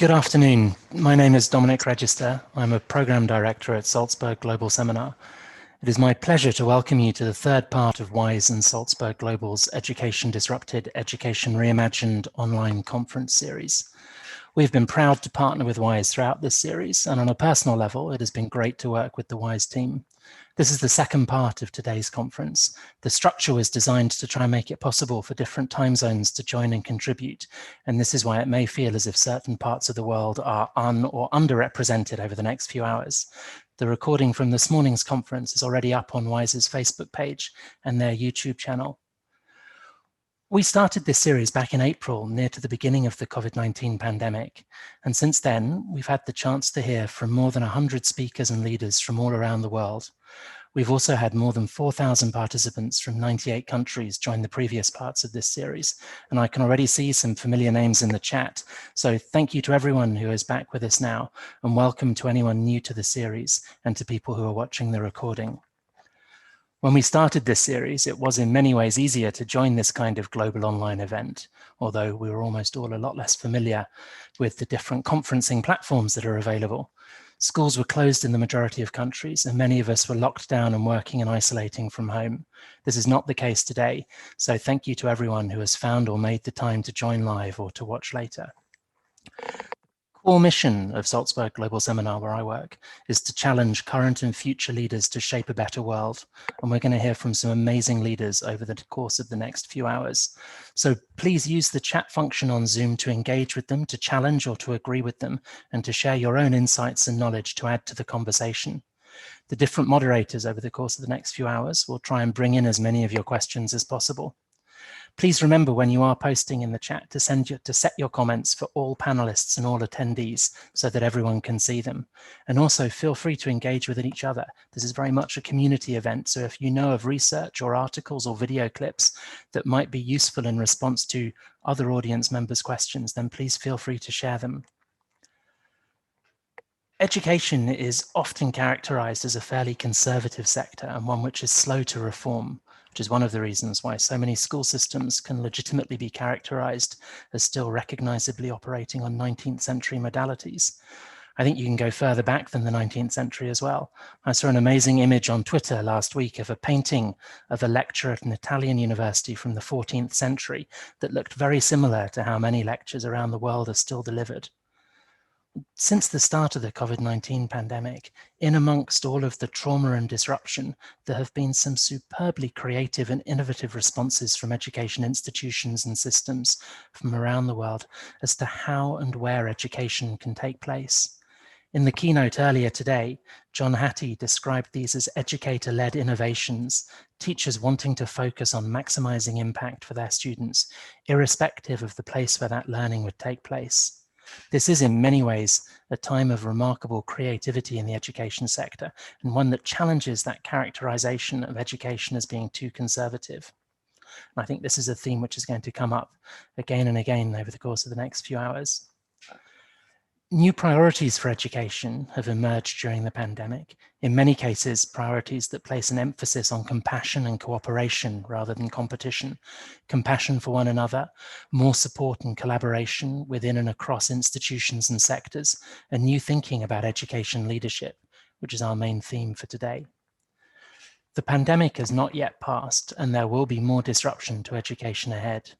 Good afternoon. My name is Dominic Register. I'm a Program Director at Salzburg Global Seminar. It is my pleasure to welcome you to the third part of WISE and Salzburg Global's Education Disrupted, Education Reimagined online conference series. We've been proud to partner with WISE throughout this series, and on a personal level, it has been great to work with the WISE team. This is the second part of today's conference. The structure was designed to try and make it possible for different time zones to join and contribute, and this is why it may feel as if certain parts of the world are or underrepresented over the next few hours. The recording from this morning's conference is already up on WISE's Facebook page and their YouTube channel. We started this series back in April, near to the beginning of the COVID-19 pandemic. And since then, we've had the chance to hear from more than 100 speakers and leaders from all around the world. We've also had more than 4,000 participants from 98 countries join the previous parts of this series. And I can already see some familiar names in the chat. So thank you to everyone who is back with us now, and welcome to anyone new to the series and to people who are watching the recording. When we started this series, it was in many ways easier to join this kind of global online event, although we were almost all a lot less familiar with the different conferencing platforms that are available. Schools were closed in the majority of countries, and many of us were locked down and working and isolating from home. This is not the case today, so thank you to everyone who has found or made the time to join live or to watch later. Core mission of Salzburg Global Seminar, where I work, is to challenge current and future leaders to shape a better world. And we're going to hear from some amazing leaders over the course of the next few hours. So please use the chat function on Zoom to engage with them, to challenge or to agree with them, and to share your own insights and knowledge to add to the conversation. The different moderators over the course of the next few hours will try and bring in as many of your questions as possible. Please remember when you are posting in the chat to set your comments for all panelists and all attendees so that everyone can see them. And also feel free to engage with each other. This is very much a community event. So if you know of research or articles or video clips that might be useful in response to other audience members' questions, then please feel free to share them. Education is often characterized as a fairly conservative sector and one which is slow to reform, which is one of the reasons why so many school systems can legitimately be characterized as still recognizably operating on 19th century modalities. I think you can go further back than the 19th century as well. I saw an amazing image on Twitter last week of a painting of a lecture at an Italian university from the 14th century that looked very similar to how many lectures around the world are still delivered. Since the start of the COVID-19 pandemic, in amongst all of the trauma and disruption, there have been some superbly creative and innovative responses from education institutions and systems from around the world as to how and where education can take place. In the keynote earlier today, John Hattie described these as educator-led innovations, teachers wanting to focus on maximizing impact for their students, irrespective of the place where that learning would take place. This is in many ways a time of remarkable creativity in the education sector, and one that challenges that characterization of education as being too conservative. And I think this is a theme which is going to come up again and again over the course of the next few hours. New priorities for education have emerged during the pandemic, in many cases priorities that place an emphasis on compassion and cooperation rather than competition, compassion for one another, more support and collaboration within and across institutions and sectors, and new thinking about education leadership, which is our main theme for today. The pandemic has not yet passed, and there will be more disruption to education ahead.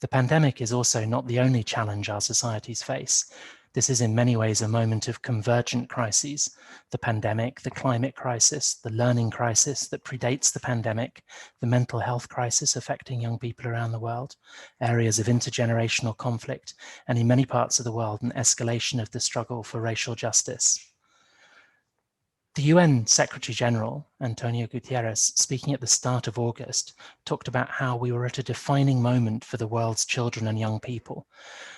The pandemic is also not the only challenge our societies face. This is in many ways a moment of convergent crises: the pandemic, the climate crisis, the learning crisis that predates the pandemic, the mental health crisis affecting young people around the world, areas of intergenerational conflict, and in many parts of the world, an escalation of the struggle for racial justice. The UN Secretary General, Antonio Guterres, speaking at the start of August, talked about how we were at a defining moment for the world's children and young people,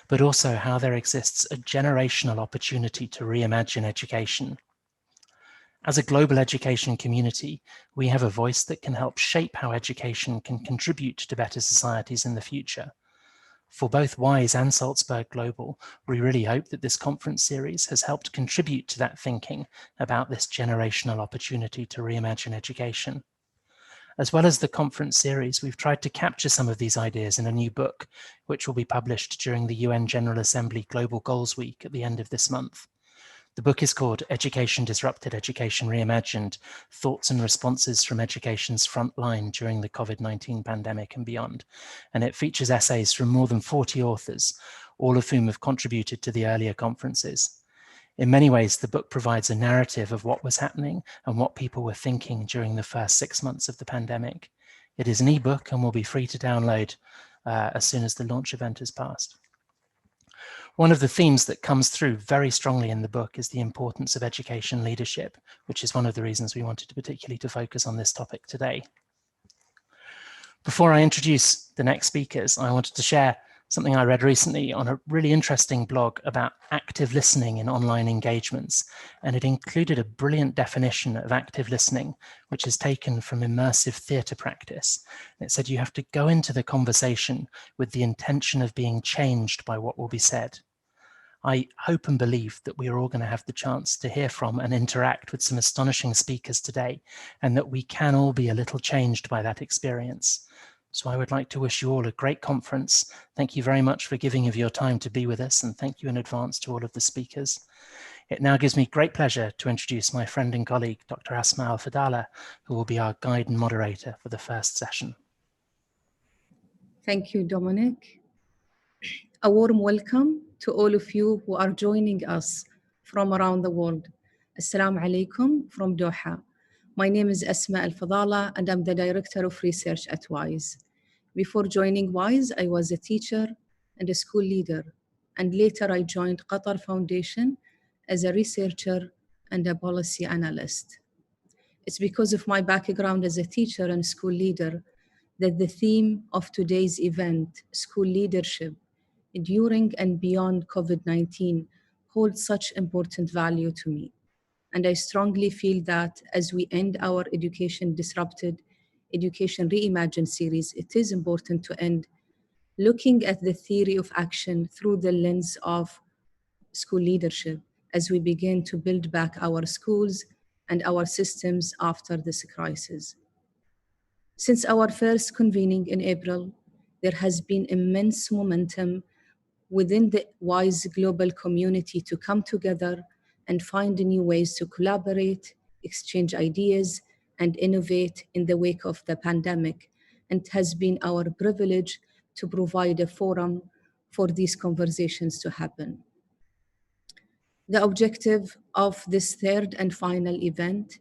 but also how there exists a generational opportunity to reimagine education. As a global education community, we have a voice that can help shape how education can contribute to better societies in the future. For both WISE and Salzburg Global, we really hope that this conference series has helped contribute to that thinking about this generational opportunity to reimagine education. As well as the conference series, we've tried to capture some of these ideas in a new book, which will be published during the UN General Assembly Global Goals Week at the end of this month. The book is called Education Disrupted, Education Reimagined, Thoughts and Responses from Education's Front Line During the COVID-19 Pandemic and Beyond. And it features essays from more than 40 authors, all of whom have contributed to the earlier conferences. In many ways, the book provides a narrative of what was happening and what people were thinking during the first 6 months of the pandemic. It is an ebook and will be free to download as soon as the launch event has passed. One of the themes that comes through very strongly in the book is the importance of education leadership, which is one of the reasons we wanted to particularly to focus on this topic today. Before I introduce the next speakers, I wanted to share something I read recently on a really interesting blog about active listening in online engagements. And it included a brilliant definition of active listening, which is taken from immersive theatre practice. And it said you have to go into the conversation with the intention of being changed by what will be said. I hope and believe that we are all going to have the chance to hear from and interact with some astonishing speakers today, and that we can all be a little changed by that experience. So I would like to wish you all a great conference. Thank you very much for giving of your time to be with us, and thank you in advance to all of the speakers. It now gives me great pleasure to introduce my friend and colleague, Dr. Asma Al-Fadala, who will be our guide and moderator for the first session. Thank you, Dominic. A warm welcome to all of you who are joining us from around the world. Assalamu alaikum from Doha. My name is Asma Al-Fadala and I'm the Director of Research at WISE. Before joining WISE, I was a teacher and a school leader, and later I joined Qatar Foundation as a researcher and a policy analyst. It's because of my background as a teacher and school leader that the theme of today's event, school leadership, during and beyond COVID-19, holds such important value to me. And I strongly feel that as we end our Education Disrupted, Education Reimagined series, it is important to end looking at the theory of action through the lens of school leadership as we begin to build back our schools and our systems after this crisis. Since our first convening in April, there has been immense momentum within the WISE global community to come together and find new ways to collaborate, exchange ideas, and innovate in the wake of the pandemic. And it has been our privilege to provide a forum for these conversations to happen. The objective of this third and final event,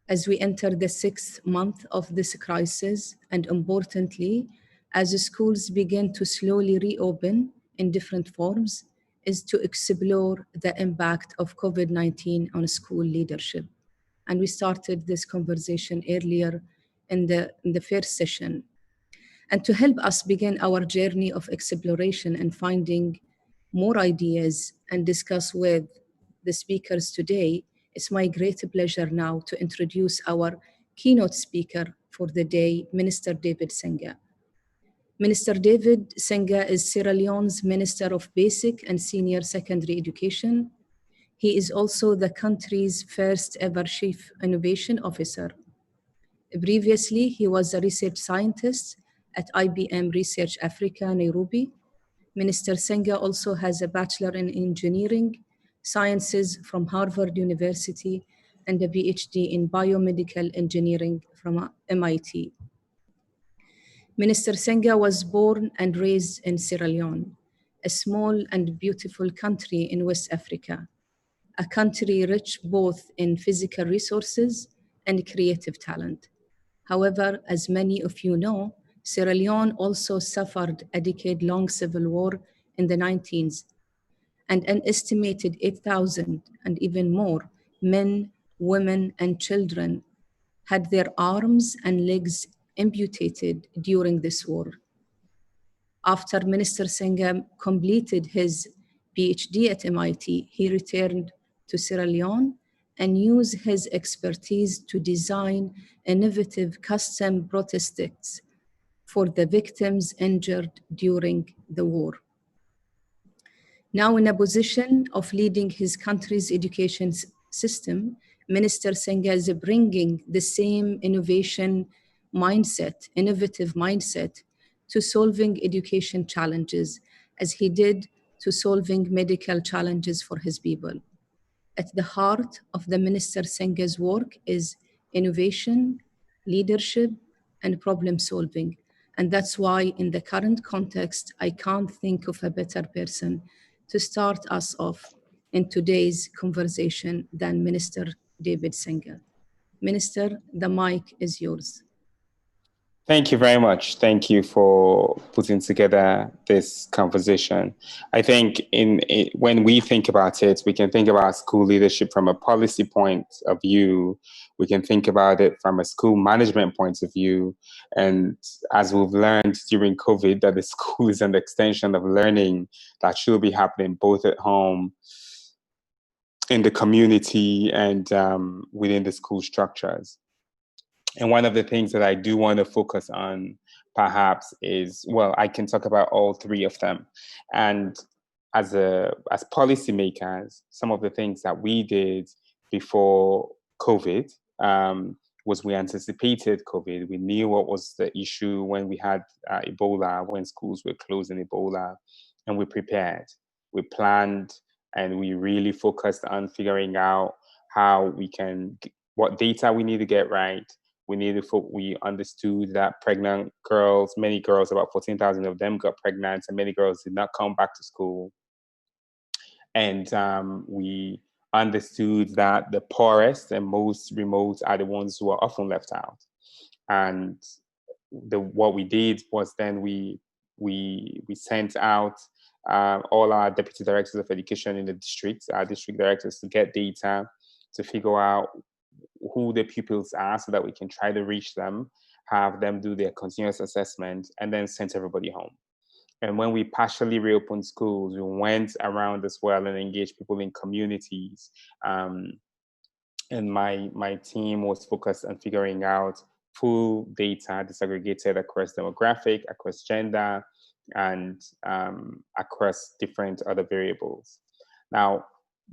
as we enter the 6th month of this crisis, and importantly, as the schools begin to slowly reopen in different forms, is to explore the impact of COVID-19 on school leadership. And we started this conversation earlier in the first session. And to help us begin our journey of exploration and finding more ideas and discuss with the speakers today, it's my great pleasure now to introduce our keynote speaker for the day, Minister David Senga. Minister David Senga is Sierra Leone's Minister of Basic and Senior Secondary Education. He is also the country's first ever Chief Innovation Officer. Previously, he was a research scientist at IBM Research Africa, Nairobi. Minister Senga also has a Bachelor in Engineering Sciences from Harvard University and a PhD in Biomedical Engineering from MIT. Minister Senga was born and raised in Sierra Leone, a small and beautiful country in West Africa, a country rich both in physical resources and creative talent. However, as many of you know, Sierra Leone also suffered a decade-long civil war in the 1990s, and an estimated 8,000 and even more men, women, and children had their arms and legs amputated during this war. After Minister Senga completed his PhD at MIT, he returned to Sierra Leone and used his expertise to design innovative custom prosthetics for the victims injured during the war. Now in a position of leading his country's education system, Minister Senga is bringing the same innovative mindset to solving education challenges as he did to solving medical challenges for his people. At the heart of the Minister Senga's work is innovation, leadership, and problem solving. And that's why, in the current context, I can't think of a better person to start us off in today's conversation than Minister David Senga. Minister, the mic is yours. Thank you very much. Thank you for putting together this conversation. I think when we think about it, we can think about school leadership from a policy point of view. We can think about it from a school management point of view. And as we've learned during COVID, that the school is an extension of learning that should be happening both at home, in the community, and within the school structures. And one of the things that I do want to focus on perhaps is, well, I can talk about all three of them. And as policymakers, some of the things that we did before COVID was we anticipated COVID. We knew what was the issue when we had Ebola, when schools were closed in Ebola, and we prepared. We planned, and we really focused on figuring out what data we need to get right. We understood that pregnant girls, many girls, about 14,000 of them got pregnant, and many girls did not come back to school. And we understood that the poorest and most remote are the ones who are often left out. And what we did was then we sent out all our deputy directors of education in the districts, our district directors, to get data to figure out who the pupils are so that we can try to reach them, have them do their continuous assessment, and then send everybody home. And when we partially reopened schools, we went around as well and engaged people in communities. And my team was focused on figuring out full data disaggregated across demographic, across gender, and across different other variables. Now,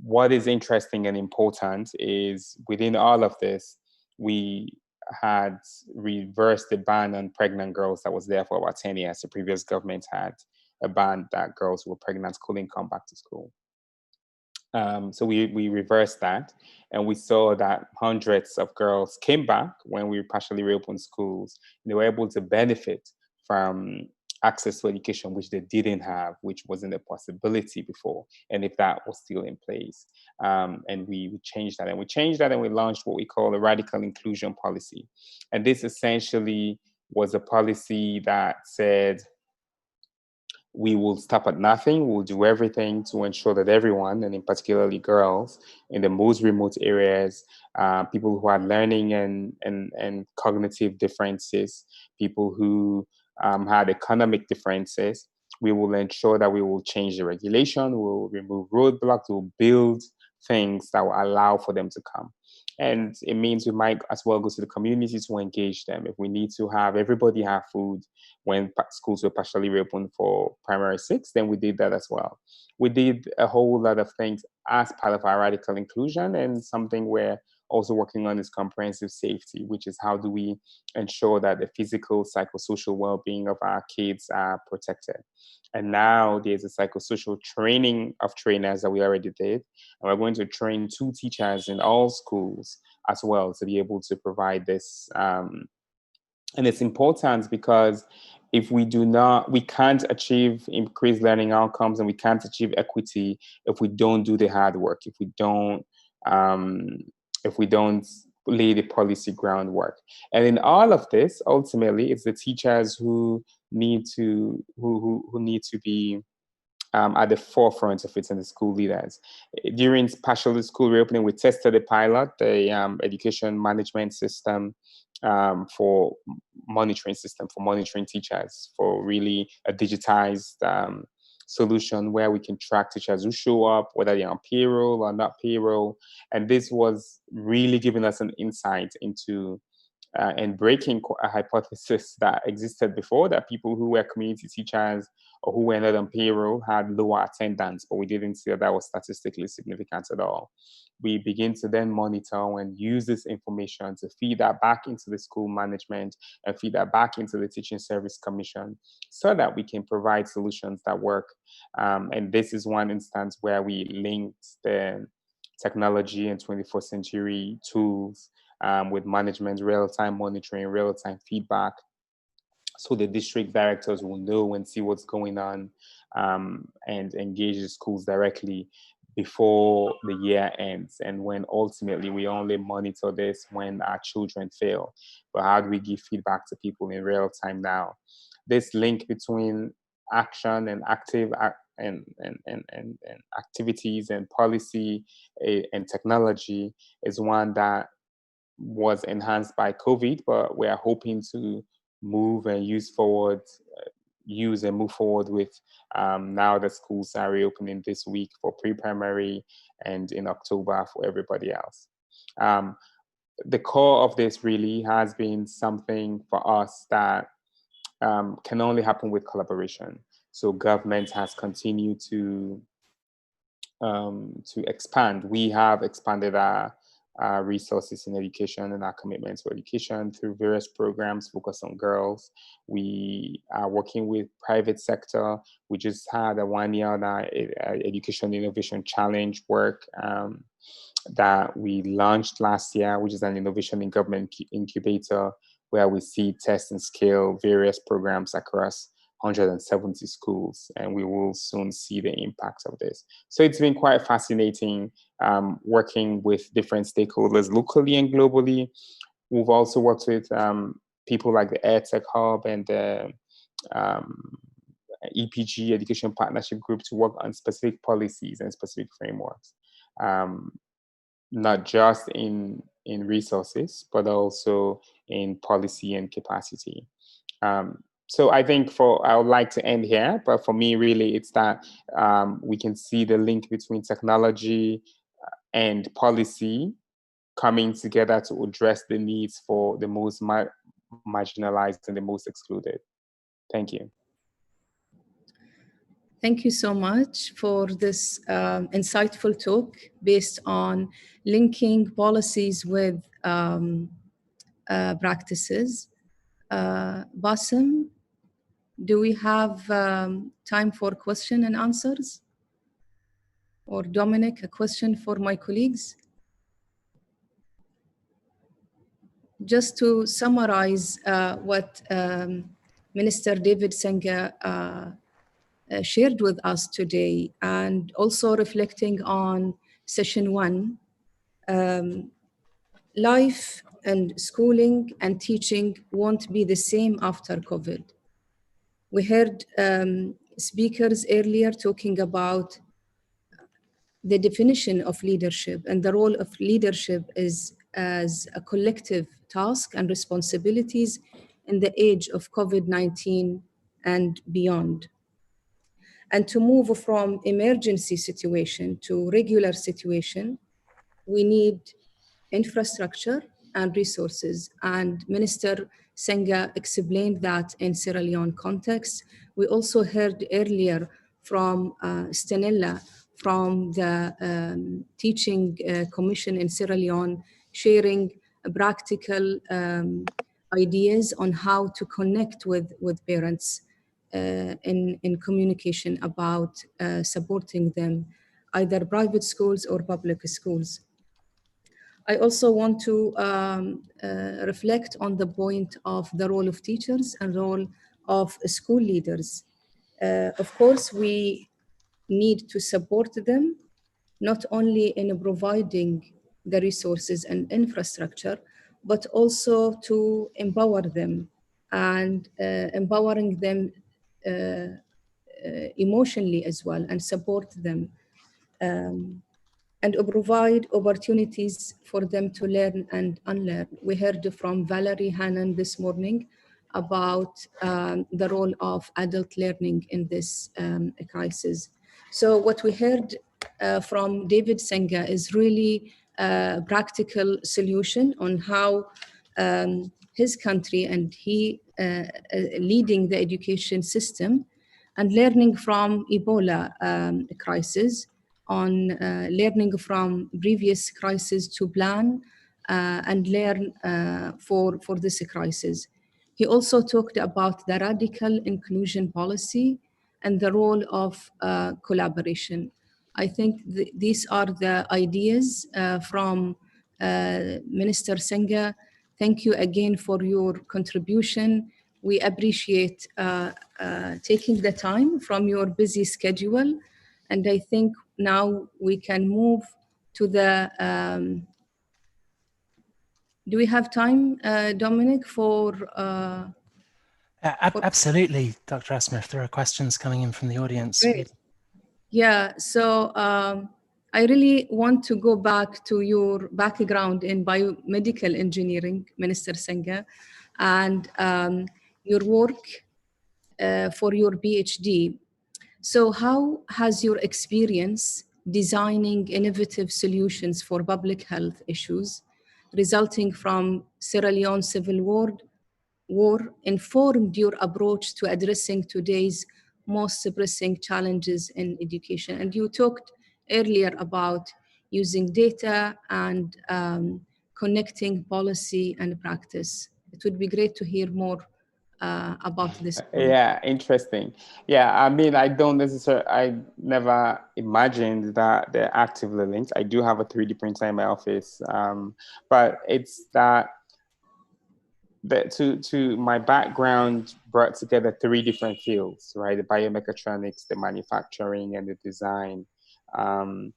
what is interesting and important is within all of this, we had reversed the ban on pregnant girls that was there for about 10 years. The previous government had a ban that girls who were pregnant couldn't come back to school. So we reversed that, and we saw that hundreds of girls came back when we partially reopened schools. And they were able to benefit from access to education, which they didn't have, which wasn't a possibility before, and if that was still in place. And we changed that, and we launched what we call a radical inclusion policy. And this essentially was a policy that said, we will stop at nothing. We'll do everything to ensure that everyone, and in particularly girls in the most remote areas, people who are learning and cognitive differences, people who had economic differences, we will ensure that we will change the regulation, we'll remove roadblocks, we'll build things that will allow for them to come. And it means we might as well go to the community to engage them. If we need to have everybody have food when schools were partially reopened for primary 6, then we did that as well. We did a whole lot of things as part of our radical inclusion, and something we're also working on is comprehensive safety, which is how do we ensure that the physical, psychosocial well-being of our kids are protected. And now there's a psychosocial training of trainers that we already did. And we're going to train 2 teachers in all schools as well to be able to provide this. And it's important because if we can't achieve increased learning outcomes, and we can't achieve equity if we don't do the hard work, if we don't lay the policy groundwork. And in all of this, ultimately, it's the teachers who need to be at the forefront of it, and the school leaders. During partial school reopening, we tested a pilot, the education management system for monitoring teachers, for really a digitized solution where we can track teachers who show up, whether they're on payroll or not payroll. And this was really giving us an insight into and breaking a hypothesis that existed before, that people who were community teachers or who were not on payroll had lower attendance, but we didn't see that was statistically significant at all. We begin to then monitor and use this information to feed that back into the school management and feed that back into the Teaching Service Commission so that we can provide solutions that work. And this is one instance where we linked the technology and 21st century tools with management, real-time monitoring, real-time feedback, so the district directors will know and see what's going on and engage the schools directly before the year ends. And when ultimately we only monitor this when our children fail. But how do we give feedback to people in real time now? This link between action and active and activities and policy and technology is one that was enhanced by COVID, but we are hoping to move and use and move forward with now that schools are reopening this week for pre-primary and in October for everybody else. The core of this really has been something for us that can only happen with collaboration. So government has continued to expand. We have expanded our resources in education and our commitment to education through various programs focused on girls. We are working with private sector. We just had a 1 year education innovation challenge work that we launched last year, which is an innovation in government incubator, where we see test and scale various programs across 170 schools, and we will soon see the impact of this. So it's been quite fascinating working with different stakeholders locally and globally. We've also worked with people like the EdTech Hub and the EPG, Education Partnership Group, to work on specific policies and specific frameworks, not just in resources, but also in policy and capacity. So I think I would like to end here, but for me, really, it's that we can see the link between technology and policy coming together to address the needs for the most marginalized and the most excluded. Thank you. Thank you so much for this insightful talk based on linking policies with practices. Bassem, do we have time for question and answers? Or Dominic, a question for my colleagues? Just to summarize what Minister David Senga shared with us today, and also reflecting on session 1, life and schooling and teaching won't be the same after COVID. We heard speakers earlier talking about the definition of leadership, and the role of leadership is as a collective task and responsibilities in the age of COVID-19 and beyond. And to move from emergency situation to regular situation, we need infrastructure and resources. And Minister Senga explained that in Sierra Leone context. We also heard earlier from Stanella from the Teaching Commission in Sierra Leone, sharing practical ideas on how to connect with parents in communication about supporting them, either private schools or public schools. I also want to reflect on the point of the role of teachers and role of school leaders. Of course, we need to support them, not only in providing the resources and infrastructure, but also to empower them and empowering them emotionally as well, and support them. And provide opportunities for them to learn and unlearn. We heard from Valerie Hannan this morning about the role of adult learning in this crisis. So what we heard from David Senga is really a practical solution on how his country, and he leading the education system and learning from Ebola crisis, on learning from previous crisis to plan and learn for this crisis. He also talked about the radical inclusion policy and the role of collaboration. I think these are the ideas from Minister Senga. Thank you again for your contribution. We appreciate taking the time from your busy schedule. And I think now we can move to the, do we have time, Dominic, for Absolutely, Dr. Asma, if there are questions coming in from the audience. Great. Yeah, so I really want to go back to your background in biomedical engineering, Minister Senga, and your work for your PhD. So how has your experience designing innovative solutions for public health issues resulting from Sierra Leone Civil War informed your approach to addressing today's most pressing challenges in education? And you talked earlier about using data and connecting policy and practice. It would be great to hear more about this point. Yeah, interesting. Yeah, I mean, I never imagined that they're actively linked. I do have a 3D printer in my office, but it's that to my background brought together 3 different fields, right? The biomechatronics, the manufacturing, and the design. And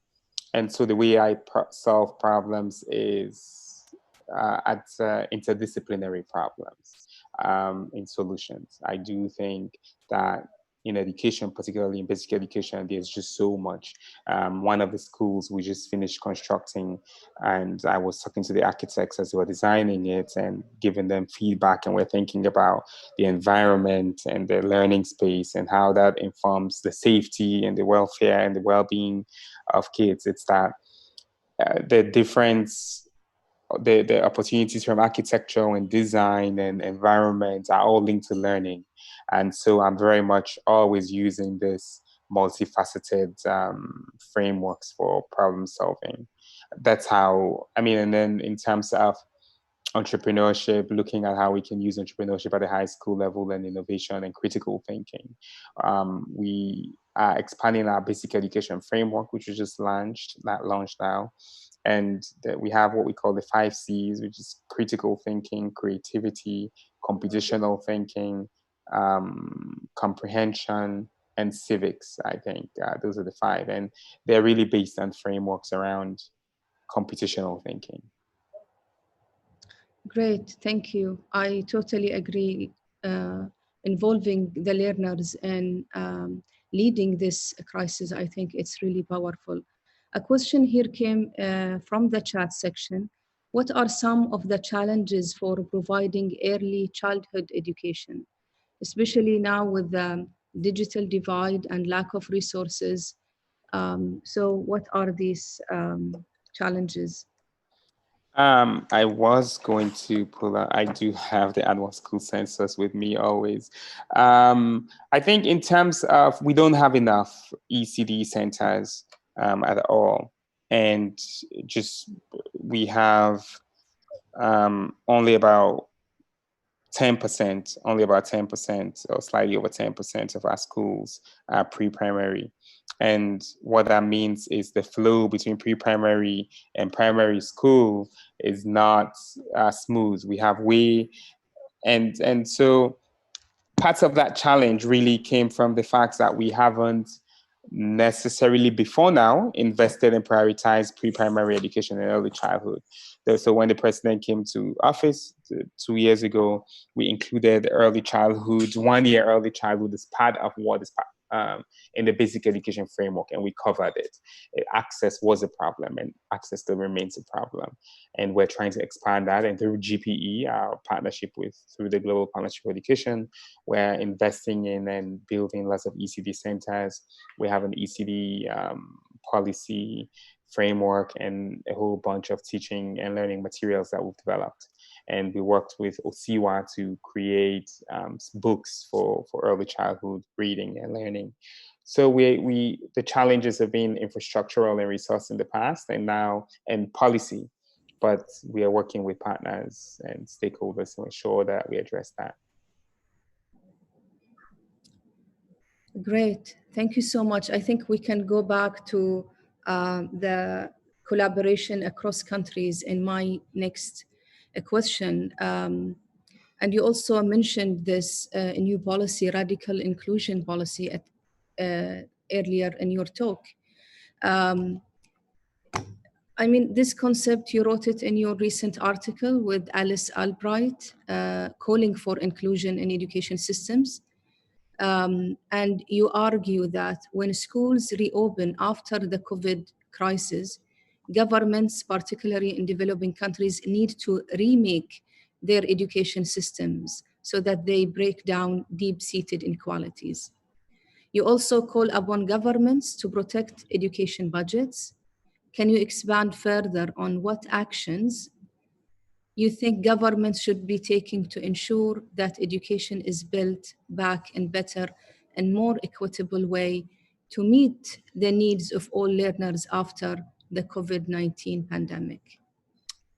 so the way I solve problems is at interdisciplinary problems in solutions. I do think that in education, particularly in basic education, there's just so much. One of the schools we just finished constructing, and I was talking to the architects as they were designing it and giving them feedback, and we're thinking about the environment and the learning space and how that informs the safety and the welfare and the well-being of kids. It's that the difference, the opportunities from architecture and design and environment are all linked to learning. And so I'm very much always using this multifaceted frameworks for problem solving. That's how, I mean, and then in terms of entrepreneurship, looking at how we can use entrepreneurship at the high school level and innovation and critical thinking. We are expanding our basic education framework, which we just launched now. And we have what we call the 5 C's, which is critical thinking, creativity, computational thinking, comprehension, and civics. I think those are the 5. And they're really based on frameworks around computational thinking. Great, thank you. I totally agree. Involving the learners and leading this crisis, I think it's really powerful. A question here came from the chat section. What are some of the challenges for providing early childhood education, especially now with the digital divide and lack of resources? So what are these challenges? I was going to pull out, I do have the annual school census with me always. I think in terms of, we don't have enough ECD centers at all. And just, we have only about 10%, or slightly over 10% of our schools are pre-primary. And what that means is the flow between pre-primary and primary school is not smooth. We have and so parts of that challenge really came from the fact that we haven't necessarily before now invested and prioritized pre-primary education in early childhood. So when the president came to office 2 years ago, we included early childhood, 1 year early childhood as part of what is in the basic education framework, and we covered it. Access was a problem, and access still remains a problem. And we're trying to expand that. And through GPE, our partnership through the Global Partnership for Education, we're investing in and building lots of ECD centers. We have an ECD policy framework and a whole bunch of teaching and learning materials that we've developed. and we worked with Osiwa to create books for early childhood reading and learning. So the challenges have been infrastructural and resource in the past, and now and policy, but we are working with partners and stakeholders to ensure that we address that. Great. Thank you so much. I think we can go back to the collaboration across countries in my next question. And you also mentioned this new policy, radical inclusion policy, earlier in your talk. I mean, this concept, you wrote it in your recent article with Alice Albright, calling for inclusion in education systems. And you argue that when schools reopen after the COVID crisis, governments, particularly in developing countries, need to remake their education systems so that they break down deep-seated inequalities. You also call upon governments to protect education budgets. Can you expand further on what actions you think governments should be taking to ensure that education is built back in better and more equitable way to meet the needs of all learners after the COVID-19 pandemic?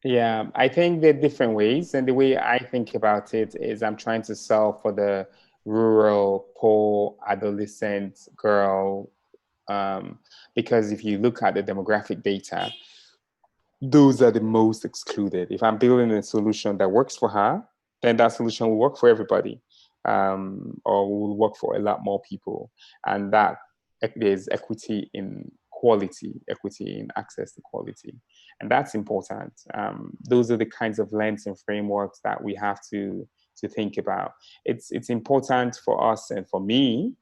Yeah, I think there are different ways. And the way I think about it is I'm trying to solve for the rural, poor, adolescent girl. Because if you look at the demographic data, those are the most excluded. If I'm building a solution that works for her, then that solution will work for everybody, or will work for a lot more people. And that there's equity in quality, equity in access to quality. And that's important. Those are the kinds of lens and frameworks that we have to think about. It's important for us and for me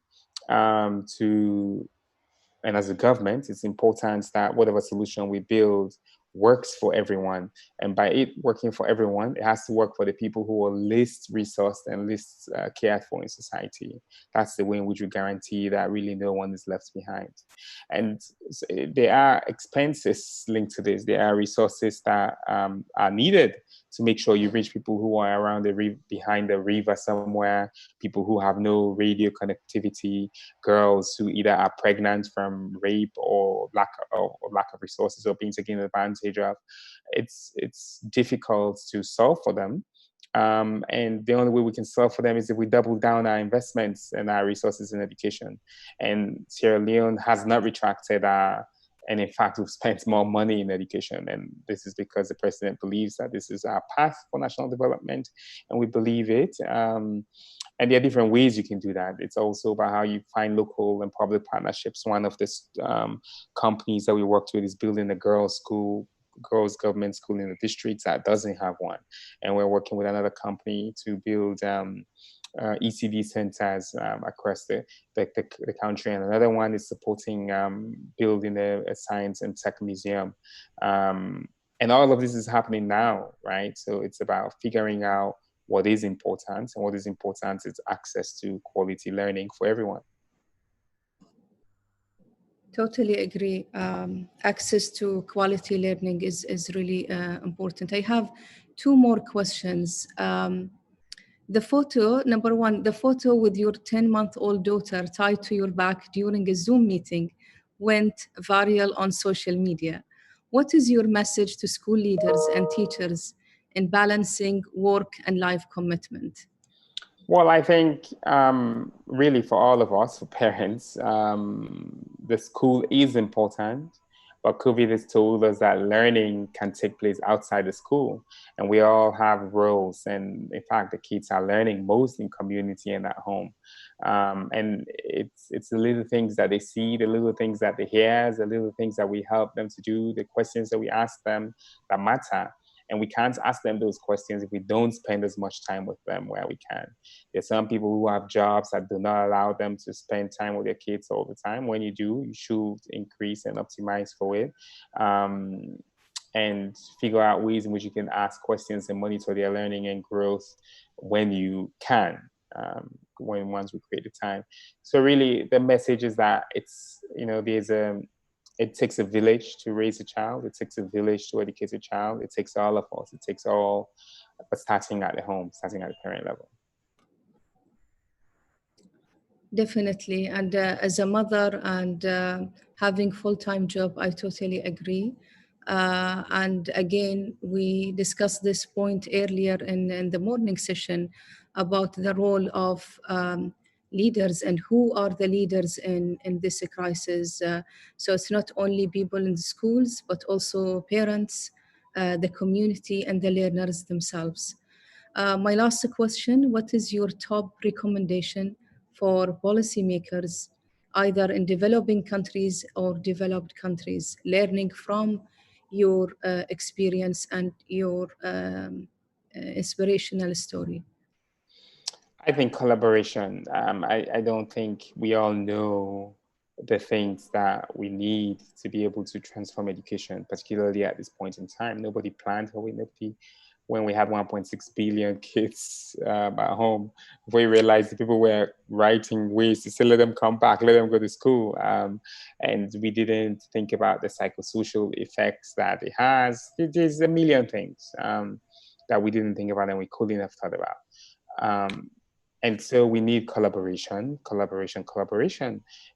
and as a government, it's important that whatever solution we build works for everyone. And by it working for everyone, it has to work for the people who are least resourced and least cared for in society. That's the way in which we guarantee that really no one is left behind. And there are expenses linked to this. There are resources that are needed to make sure you reach people who are around behind the river somewhere, people who have no radio connectivity, girls who either are pregnant from rape or lack of resources or being taken advantage of. It's difficult to solve for them. And the only way we can solve for them is if we double down our investments and our resources in education. And Sierra Leone has not retracted and in fact, we've spent more money in education. And this is because the president believes that this is our path for national development, and we believe it. And there are different ways you can do that. It's also about how you find local and public partnerships. One of the companies that we worked with is building a girls' government school in the district that doesn't have one. And we're working with another company to build ECD centers across the country. And another one is supporting building a science and tech museum. And all of this is happening now, right? So it's about figuring out what is important, and what is important is access to quality learning for everyone. Totally agree. Access to quality learning is really important. I have two more questions. The photo, number one, the photo with your 10-month-old daughter tied to your back during a Zoom meeting went viral on social media. What is your message to school leaders and teachers in balancing work and life commitment? Well, I think really for all of us, for parents, the school is important, but COVID has told us that learning can take place outside the school, and we all have roles. And in fact, the kids are learning most in community and at home. And it's the little things that they see, the little things that they hear, the little things that we help them to do, the questions that we ask them that matter. And we can't ask them those questions if we don't spend as much time with them where we can. There's some people who have jobs that do not allow them to spend time with their kids all the time. When you do, you should increase and optimize for it. And figure out ways in which you can ask questions and monitor their learning and growth when you can, once we create the time. So really the message is that it takes a village to raise a child. It takes a village to educate a child. It takes all of us. It takes all but starting at the home, starting at the parent level. Definitely. And as a mother and having full-time job, I totally agree. And again, we discussed this point earlier in the morning session about the role of leaders and who are the leaders in this crisis. So it's not only people in the schools, but also parents, the community, and the learners themselves. My last question, what is your top recommendation for policymakers, either in developing countries or developed countries, learning from your experience and your inspirational story? I think collaboration. I don't think we all know the things that we need to be able to transform education, particularly at this point in time. Nobody planned for it. Nobody, when we had 1.6 billion kids at home, we realized people were writing ways to say, let them come back, let them go to school. And we didn't think about the psychosocial effects that it has. There's a million things that we didn't think about and we couldn't have thought about. And so we need collaboration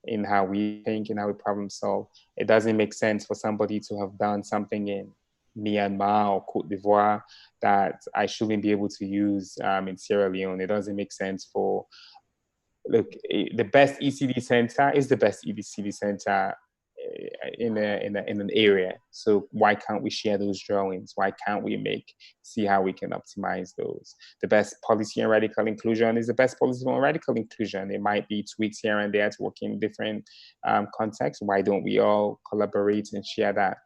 in how we think, in how we problem solve. It doesn't make sense for somebody to have done something in Myanmar or Cote d'Ivoire that I shouldn't be able to use in Sierra Leone. It doesn't make sense for, look, the best ECD center is the best ECD center in an area. So why can't we share those drawings? Why can't we see how we can optimize those? The best policy on radical inclusion is the best policy on radical inclusion. It might be tweaks here and there to work in different contexts. Why don't we all collaborate and share that?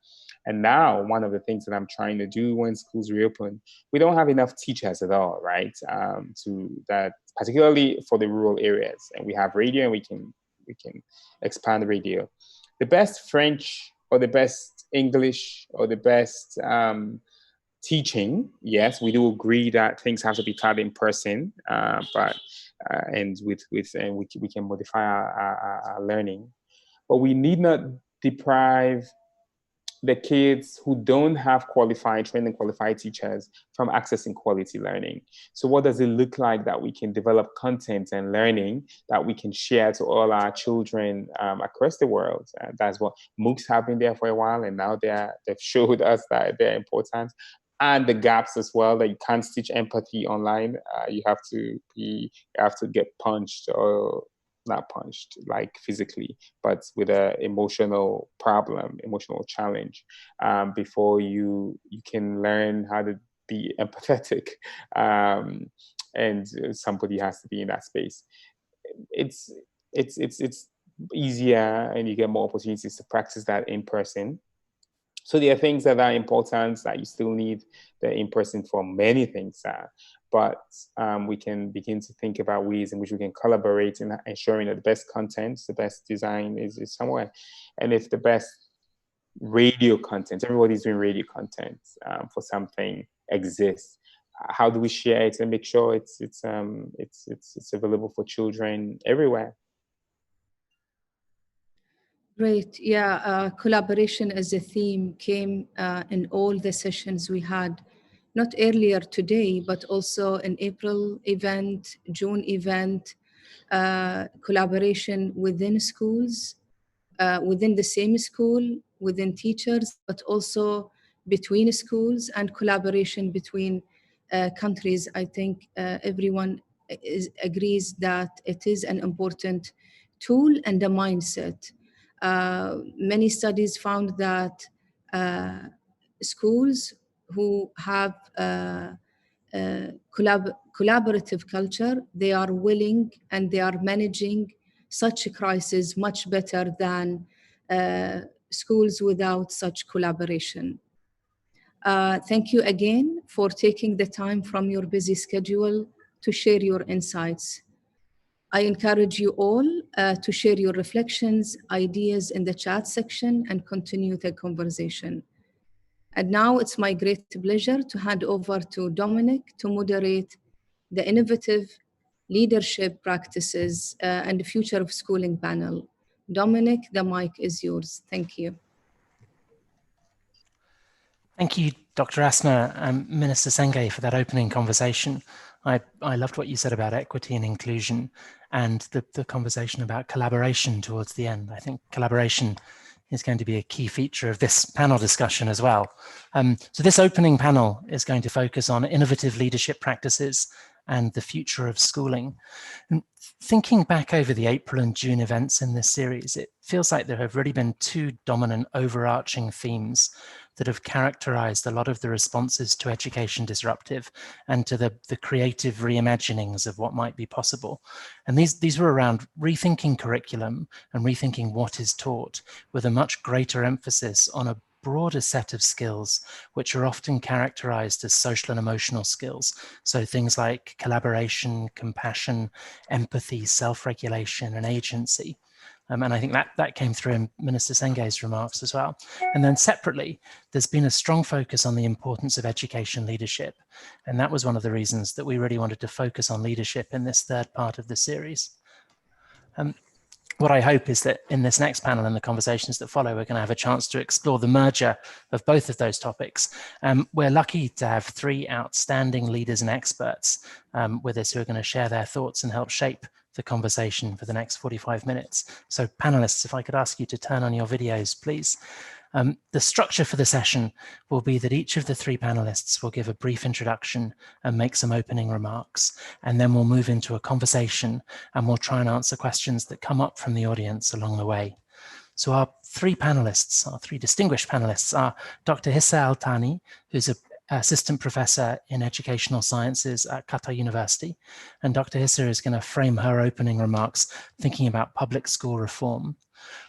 And now one of the things that I'm trying to do when schools reopen, we don't have enough teachers at all, right? To that, particularly for the rural areas. And we have radio and we can expand radio. The best French or the best English or the best teaching, yes, we do agree that things have to be taught in person, but we can modify our learning. But we need not deprive the kids who don't have trained and qualified teachers from accessing quality learning. So what does it look like that we can develop content and learning that we can share to all our children across the world? That's what MOOCs have been there for a while, and now they've showed us that they're important. And the gaps as well, that you can't teach empathy online. You have to get punched, or not punched like physically, but with an emotional challenge before you can learn how to be empathetic. And somebody has to be in that space. It's easier, and you get more opportunities to practice that in person. So there are things that are important that you still need the in-person for many things. But we can begin to think about ways in which we can collaborate in ensuring that the best content, the best design is somewhere. And if the best radio content, everybody's doing radio content for something exists, how do we share it and make sure it's available for children everywhere? Great. Yeah, collaboration as a theme came in all the sessions we had, not earlier today, but also in April event, June event, collaboration within schools, within the same school, within teachers, but also between schools, and collaboration between countries. I think everyone agrees that it is an important tool and a mindset. Many studies found that schools who have collaborative culture, they are willing and they are managing such a crisis much better than schools without such collaboration. Thank you again for taking the time from your busy schedule to share your insights. I encourage you all to share your reflections, ideas in the chat section and continue the conversation. And now it's my great pleasure to hand over to Dominic to moderate the innovative leadership practices and the future of schooling panel. Dominic, the mic is yours. Thank you. Thank you, Dr. Asma and Minister Senge, for that opening conversation. I loved what you said about equity and inclusion and the conversation about collaboration towards the end. I think collaboration is going to be a key feature of this panel discussion as well. So this opening panel is going to focus on innovative leadership practices and the future of schooling. And thinking back over the April and June events in this series, it feels like there have really been two dominant overarching themes that have characterized a lot of the responses to Education Disruptive and to the creative reimaginings of what might be possible. And these were around rethinking curriculum and rethinking what is taught with a much greater emphasis on a broader set of skills, which are often characterized as social and emotional skills. So things like collaboration, compassion, empathy, self-regulation, and agency. And I think that came through in Minister Senge's remarks as well. And then separately, there's been a strong focus on the importance of education leadership. And that was one of the reasons that we really wanted to focus on leadership in this third part of the series. What I hope is that in this next panel and the conversations that follow, we're going to have a chance to explore the merger of both of those topics. We're lucky to have three outstanding leaders and experts with us who are going to share their thoughts and help shape the conversation for the next 45 minutes. So panelists, if I could ask you to turn on your videos, please. The structure for the session will be that each of the three panelists will give a brief introduction and make some opening remarks, and then we'll move into a conversation and we'll try and answer questions that come up from the audience along the way. So our three panelists, our three distinguished panelists are Dr. Hissa Al-Thani, who's an assistant professor in educational sciences at Qatar University. And Dr. Hissa is going to frame her opening remarks thinking about public school reform.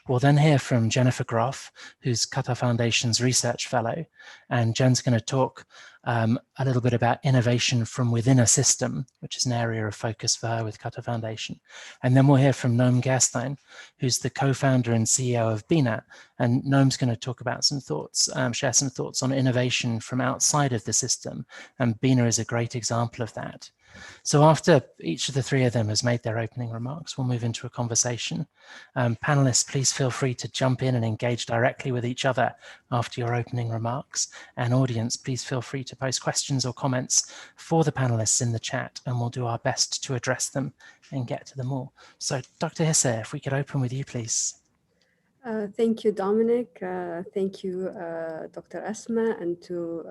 We'll then hear from Jennifer Groff, who's Qatar Foundation's research fellow, and Jen's going to talk a little bit about innovation from within a system, which is an area of focus for her with Qatar Foundation. And then we'll hear from Noam Gerstein, who's the co-founder and CEO of BINA, and Noam's going to talk about some thoughts, share some thoughts on innovation from outside of the system, and BINA is a great example of that. So after each of the three of them has made their opening remarks, we'll move into a conversation. Panelists, please feel free to jump in and engage directly with each other after your opening remarks. And audience, please feel free to post questions or comments for the panelists in the chat, and we'll do our best to address them and get to them all. So Dr. Hissa, if we could open with you, please. Thank you, Dominic. Thank you, Dr. Asma, and to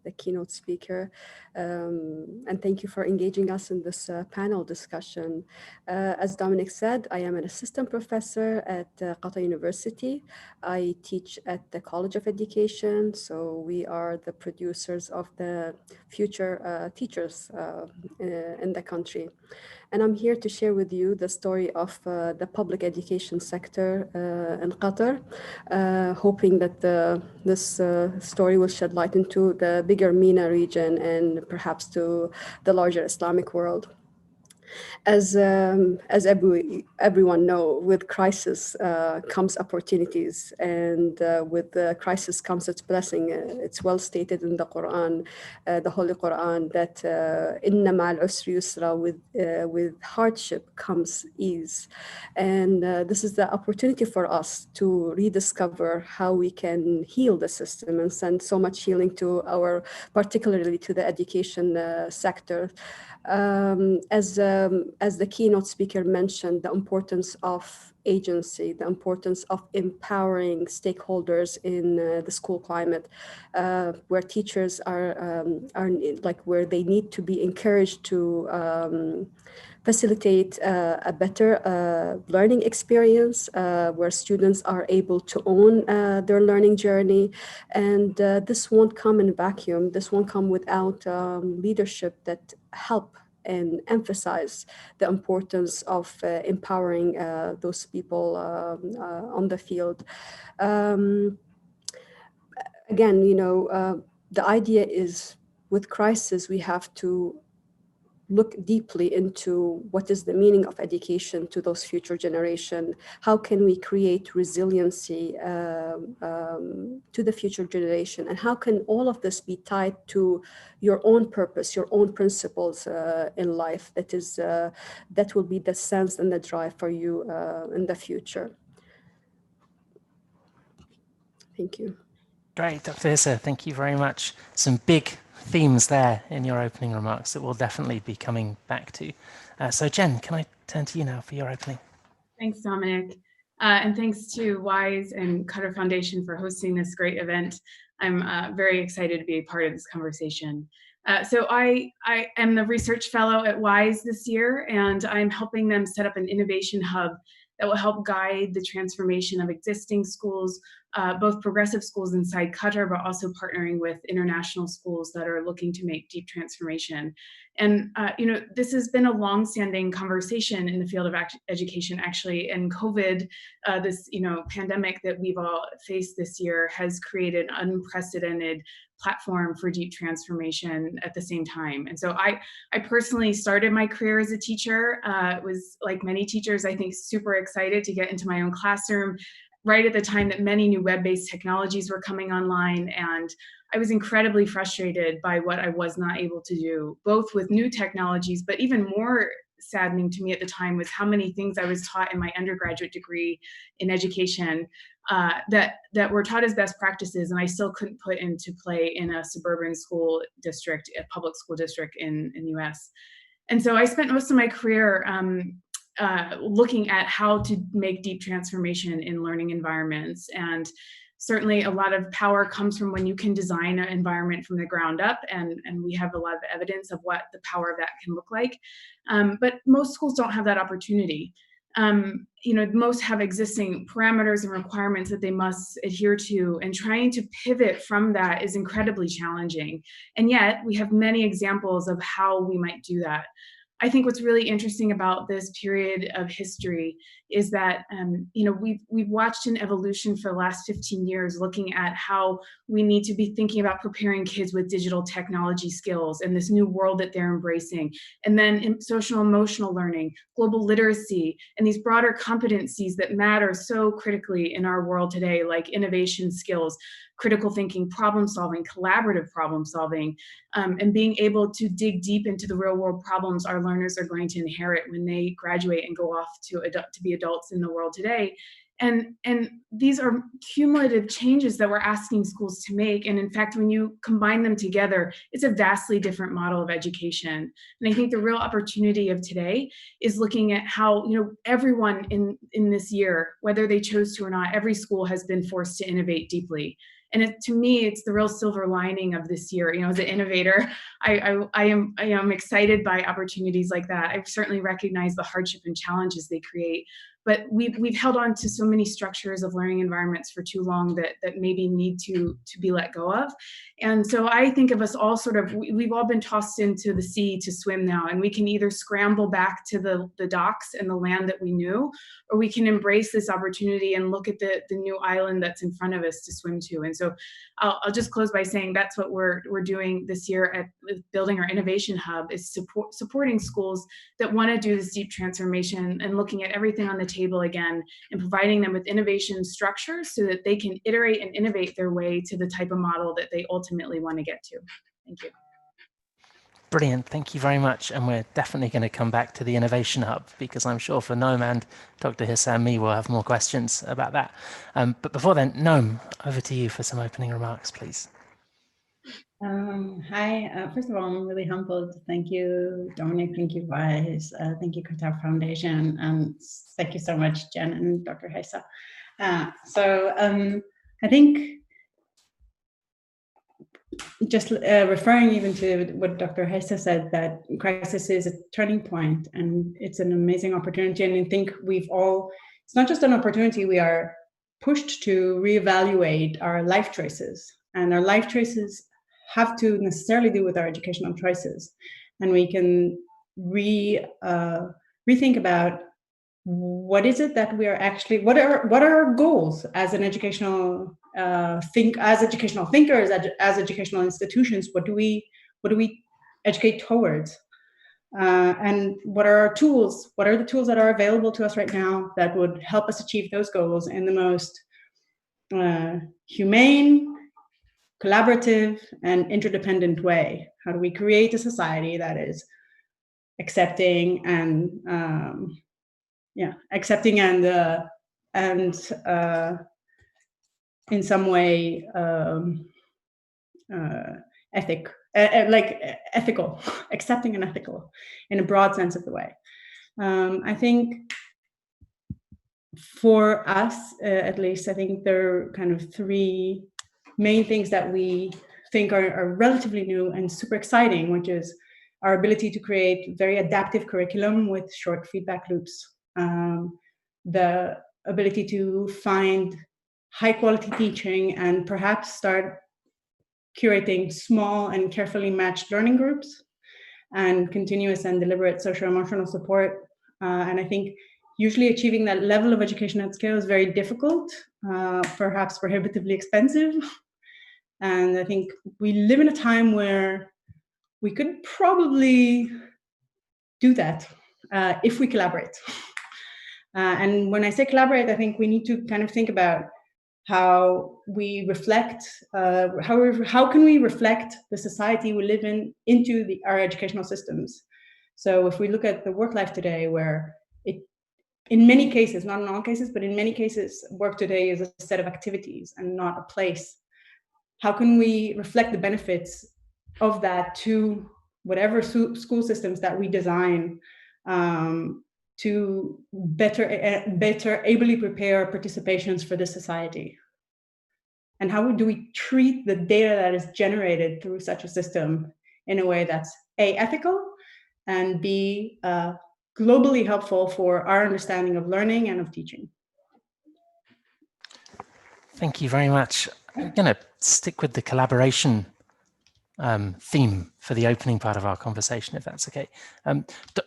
the keynote speaker. And thank you for engaging us in this panel discussion. As Dominic said, I am an assistant professor at Qatar University. I teach at the College of Education, so we are the producers of the future teachers in the country. And I'm here to share with you the story of the public education sector in Qatar, hoping that this story will shed light into the bigger MENA region and perhaps to the larger Islamic world. As everyone know, with crisis comes opportunities, and with the crisis comes its blessing. It's well stated in the Quran, the Holy Quran, that "Inna ma'al usri yusra," with hardship comes ease, and this is the opportunity for us to rediscover how we can heal the system and send so much healing to particularly to the education sector. As the keynote speaker mentioned, the importance of agency, the importance of empowering stakeholders in the school climate, where teachers are like where they need to be encouraged to facilitate a better learning experience, where students are able to own their learning journey. And this won't come in a vacuum. This won't come without leadership that help and emphasize the importance of empowering those people on the field. Again, the idea is with crisis, we have to look deeply into what is the meaning of education to those future generation. How can we create resiliency to the future generation? And how can all of this be tied to your own purpose, your own principles in life? That will be the sense and the drive for you in the future. Thank you. Great, Dr. Hissa, thank you very much. Some big themes there in your opening remarks that we'll definitely be coming back to. So Jen, can I turn to you now for your opening? Thanks, Dominic. And thanks to WISE and Cutter Foundation for hosting this great event. I'm very excited to be a part of this conversation. So I am the research fellow at WISE this year, and I'm helping them set up an innovation hub that will help guide the transformation of existing schools, both progressive schools inside Qatar, but also partnering with international schools that are looking to make deep transformation. And this has been a long-standing conversation in the field of education, actually. And COVID, this pandemic that we've all faced this year, has created an unprecedented platform for deep transformation at the same time. And so I personally started my career as a teacher. Was like many teachers, I think, super excited to get into my own classroom right at the time that many new web-based technologies were coming online. And I was incredibly frustrated by what I was not able to do, both with new technologies, but even more saddening to me at the time was how many things I was taught in my undergraduate degree in education that were taught as best practices, and I still couldn't put into play in a suburban school district, a public school district in the US. And so I spent most of my career looking at how to make deep transformation in learning environments. And certainly a lot of power comes from when you can design an environment from the ground up, and we have a lot of evidence of what the power of that can look like. But most schools don't have that opportunity. Most have existing parameters and requirements that they must adhere to, and trying to pivot from that is incredibly challenging. And yet we have many examples of how we might do that. I think what's really interesting about this period of history is that we've watched an evolution for the last 15 years, looking at how we need to be thinking about preparing kids with digital technology skills and this new world that they're embracing, and then in social emotional learning, global literacy, and these broader competencies that matter so critically in our world today, like innovation skills, critical thinking, problem solving, collaborative problem solving, and being able to dig deep into the real world problems our learners are going to inherit when they graduate and go off to be adults in the world today. And these are cumulative changes that we're asking schools to make. And in fact, when you combine them together, it's a vastly different model of education. And I think the real opportunity of today is looking at how, everyone in this year, whether they chose to or not, every school has been forced to innovate deeply. And to me, it's the real silver lining of this year. As an innovator, I am excited by opportunities like that. I certainly recognize the hardship and challenges they create, but we've held on to so many structures of learning environments for too long that maybe need to be let go of. And so I think of us all we've all been tossed into the sea to swim now, and we can either scramble back to the docks and the land that we knew, or we can embrace this opportunity and look at the new island that's in front of us to swim to. And so I'll just close by saying that's what we're doing this year at building our innovation hub, is supporting schools that want to do this deep transformation and looking at everything on the table again, and providing them with innovation structures so that they can iterate and innovate their way to the type of model that they ultimately want to get to. Thank you. Brilliant, thank you very much. And we're definitely going to come back to the Innovation Hub, because I'm sure for Noam and Dr. Hissa and me, we'll have more questions about that. But before then, Noam, over to you for some opening remarks, please. Hi, first of all, I'm really humbled. Thank you, Dominic, thank you, WISE, thank you, Qatar Foundation, and thank you so much, Jen and Dr. Hissa. I think just referring even to what Dr. Hissa said, that crisis is a turning point and it's an amazing opportunity. And I think it's not just an opportunity, we are pushed to reevaluate our life choices, and our life choices have to necessarily do with our educational choices. And we can rethink about what is it that we are actually, what are our goals as an educational as educational thinkers, as educational institutions. What do we educate towards, and what are our tools? What are the tools that are available to us right now that would help us achieve those goals in the most humane, collaborative, and interdependent way? How do we create a society that is accepting and in some way ethical, accepting and ethical in a broad sense of the way. I think for us, at least, I think there are kind of three main things that we think are relatively new and super exciting, which is our ability to create very adaptive curriculum with short feedback loops, the ability to find high quality teaching and perhaps start curating small and carefully matched learning groups, and continuous and deliberate social-emotional support. And I think usually achieving that level of education at scale is very difficult, perhaps prohibitively expensive. And I think we live in a time where we could probably do that if we collaborate. And when I say collaborate, I think we need to kind of think about how we reflect, how can we reflect the society we live in into our educational systems. So if we look at the work life today, where in many cases, not in all cases, but in many cases, work today is a set of activities and not a place. How can we reflect the benefits of that to whatever school systems that we design to better ably prepare participations for this society? And how do we treat the data that is generated through such a system in a way that's A, ethical, and B, globally helpful for our understanding of learning and of teaching? Thank you very much. I'm going to stick with the collaboration theme for the opening part of our conversation, if that's okay.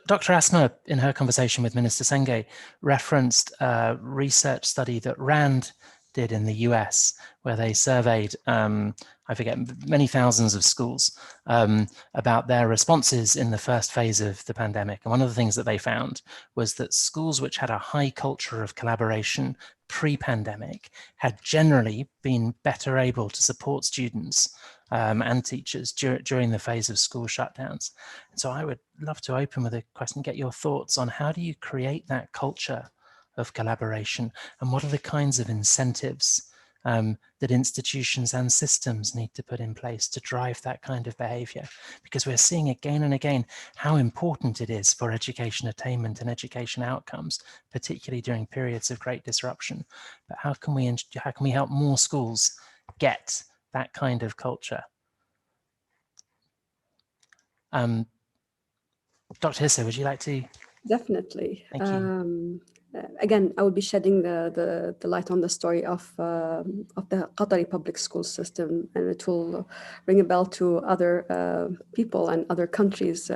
Dr. Asma, in her conversation with Minister Senge, referenced a research study that RAND did in the US, where they surveyed, I forget, many thousands of schools about their responses in the first phase of the pandemic. And one of the things that they found was that schools which had a high culture of collaboration pre-pandemic had generally been better able to support students and teachers during the phase of school shutdowns. And so I would love to open with a question, get your thoughts on how do you create that culture of collaboration, and what are the kinds of incentives that institutions and systems need to put in place to drive that kind of behavior? Because we're seeing again and again how important it is for education attainment and education outcomes, particularly during periods of great disruption. But how can we help more schools get that kind of culture? Dr. Hissa, would you like to? Definitely. Thank you. Again, I will be shedding the light on the story of the Qatari public school system, and it will ring a bell to other people and other countries.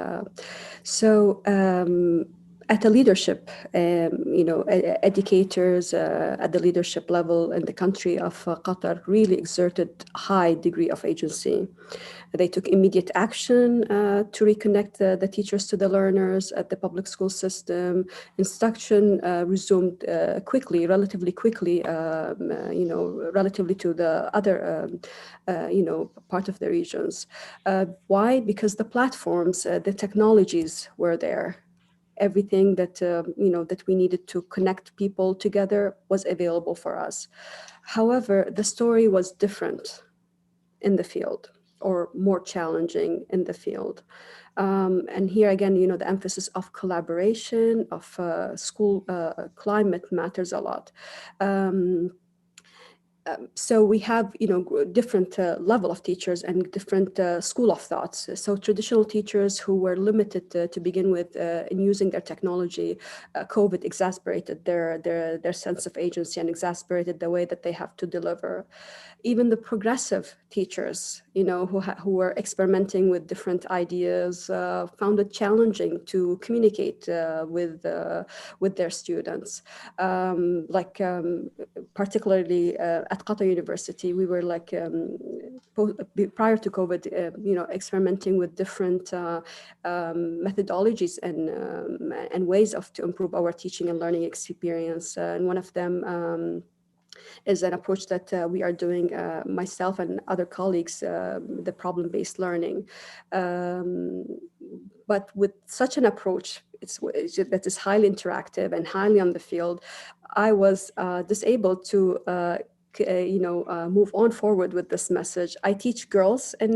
At the leadership, educators at the leadership level in the country of Qatar really exerted a high degree of agency. They took immediate action to reconnect the teachers to the learners at the public school system. Instruction resumed relatively quickly, relatively to the other, part of the regions. Why? Because the platforms, the technologies were there. Everything that that we needed to connect people together was available for us. However, the story was different in the field, or more challenging in the field. And here again, the emphasis of collaboration, of school climate matters a lot. So we have, different level of teachers and different school of thoughts. So traditional teachers who were limited to begin with in using their technology, COVID exacerbated their sense of agency and exacerbated the way that they have to deliver. Even the progressive teachers, who were experimenting with different ideas, found it challenging to communicate with their students. Particularly at Qatar University, we were prior to COVID, experimenting with different methodologies and ways to improve our teaching and learning experience. And one of them is an approach that we are doing, myself and other colleagues, the problem-based learning. But with such an approach, that is highly interactive and highly on the field, I was disabled to move on forward with this message. I teach girls at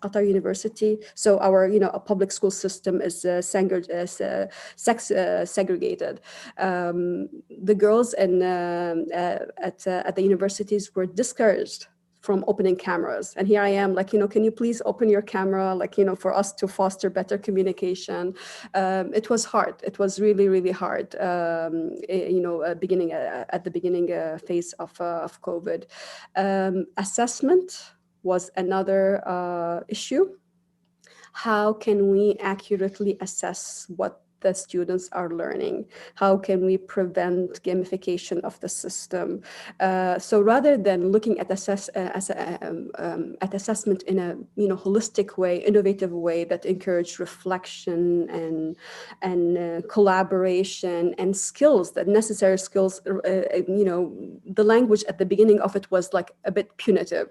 Qatar University. So our a public school system is sex segregated. The girls at the universities were discouraged from opening cameras. And here I am, like, can you please open your camera, like, for us to foster better communication. It was hard. It was really, really hard, at the beginning phase of COVID. Assessment was another issue. How can we accurately assess what the students are learning? How can we prevent gamification of the system? So rather than looking at assessment in a holistic way, innovative way that encourage reflection and collaboration and skills, that necessary skills, the language at the beginning of it was like a bit punitive.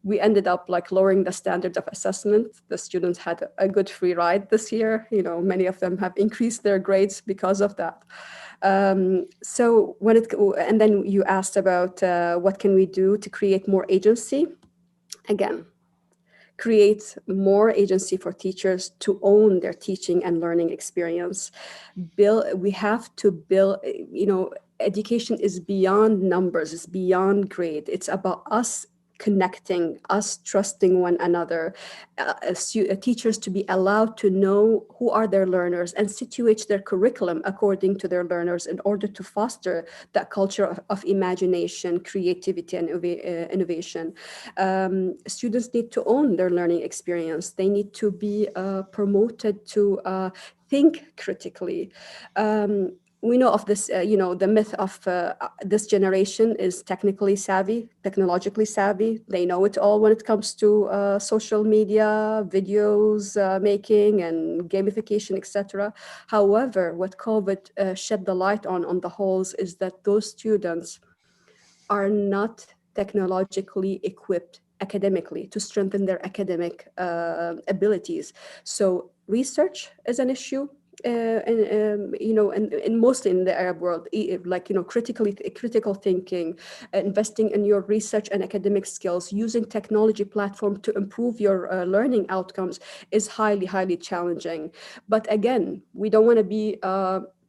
We ended up like lowering the standard of assessment. The students had a good free ride this year. Many of them have increased their grades because of that. And then you asked about what can we do to create more agency? Again, create more agency for teachers to own their teaching and learning experience. We have to build, education is beyond numbers, it's beyond grade. It's about us connecting, us trusting one another, teachers to be allowed to know who are their learners and situate their curriculum according to their learners in order to foster that culture of imagination, creativity, and innovation. Students need to own their learning experience. They need to be promoted to think critically. We know of this, the myth of this generation is technologically savvy. They know it all when it comes to social media, videos making, and gamification, etc. However, what COVID shed the light on the holes is that those students are not technologically equipped academically to strengthen their academic abilities. So research is an issue. And mostly in the Arab world, like, critical thinking, investing in your research and academic skills, using technology platform to improve your learning outcomes is highly, highly challenging. But again, we don't want to be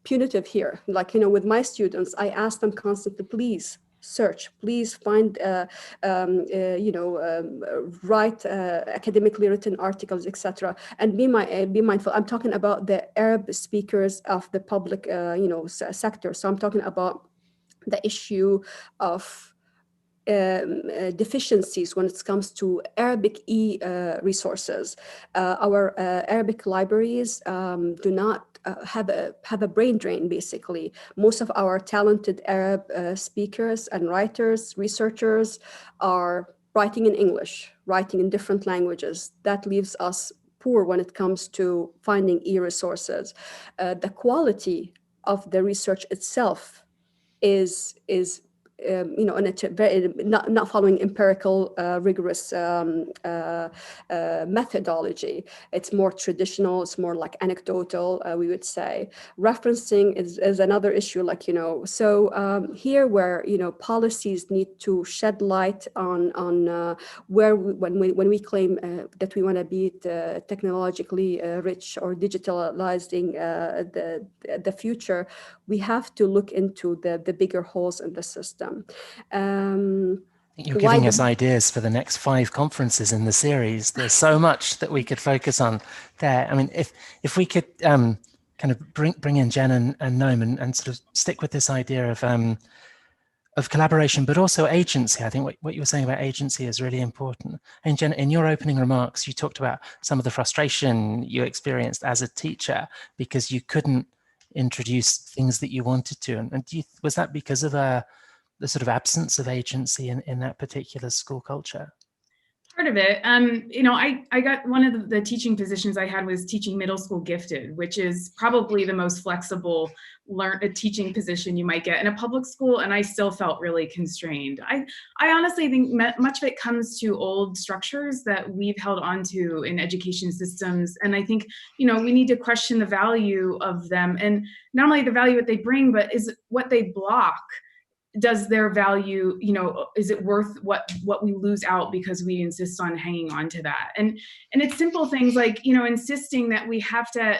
punitive here. Like, with my students, I ask them constantly, please search, please find, write academically written articles, etc. And be mindful. I'm talking about the Arab speakers of the public, sector. So I'm talking about the issue of deficiencies when it comes to Arabic resources. Our Arabic libraries do not have a brain drain, basically. Most of our talented Arab speakers and writers, researchers are writing in English, writing in different languages. That leaves us poor when it comes to finding e-resources. The quality of the research itself is not following empirical, rigorous methodology. It's more traditional. It's more like anecdotal, we would say. Referencing is another issue, like, so here where, policies need to shed light on where when we claim that we want to be technologically rich or digitalizing the future, we have to look into the bigger holes in the system. You're giving us ideas for the next 5 conferences in the series. There's so much that we could focus on there. I mean, if we could kind of bring in Jen and Noam and sort of stick with this idea of collaboration, but also agency. I think what you were saying about agency is really important. And Jen, in your opening remarks, you talked about some of the frustration you experienced as a teacher because you couldn't introduce things that you wanted to. And was that because of the sort of absence of agency in that particular school culture? Part of it. I got one of the teaching positions I had was teaching middle school gifted, which is probably the most flexible teaching position you might get in a public school. And I still felt really constrained. I honestly think much of it comes to old structures that we've held onto in education systems. And I think, we need to question the value of them, and not only the value that they bring, but is what they block. does their value, is it worth what we lose out because we insist on hanging on to that? And it's simple things like, insisting that we have to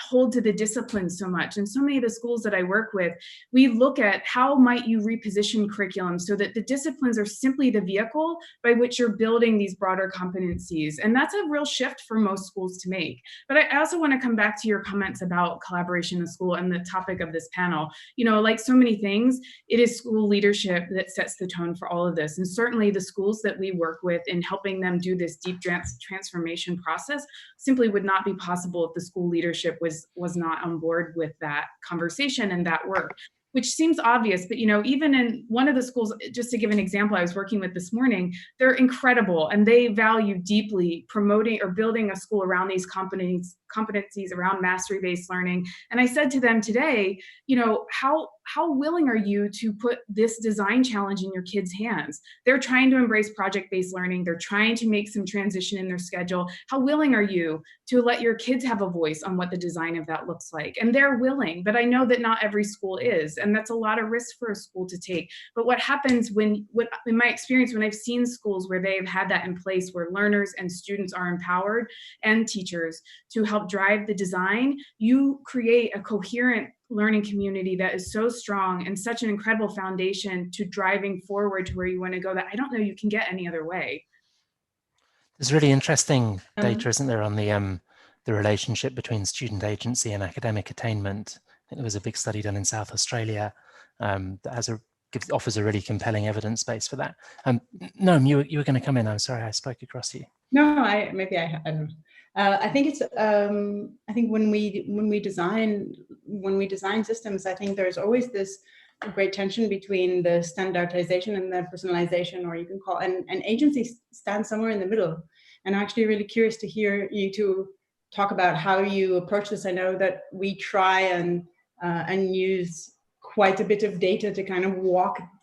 hold to the discipline so much. And so many of the schools that I work with, we look at how might you reposition curriculum so that the disciplines are simply the vehicle by which you're building these broader competencies. And that's a real shift for most schools to make. But I also want to come back to your comments about collaboration in school and the topic of this panel. Like so many things, it is school leadership that sets the tone for all of this. And certainly the schools that we work with in helping them do this deep transformation process simply would not be possible if the school leadership was not on board with that conversation and that work, which seems obvious. But, even in one of the schools, just to give an example, I was working with this morning, they're incredible and they value deeply promoting or building a school around these competencies around mastery-based learning. And I said to them today, how willing are you to put this design challenge in your kids' hands? They're trying to embrace project-based learning. They're trying to make some transition in their schedule. How willing are you to let your kids have a voice on what the design of that looks like? And they're willing, but I know that not every school is, and that's a lot of risk for a school to take. But what happens in my experience, when I've seen schools where they've had that in place, where learners and students are empowered and teachers to help drive the design, you create a coherent learning community that is so strong and such an incredible foundation to driving forward to where you want to go that I don't know you can get any other way. There's really interesting data, isn't there, on the relationship between student agency and academic attainment. I think there was a big study done in South Australia that offers a really compelling evidence base for that. Noam, you were going to come in. I'm sorry, I spoke across you. No, I don't know. I think it's. I think when we design systems, I think there's always this great tension between the standardization and the personalization, or you can call, and agency stands somewhere in the middle. And I'm actually really curious to hear you two talk about how you approach this. I know that we try and use quite a bit of data to kind of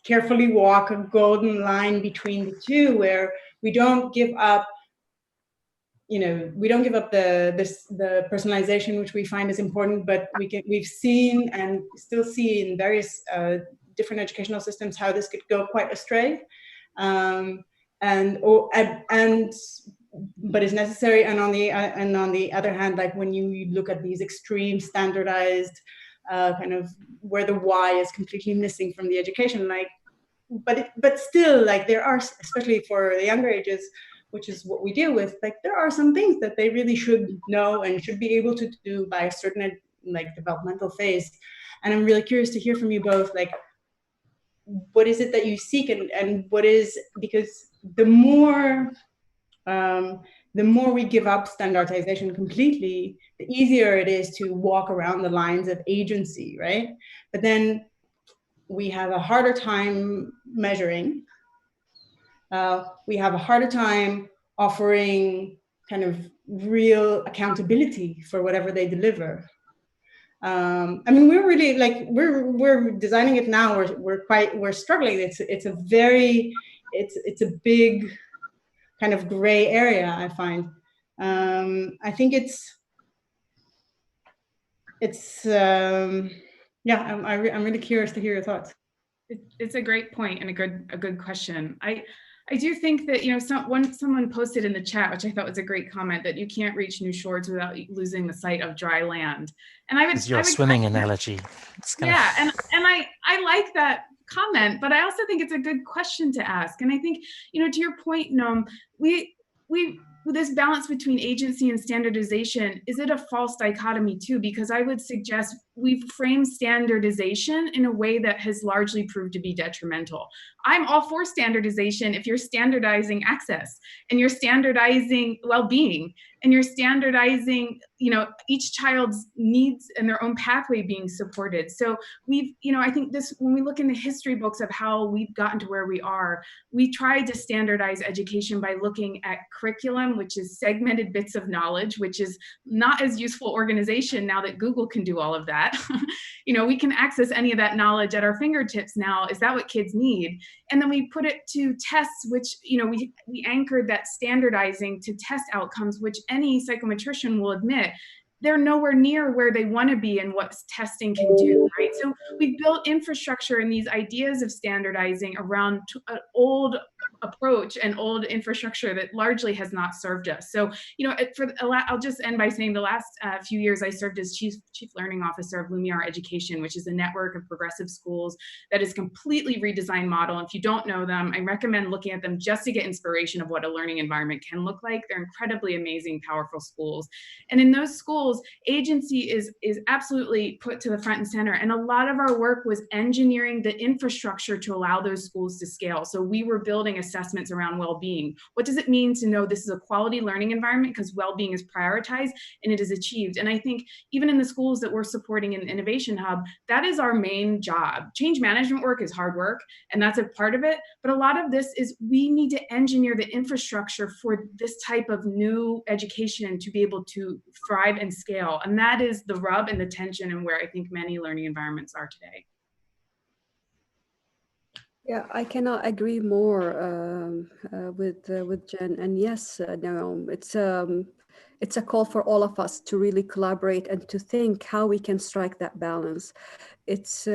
carefully walk a golden line between the two, where we don't give up. We don't give up the personalization, which we find is important, but we've seen and still see in various different educational systems how this could go quite astray, but is necessary. And on the other hand, like when you look at these extreme standardized kind of where the why is completely missing from the education, but still, like there are, especially for the younger ages, which is what we deal with, like there are some things that they really should know and should be able to do by a certain developmental phase. And I'm really curious to hear from you both, like what is it that you seek, and what is, because the more we give up standardization completely, the easier it is to walk around the lines of agency, right? But then we have a harder time measuring. We have a harder time offering kind of real accountability for whatever they deliver. I mean, we're really we're designing it now. We're struggling. It's a big kind of gray area, I find. I think I'm really curious to hear your thoughts. It's a great point and a good question. I do think that, someone posted in the chat, which I thought was a great comment, that you can't reach new shores without losing the sight of dry land. And It's your swimming analogy. Yeah, and I like that comment, but I also think it's a good question to ask. And I think, to your point, Noam, we this balance between agency and standardization, is it a false dichotomy too? Because I would suggest we've framed standardization in a way that has largely proved to be detrimental. I'm all for standardization if you're standardizing access and you're standardizing well-being and you're standardizing, each child's needs and their own pathway being supported. So we've, I think when we look in the history books of how we've gotten to where we are, we tried to standardize education by looking at curriculum, which is segmented bits of knowledge, which is not as useful organization now that Google can do all of that. We can access any of that knowledge at our fingertips now. Is that what kids need? And then we put it to tests, which, we anchored that standardizing to test outcomes, which any psychometrician will admit they're nowhere near where they want to be and what testing can do, right? So we've built infrastructure and these ideas of standardizing around an old approach and old infrastructure that largely has not served us. So, you know, I'll just end by saying the last few years I served as chief learning officer of Lumiere Education, which is a network of progressive schools that is completely redesigned model. And if you don't know them, I recommend looking at them just to get inspiration of what a learning environment can look like. They're incredibly amazing, powerful schools. And in those schools, agency is absolutely put to the front and center. And a lot of our work was engineering the infrastructure to allow those schools to scale. So we were building assessments around well-being. What does it mean to know this is a quality learning environment because well-being is prioritized and it is achieved? And I think even in the schools that we're supporting in the Innovation Hub, that is our main job. Change management work is hard work, and that's a part of it. But a lot of this is we need to engineer the infrastructure for this type of new education to be able to thrive and scale. And that is the rub and the tension and where I think many learning environments are today. Yeah, I cannot agree more with Jen. And yes, no, it's a call for all of us to really collaborate and to think how we can strike that balance. It's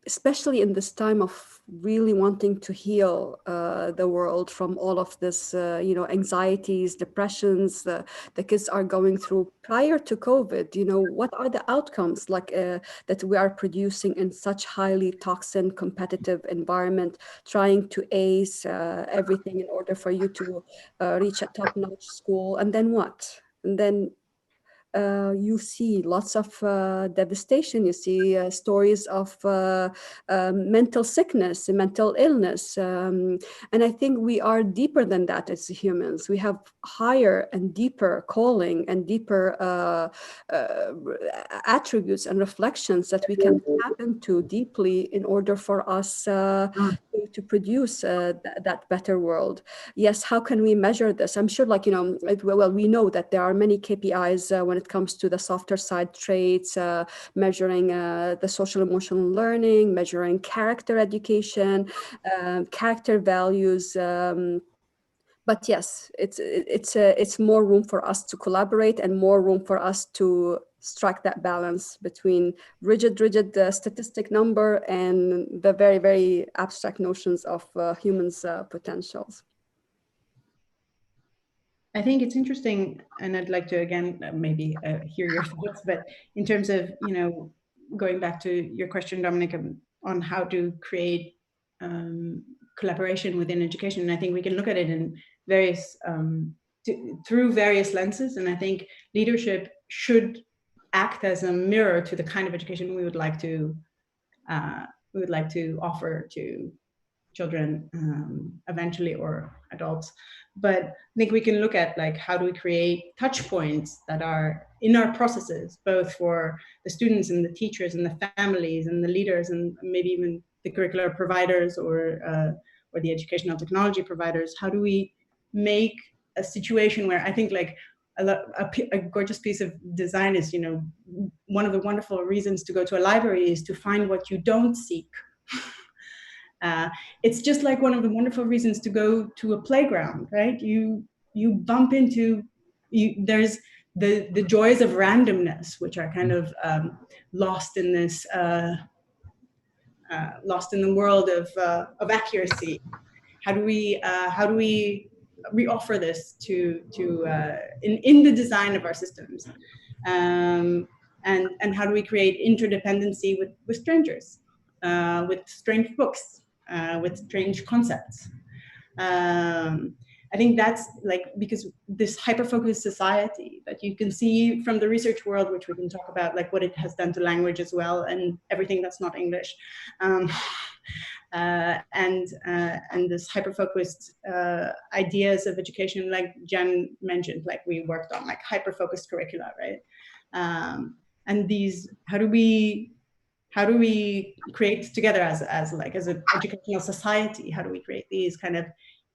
especially in this time of really wanting to heal the world from all of this, you know, anxieties, depressions the kids are going through prior to COVID. You know, what are the outcomes like that we are producing in such highly toxic, competitive environment, trying to ace everything in order for you to reach a top-notch school, and then what? And then you see lots of devastation. You see stories of mental sickness, mental illness. And I think we are deeper than that as humans. We have higher and deeper calling and deeper attributes and reflections that we can tap into deeply in order for us to produce that better world. Yes, how can we measure this? I'm sure, like, you know, well, we know that there are many KPIs when it comes to the softer side traits, measuring the social emotional learning, measuring character education, character values. But yes, it's more room for us to collaborate and more room for us to strike that balance between rigid statistic number and the very, very abstract notions of humans' potentials. I think it's interesting, and I'd like to again maybe hear your thoughts. But in terms of, you know, going back to your question, Dominic, on how to create collaboration within education, and I think we can look at it in various through various lenses. And I think leadership should act as a mirror to the kind of education we would like to offer to children eventually, or adults. But I think we can look at, like, how do we create touch points that are in our processes, both for the students and the teachers and the families and the leaders and maybe even the curricular providers or the educational technology providers. How do we make a situation where, I think, like, a gorgeous piece of design is, you know, one of the wonderful reasons to go to a library is to find what you don't seek. It's just like one of the wonderful reasons to go to a playground, right? You bump into, there's the joys of randomness, which are kind of lost in this, lost in the world of accuracy. How do we reoffer this to in the design of our systems, and how do we create interdependency with strangers, with strange books, with strange concepts? I think that's, like, because this hyper-focused society that you can see from the research world, which we can talk about, like what it has done to language as well, and everything that's not English, and this hyper-focused ideas of education, like Jen mentioned, like we worked on, like hyper-focused curricula, right? And these, how do we create together as an educational society? How do we create these kind of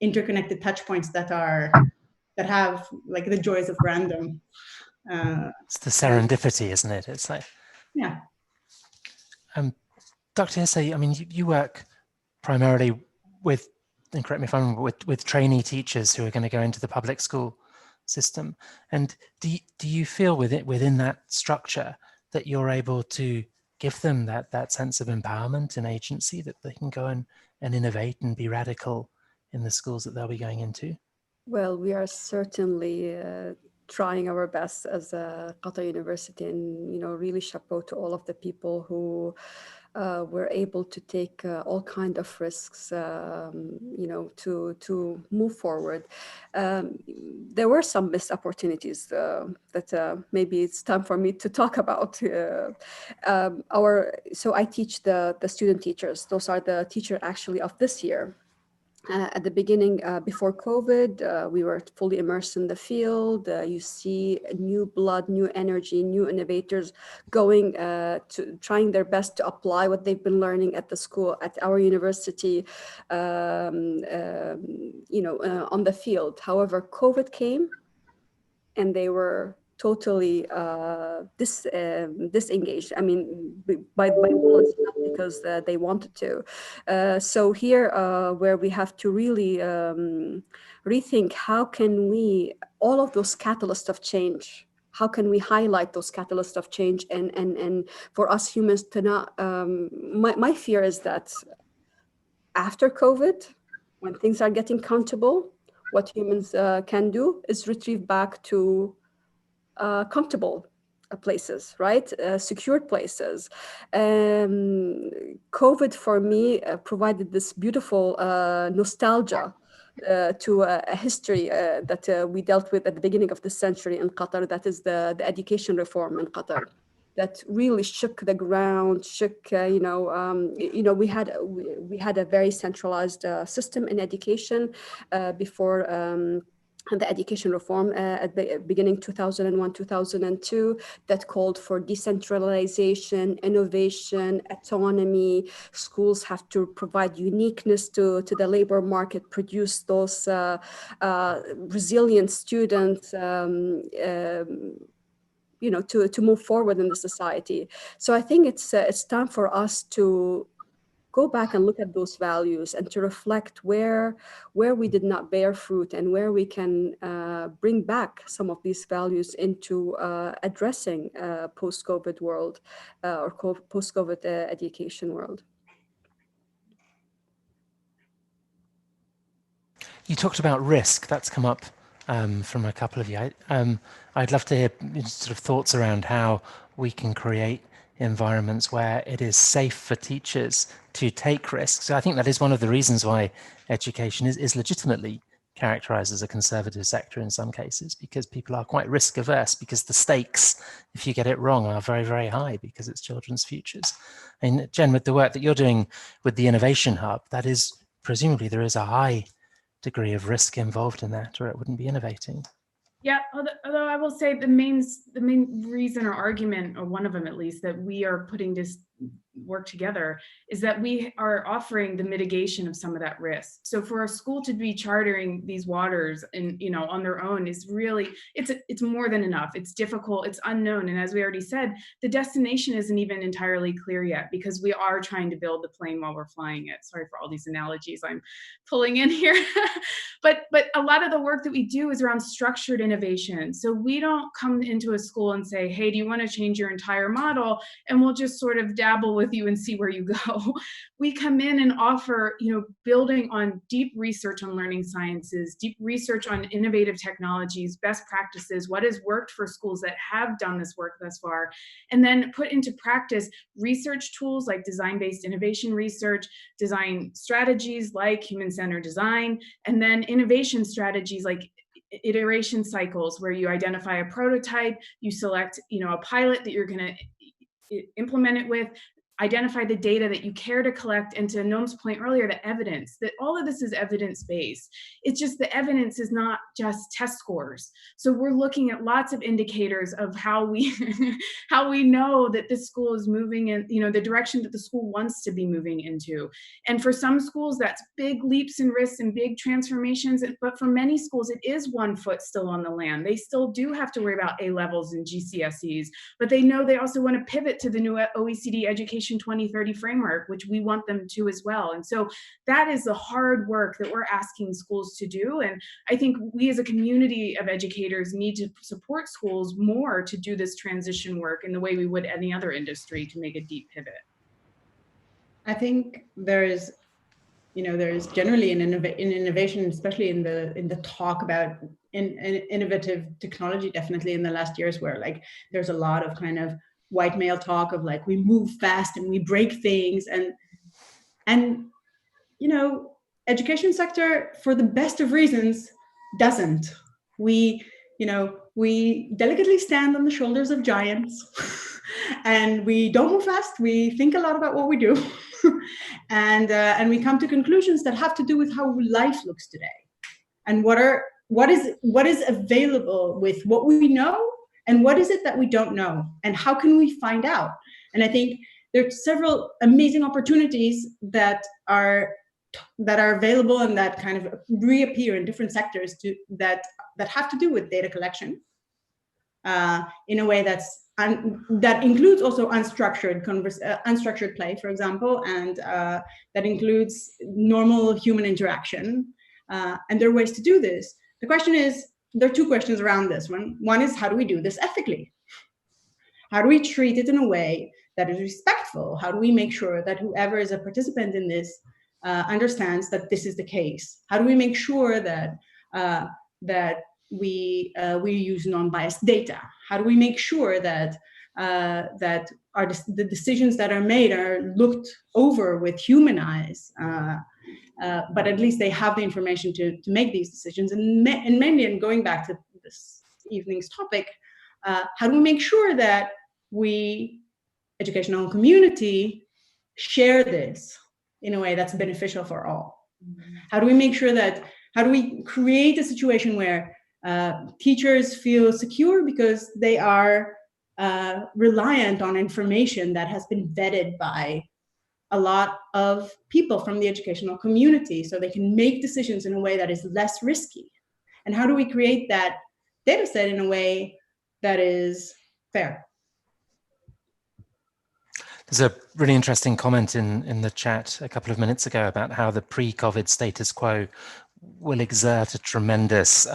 interconnected touch points that have, like, the joys of random? It's the serendipity, isn't it? It's like, yeah. Dr. Hisse, I mean, you work primarily with, and correct me if I'm wrong, with trainee teachers who are going to go into the public school system. And do you feel within that structure that you're able to give them that sense of empowerment and agency, that they can go and innovate and be radical in the schools that they'll be going into? Well, we are certainly trying our best as a Qatar University, and really chapeau to all of the people who were able to take all kind of risks, to move forward. There were some missed opportunities that maybe it's time for me to talk about. So I teach the student teachers. Those are the teachers actually of this year. At the beginning, before COVID, we were fully immersed in the field. You see new blood, new energy, new innovators going to trying their best to apply what they've been learning at the school, at our university, on the field. However, COVID came and they were totally disengaged. I mean, by bullets, not because they wanted to. So here, where we have to really rethink how can we, all of those catalysts of change, how can we highlight those catalysts of change, and for us humans to not, my fear is that after COVID, when things are getting comfortable, what humans can do is retrieve back to comfortable places, right? Secured places. COVID for me provided this beautiful nostalgia to a history that we dealt with at the beginning of the century in Qatar. That is the education reform in Qatar. That really shook the ground, we had a very centralized system in education before the education reform at the beginning 2001, 2002, that called for decentralization, innovation, autonomy. Schools have to provide uniqueness to the labor market, produce those resilient students, to move forward in the society. So I think it's time for us to go back and look at those values and to reflect where we did not bear fruit, and where we can bring back some of these values into addressing post-COVID world or post-COVID education world. You talked about risk. That's come up from a couple of you. I'd love to hear sort of thoughts around how we can create environments where it is safe for teachers to take risks. So I think that is one of the reasons why education is legitimately characterized as a conservative sector in some cases, because people are quite risk averse, because the stakes, if you get it wrong, are very, very high, because it's children's futures. And Jen, with the work that you're doing with the Innovation Hub, that is, presumably there is a high degree of risk involved in that, or it wouldn't be innovating. Yeah, although I will say the main reason or argument, or one of them at least, that we are putting this work together is that we are offering the mitigation of some of that risk. So for a school to be chartering these waters and on their own is really, it's more than enough. It's difficult, it's unknown, and as we already said, the destination isn't even entirely clear yet, because we are trying to build the plane while we're flying it. Sorry for all these analogies I'm pulling in here. but a lot of the work that we do is around structured innovation. So we don't come into a school and say, hey, do you want to change your entire model? And we'll just sort of dabble with you and see where you go. We come in and offer, building on deep research on learning sciences, deep research on innovative technologies, best practices, what has worked for schools that have done this work thus far, and then put into practice research tools like design-based innovation research, design strategies like human-centered design, and then innovation strategies like iteration cycles, where you identify a prototype, you select, a pilot that you're going to implement it with, identify the data that you care to collect, and to Noam's point earlier, the evidence, that all of this is evidence-based. It's just the evidence is not just test scores. So we're looking at lots of indicators of how we how we know that this school is moving in, the direction that the school wants to be moving into. And for some schools, that's big leaps and risks and big transformations. But for many schools, it is one foot still on the land. They still do have to worry about A levels and GCSEs, but they know they also want to pivot to the new OECD education Education 2030 framework, which we want them to as well. And so that is the hard work that we're asking schools to do. And I think we as a community of educators need to support schools more to do this transition work in the way we would any other industry to make a deep pivot. I think there's generally an innovation, especially in the talk about innovative technology, definitely in the last years, where like there's a lot of kind of white male talk of like we move fast and we break things, and education sector, for the best of reasons, doesn't. We delicately stand on the shoulders of giants and we don't move fast. We think a lot about what we do. and we come to conclusions that have to do with how life looks today, and what is available with what we know, and what is it that we don't know, and how can we find out. And I think there are several amazing opportunities that are available and that kind of reappear in different sectors that have to do with data collection in a way that includes also unstructured play, for example, and that includes normal human interaction. And there are ways to do this. The question is, there are two questions around this one. One is, how do we do this ethically? How do we treat it in a way that is respectful? How do we make sure that whoever is a participant in this understands that this is the case? How do we make sure that we use non-biased data? How do we make sure that the decisions that are made are looked over with human eyes, but at least they have the information to make these decisions? And mainly, and going back to this evening's topic, how do we make sure that we, educational community, share this in a way that's beneficial for all? How do we make sure how do we create a situation where teachers feel secure because they are reliant on information that has been vetted by a lot of people from the educational community, so they can make decisions in a way that is less risky? And how do we create that data set in a way that is fair? There's a really interesting comment in the chat a couple of minutes ago about how the pre-COVID status quo will exert a tremendous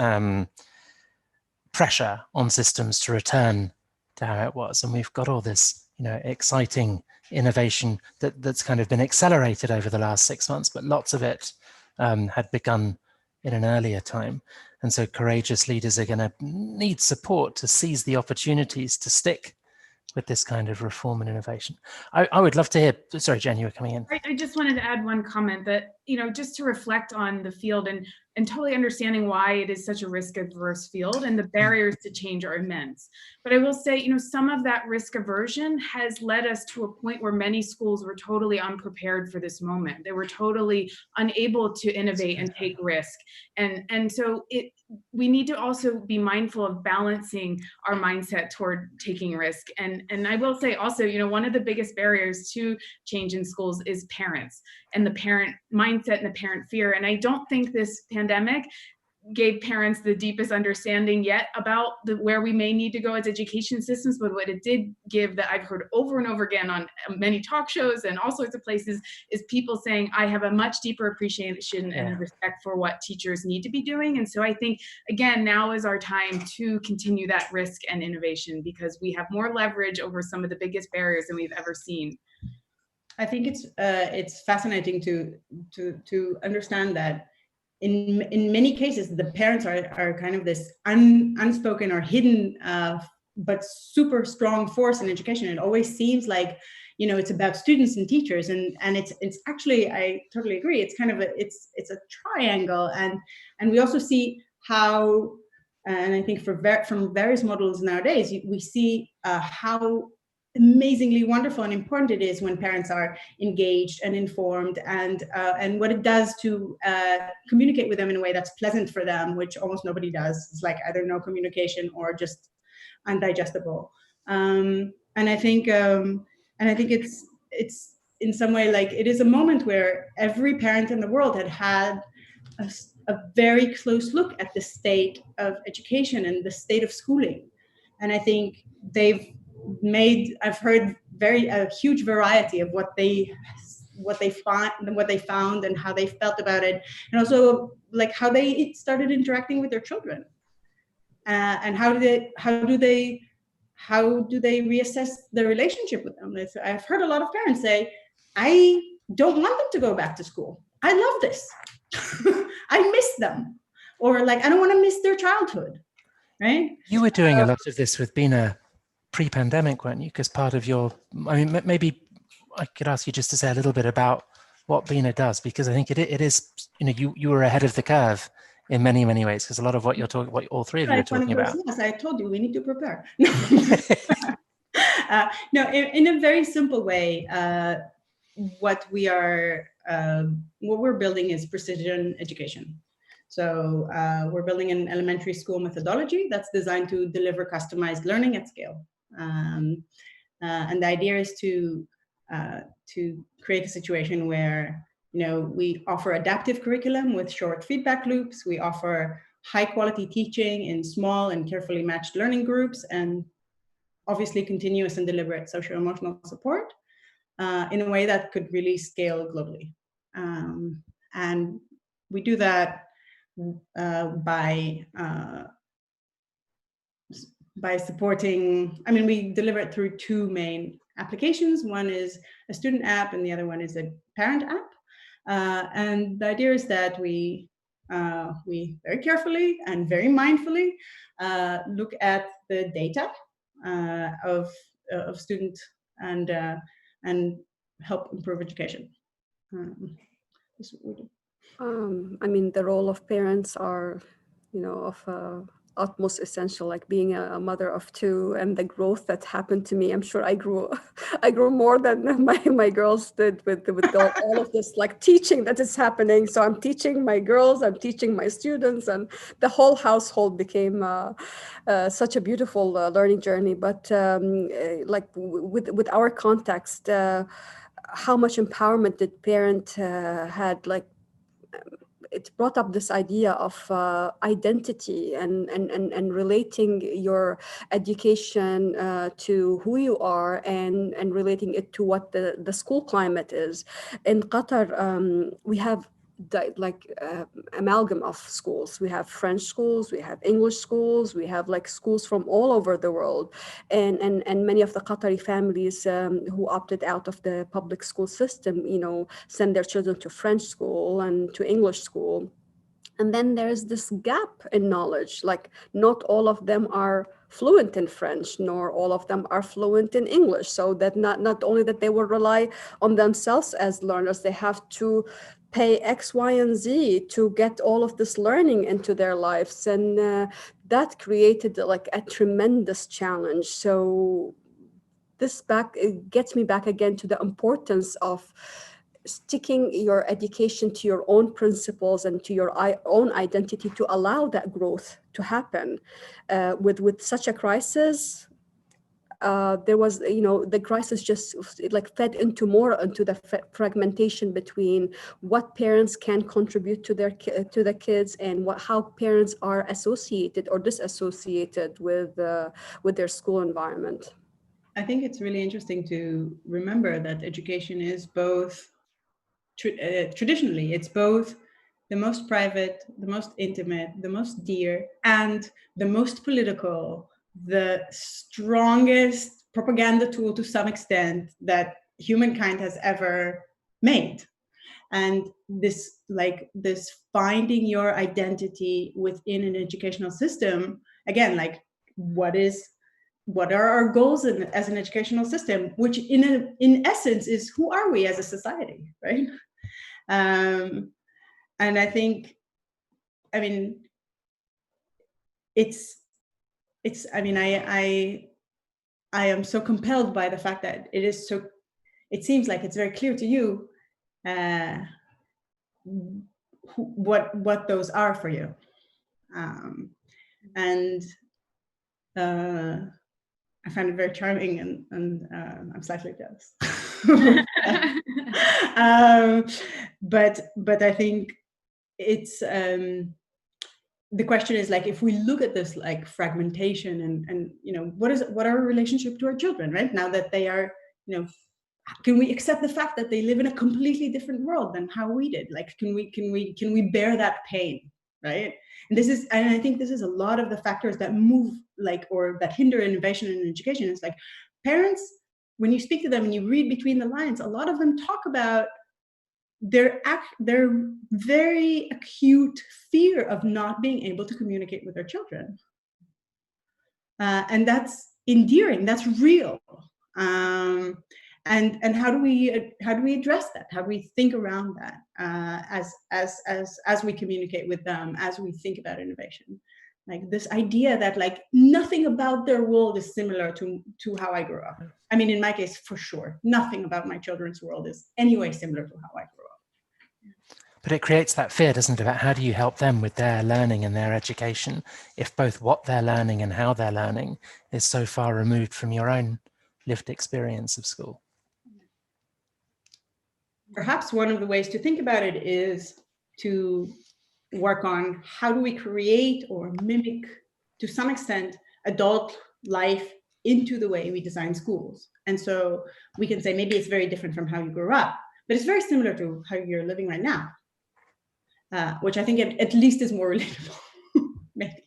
pressure on systems to return to how it was. And we've got all this, exciting innovation that's kind of been accelerated over the last 6 months, but lots of it had begun in an earlier time. And so courageous leaders are going to need support to seize the opportunities to stick with this kind of reform and innovation. I would love to hear, sorry, Jen, you were coming in. I just wanted to add one comment that, just to reflect on the field and totally understanding why it is such a risk-averse field, and the barriers to change are immense. But I will say, some of that risk aversion has led us to a point where many schools were totally unprepared for this moment. They were totally unable to innovate and take risk. And so we need to also be mindful of balancing our mindset toward taking risk. And I will say also, one of the biggest barriers to change in schools is parents and the parent mindset and the parent fear. And I don't think this pandemic gave parents the deepest understanding yet about where we may need to go as education systems. But what it did give, that I've heard over and over again on many talk shows and all sorts of places, is people saying, I have a much deeper appreciation and respect for what teachers need to be doing. And so I think, again, now is our time to continue that risk and innovation, because we have more leverage over some of the biggest barriers than we've ever seen. I think it's fascinating to understand that in many cases the parents are kind of this unspoken or hidden but super strong force in education. It always seems like it's about students and teachers, and it's actually, I totally agree, it's kind of it's a triangle, and we also see how, and I think from various models nowadays we see how amazingly wonderful and important it is when parents are engaged and informed, and what it does to communicate with them in a way that's pleasant for them, which almost nobody does. It's like either no communication or just undigestible. And I think it's in some way like it is a moment where every parent in the world had a very close look at the state of education and the state of schooling. And I think I've heard a huge variety of what they found and how they felt about it, and also like how they started interacting with their children, and how do they reassess their relationship with them. I've heard a lot of parents say, I don't want them to go back to school. I love this. I miss them. Or like, I don't want to miss their childhood, right? You were doing a lot of this with Bina pre-pandemic, weren't you? Because part of your, I mean, maybe I could ask you just to say a little bit about what Bina does, because I think it is, you know, you were ahead of the curve in many, many ways, because a lot of what you're talking, what all three of you are talking about. Yes, I told you we need to prepare. No, in a very simple way, what we're building is precision education. So we're building an elementary school methodology that's designed to deliver customized learning at scale. And the idea is to create a situation where, you know, we offer adaptive curriculum with short feedback loops. We offer high quality teaching in small and carefully matched learning groups, and obviously continuous and deliberate socio-emotional support in a way that could really scale globally. And we do that by supporting, I mean, we deliver it through two main applications. One is a student app and the other one is a parent app. And the idea is that we very carefully and very mindfully look at the data of students and help improve education. That's what we do. I mean, the role of parents are, you know, of utmost essential, like being a mother of two and the growth that happened to me. I'm sure I grew more than my girls did with all of this like teaching that is happening. So I'm teaching my girls, I'm teaching my students, and the whole household became such a beautiful learning journey. But like with our context, how much empowerment did parent had, like it brought up this idea of identity and relating your education to who you are, and relating it to what the school climate is. In Qatar, we have amalgam of schools. We have French schools, we have English schools, we have like schools from all over the world, and many of the Qatari families who opted out of the public school system, you know, send their children to French school and to English school. And then there's this gap in knowledge, like not all of them are fluent in French, nor all of them are fluent in English. So that not only that they will rely on themselves as learners, they have to pay X, Y, and Z to get all of this learning into their lives. And that created like a tremendous challenge. So it gets me back again to the importance of sticking your education to your own principles and to your own identity to allow that growth to happen. With such a crisis, there was, you know, the crisis just like fed into the fragmentation between what parents can contribute to the kids, and how parents are associated or disassociated with their school environment. I think it's really interesting to remember that education is both, traditionally, it's both the most private, the most intimate, the most dear, and the most political, the strongest propaganda tool to some extent that humankind has ever made. And this finding your identity within an educational system, again, like what are our goals as an educational system, which in essence is who are we as a society, right? And I think, I mean, I mean, I am so compelled by the fact that it seems like it's very clear to you what those are for you. And I find it very charming, and I'm slightly jealous. But I think it's the question is, like, if we look at this like fragmentation and you know, what are our relationship to our children right now that they are can we accept the fact that they live in a completely different world than how we did? Like, can we bear that pain, right? And I think this is a lot of the factors that move, like, or that hinder innovation in education. It's like parents, when you speak to them and you read between the lines, a lot of them talk about their very acute fear of not being able to communicate with their children. And that's endearing, that's real. And how do we address that? How do we think around that as we communicate with them, as we think about innovation? Like this idea that like nothing about their world is similar to how I grew up. I mean, in my case, for sure, nothing about my children's world is anyway similar to how I grew up. But it creates that fear, doesn't it, about how do you help them with their learning and their education if both what they're learning and how they're learning is so far removed from your own lived experience of school. Perhaps one of the ways to think about it is to work on how do we create or mimic, to some extent, adult life into the way we design schools. And so we can say maybe it's very different from how you grew up, but it's very similar to how you're living right now, which I think at least is more relatable. Maybe.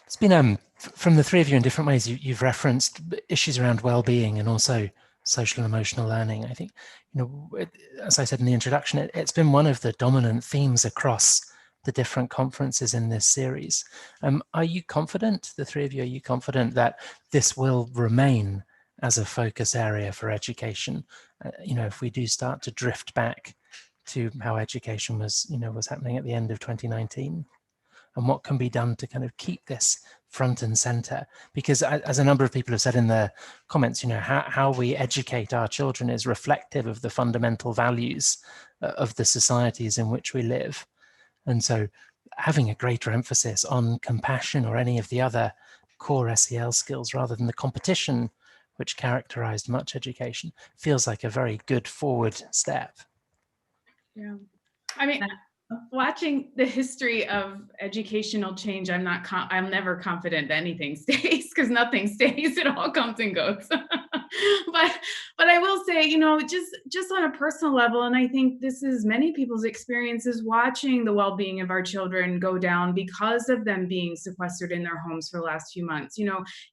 It's been, from the three of you in different ways, you've referenced issues around well-being and also social and emotional learning. I think, as I said in the introduction, it's been one of the dominant themes across the different conferences in this series. Are you confident, the three of you, are you confident that this will remain as a focus area for education? If we do start to drift back to how education was happening at the end of 2019, and what can be done to kind of keep this front and center? Because as a number of people have said in their comments, how we educate our children is reflective of the fundamental values of the societies in which we live. And so having a greater emphasis on compassion or any of the other core SEL skills rather than the competition which characterized much education feels like a very good forward step. Yeah, I mean, watching the history of educational change, I'm never confident that anything stays, because nothing stays. It all comes and goes. But I will say, just on a personal level, and I think this is many people's experiences, watching the well-being of our children go down because of them being sequestered in their homes for the last few months.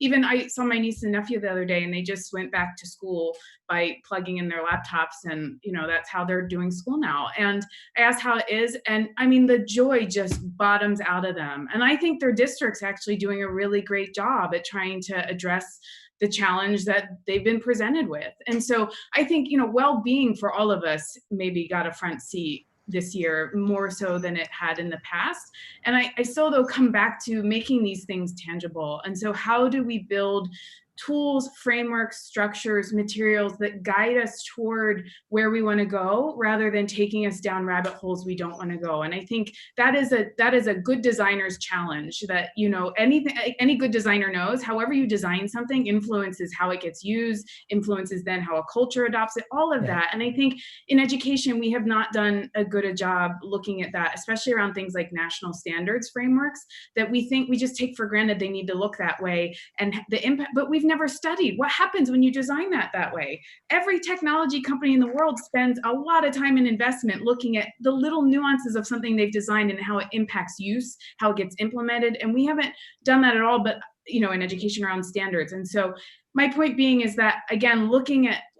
Even I saw my niece and nephew the other day, and they just went back to school by plugging in their laptops, and that's how they're doing school now. And I asked how it is, and I mean, the joy just bottoms out of them. And I think their district's actually doing a really great job at trying to address the challenge that they've been presented with. And so I think, well-being for all of us maybe got a front seat this year, more so than it had in the past. And I still, though, come back to making these things tangible. And so how do we build tools, frameworks, structures, materials that guide us toward where we want to go, rather than taking us down rabbit holes we don't want to go? And I think that is a good designer's challenge, that any good designer knows, however you design something influences how it gets used, influences then how a culture adopts it, all of that. And I think in education we have not done a good job looking at that, especially around things like national standards frameworks, that we think we just take for granted they need to look that way, and the impact, but we've never studied what happens when you design that way. Every technology company in the world spends a lot of time and investment looking at the little nuances of something they've designed and how it impacts use, how it gets implemented. And we haven't done that at all, but in education around standards. And so my point being is that, again,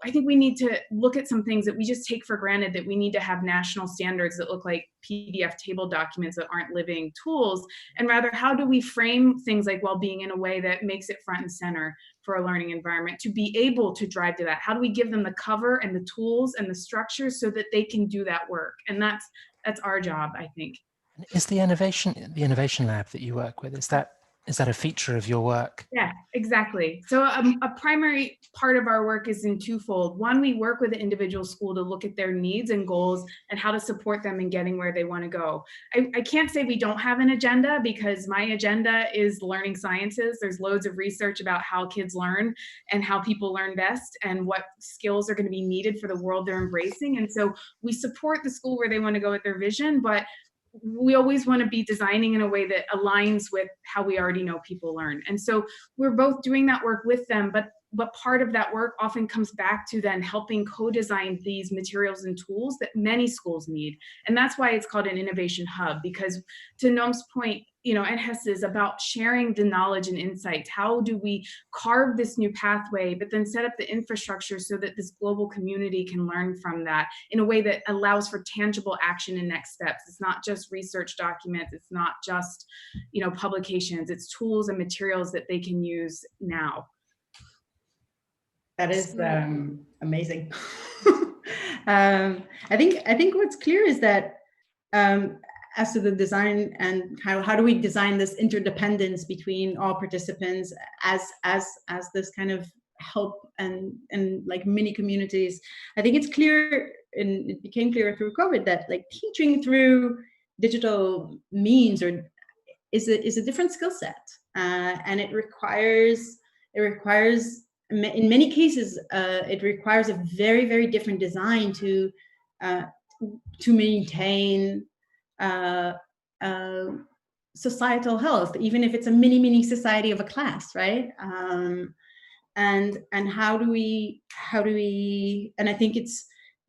I think we need to look at some things that we just take for granted, that we need to have national standards that look like PDF table documents that aren't living tools, and rather, how do we frame things like well-being in a way that makes it front and center for a learning environment to be able to drive to that? How do we give them the cover and the tools and the structures so that they can do that work? And that's our job, I think. Is the innovation lab that you work with, is that a feature of your work? Yeah, exactly. So a primary part of our work is in twofold. One, we work with the individual school to look at their needs and goals and how to support them in getting where they want to go. I can't say we don't have an agenda, because my agenda is learning sciences. There's loads of research about how kids learn and how people learn best and what skills are going to be needed for the world they're embracing. And so we support the school where they want to go with their vision, but we always want to be designing in a way that aligns with how we already know people learn. And so we're both doing that work with them, but but part of that work often comes back to then helping co-design these materials and tools that many schools need. And that's why it's called an innovation hub, because to Noam's point, NHES is about sharing the knowledge and insights. How do we carve this new pathway, but then set up the infrastructure so that this global community can learn from that in a way that allows for tangible action and next steps? It's not just research documents. It's not just, publications. It's tools and materials that they can use now. That is amazing. I think what's clear is that as to the design and how do we design this interdependence between all participants as this kind of help and like mini communities. I think it's clear, and it became clearer through COVID, that like teaching through digital means is a different skill set, and it requires in many cases it requires a very, very different design to maintain societal health, even if it's a mini society of a class, right? And how do we, and I think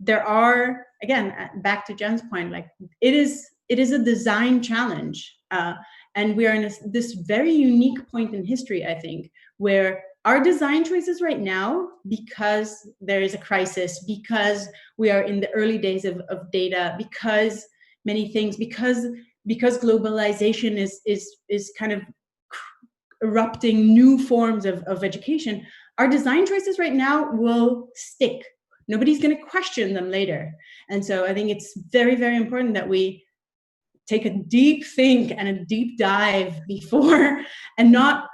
there are, again, back to Jen's point, like it is a design challenge, and we are in this very unique point in history, I think, where our design choices right now, because there is a crisis, because we are in the early days of data, because many things, because globalization is kind of erupting new forms of education, our design choices right now will stick. Nobody's going to question them later. And so I think it's very, very important that we take a deep think and a deep dive before, and not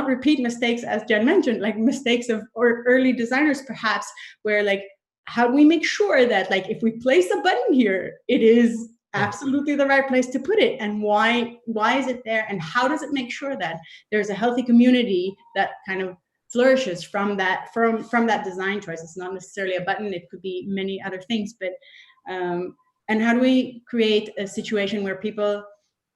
repeat mistakes, as Jen mentioned, like mistakes of or early designers perhaps, where like, how do we make sure that like if we place a button here, it is absolutely the right place to put it, and why is it there, and how does it make sure that there's a healthy community that kind of flourishes from that design choice? It's not necessarily a button, it could be many other things, but and how do we create a situation where people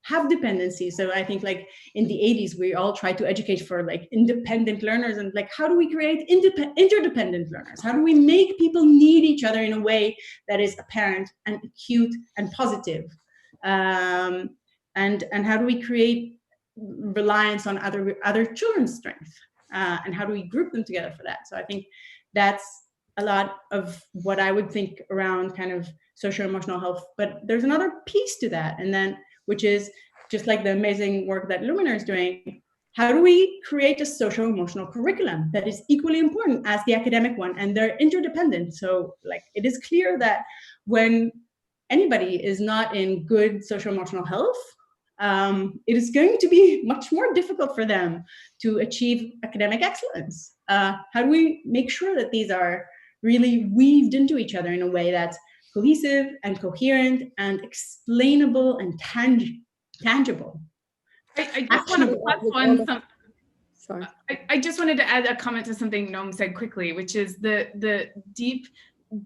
have dependency? So I think like in the 80s, we all tried to educate for like independent learners, and like, how do we create interdependent learners? How do we make people need each other in a way that is apparent and acute and positive? And how do we create reliance on other children's strength? And how do we group them together for that? So I think that's a lot of what I would think around kind of socio-emotional health. But there's another piece to that, and then which is just like the amazing work that Luminar is doing. How do we create a socio-emotional curriculum that is equally important as the academic one, and they're interdependent? So like it is clear that when anybody is not in good socio-emotional health, it is going to be much more difficult for them to achieve academic excellence. How do we make sure that these are really weaved into each other in a way that's cohesive and coherent and explainable and tangible? I just want to plus one something. Sorry. I just wanted to add a comment to something Noam said quickly, which is the deep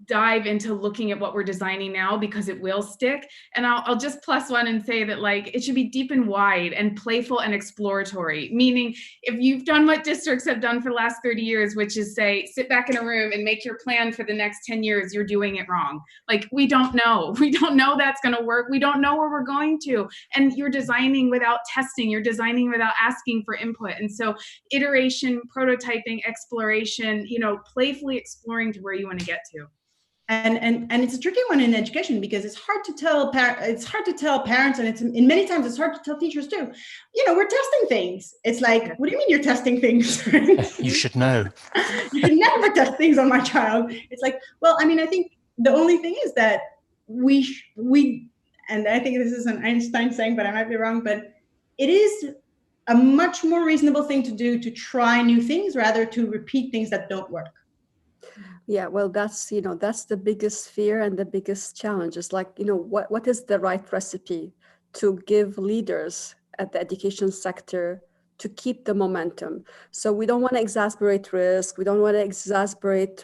dive into looking at what we're designing now, because it will stick. And I'll just plus one and say that like it should be deep and wide and playful and exploratory, meaning if you've done what districts have done for the last 30 years, which is say, sit back in a room and make your plan for the next 10 years, you're doing it wrong. Like we don't know that's going to work. We don't know where we're going to. And you're designing without testing, you're designing without asking for input. And so iteration, prototyping, exploration, playfully exploring to where you want to get to. And it's a tricky one in education, because it's hard to tell parents, and it's in many times it's hard to tell teachers too. We're testing things. It's like, what do you mean you're testing things? You should know. You should never test things on my child. It's like, well, I mean, I think the only thing is that we and I think this is an Einstein saying, but I might be wrong, but it is a much more reasonable thing to do to try new things rather to repeat things that don't work. Yeah, well, that's the biggest fear and the biggest challenge is like, what is the right recipe to give leaders at the education sector to keep the momentum? So we don't want to exasperate risk. We don't want to exasperate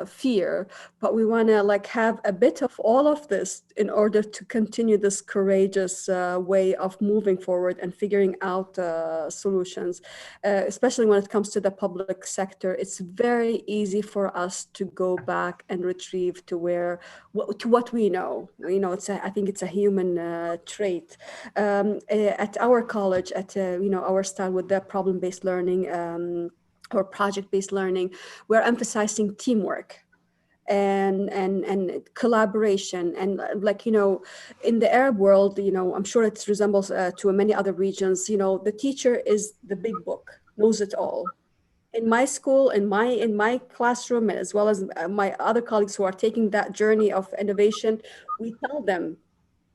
fear, but we want to like have a bit of all of this in order to continue this courageous way of moving forward and figuring out solutions, especially when it comes to the public sector. It's very easy for us to go back and retrieve to what we know. I think it's a human trait. At our college, at our style with the problem-based learning or project-based learning, we're emphasizing teamwork and collaboration, and in the Arab world, I'm sure it resembles to many other regions. The teacher is the big book, knows it all. In my school, in my classroom, as well as my other colleagues who are taking that journey of innovation, we tell them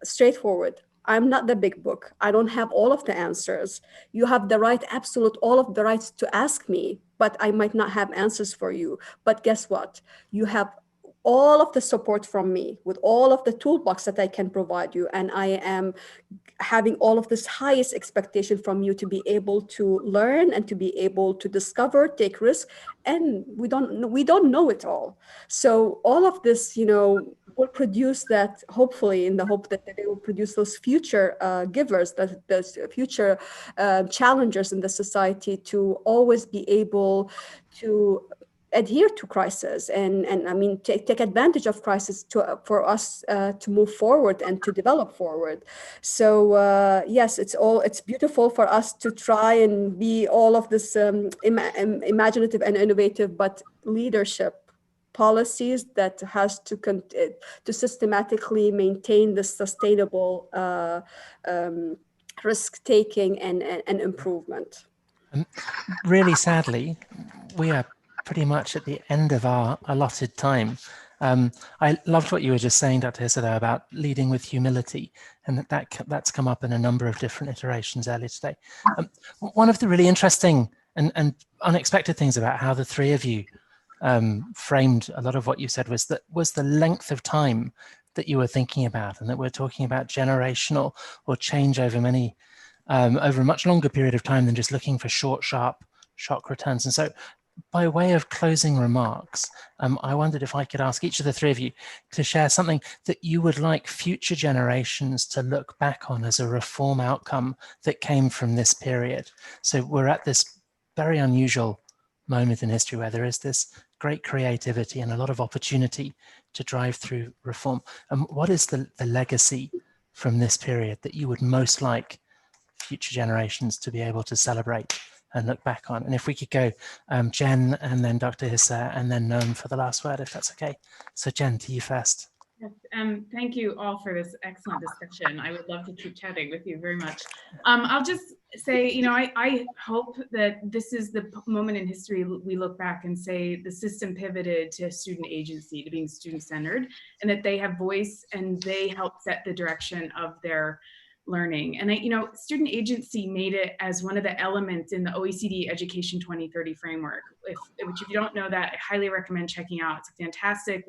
straightforward, I'm not the big book. I don't have all of the answers. You have the right, absolute, all of the rights to ask me, but I might not have answers for you. But guess what? You have all of the support from me with all of the toolbox that I can provide you. And I am having all of this highest expectation from you to be able to learn and to be able to discover, take risks. And we don't know it all. So all of this, will produce that, hopefully, in the hope that they will produce those future givers, those future challengers in the society, to always be able to adhere to crisis and I mean take advantage of crisis for us to move forward and to develop forward. So yes, it's beautiful for us to try and be all of this imaginative and innovative, but leadership policies that has to systematically maintain this sustainable risk taking and improvement. Really sadly, we are pretty much at the end of our allotted time. I loved what you were just saying, Dr. Hissa, about leading with humility, and that's come up in a number of different iterations earlier today. One of the really interesting and unexpected things about how the three of you framed a lot of what you said was the length of time that you were thinking about, and that we're talking about generational or change over over a much longer period of time than just looking for short, sharp shock returns. And so by way of closing remarks, I wondered if I could ask each of the three of you to share something that you would like future generations to look back on as a reform outcome that came from this period. So we're at this very unusual moment in history where there is this great creativity and a lot of opportunity to drive through reform. What is the legacy from this period that you would most like future generations to be able to celebrate and look back on? And if we could go Jen, and then Dr. Hissa, and then Noam for the last word, if that's okay. So Jen, to you first. Yes, thank you all for this excellent discussion. I would love to keep chatting with you very much. I'll just say, I hope that this is the moment in history we look back and say the system pivoted to student agency, to being student-centered, and that they have voice and they help set the direction of their learning. And student agency made it as one of the elements in the OECD Education 2030 framework, which if you don't know that, I highly recommend checking out. It's a fantastic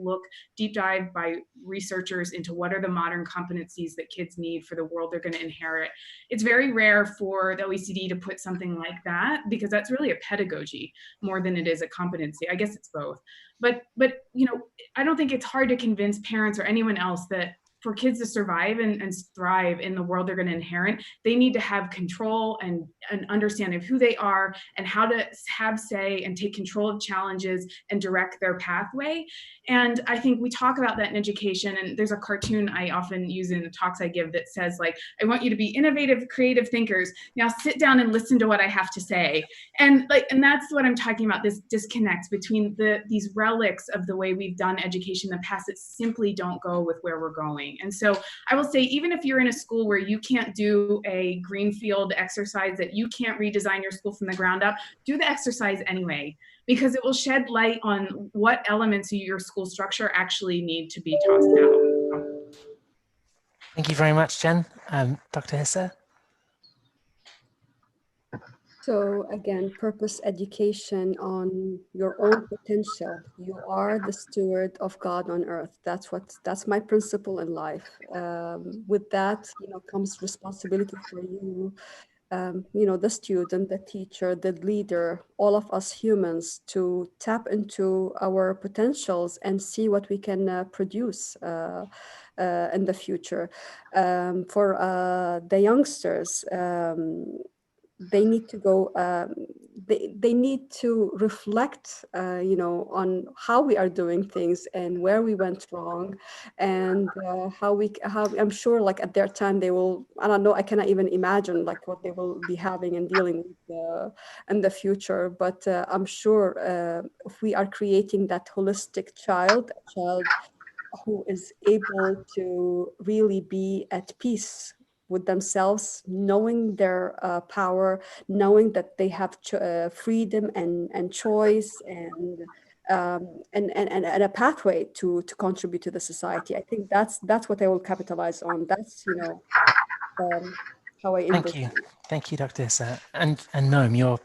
deep dive by researchers into what are the modern competencies that kids need for the world they're going to inherit. It's very rare for the OECD to put something like that, because that's really a pedagogy more than it is a competency. I guess it's both. But I don't think it's hard to convince parents or anyone else that for kids to survive and thrive in the world they're going to inherit, they need to have control and an understanding of who they are and how to have say and take control of challenges and direct their pathway. And I think we talk about that in education, and there's a cartoon I often use in the talks I give that says, I want you to be innovative, creative thinkers. Now sit down and listen to what I have to say. And that's what I'm talking about, this disconnect between these relics of the way we've done education in the past that simply don't go with where we're going. And so I will say, even if you're in a school where you can't do a greenfield exercise, that you can't redesign your school from the ground up, do the exercise anyway, because it will shed light on what elements of your school structure actually need to be tossed out. Thank you very much, Jen. Dr. Hissa? So again, purpose education on your own potential. You are the steward of God on earth. That's my principle in life. With that, comes responsibility for you the student, the teacher, the leader, all of us humans, to tap into our potentials and see what we can produce in the future. For the youngsters, they need to go, they need to reflect, on how we are doing things and where we went wrong, and how I'm sure, like at their time, they will, I don't know, I cannot even imagine like what they will be having and dealing with in the future. But I'm sure if we are creating that holistic child, a child who is able to really be at peace with themselves, knowing their power, knowing that they have freedom and choice, and a pathway to contribute to the society. I think that's what I will capitalize on. That's how I envision. Thank you, Dr. Issa. And Noam, your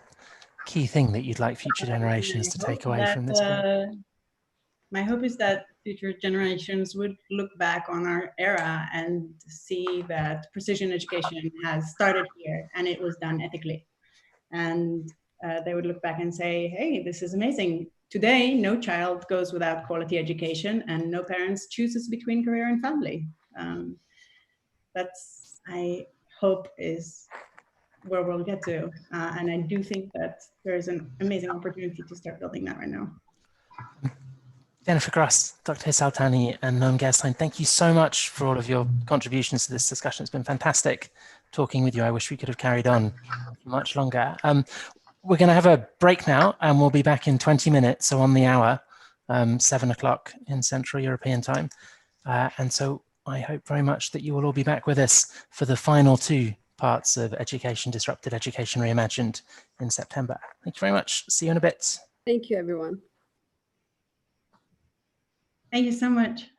key thing that you'd like future generations to take away from this event? My hope is that future generations would look back on our era and see that precision education has started here and it was done ethically. And they would look back and say, hey, this is amazing. Today, no child goes without quality education and no parents chooses between career and family. That's, I hope, is where we'll get to. And I do think that there's an amazing opportunity to start building that right now. Jennifer Gross, Dr. Saltani, and Noam Gerstein, thank you so much for all of your contributions to this discussion. It's been fantastic talking with you. I wish we could have carried on much longer. We're going to have a break now, and we'll be back in 20 minutes, so on the hour, 7 o'clock in Central European time. And so I hope very much that you will all be back with us for the final two parts of Education Disrupted, Education Reimagined in September. Thank you very much. See you in a bit. Thank you, everyone. Thank you so much.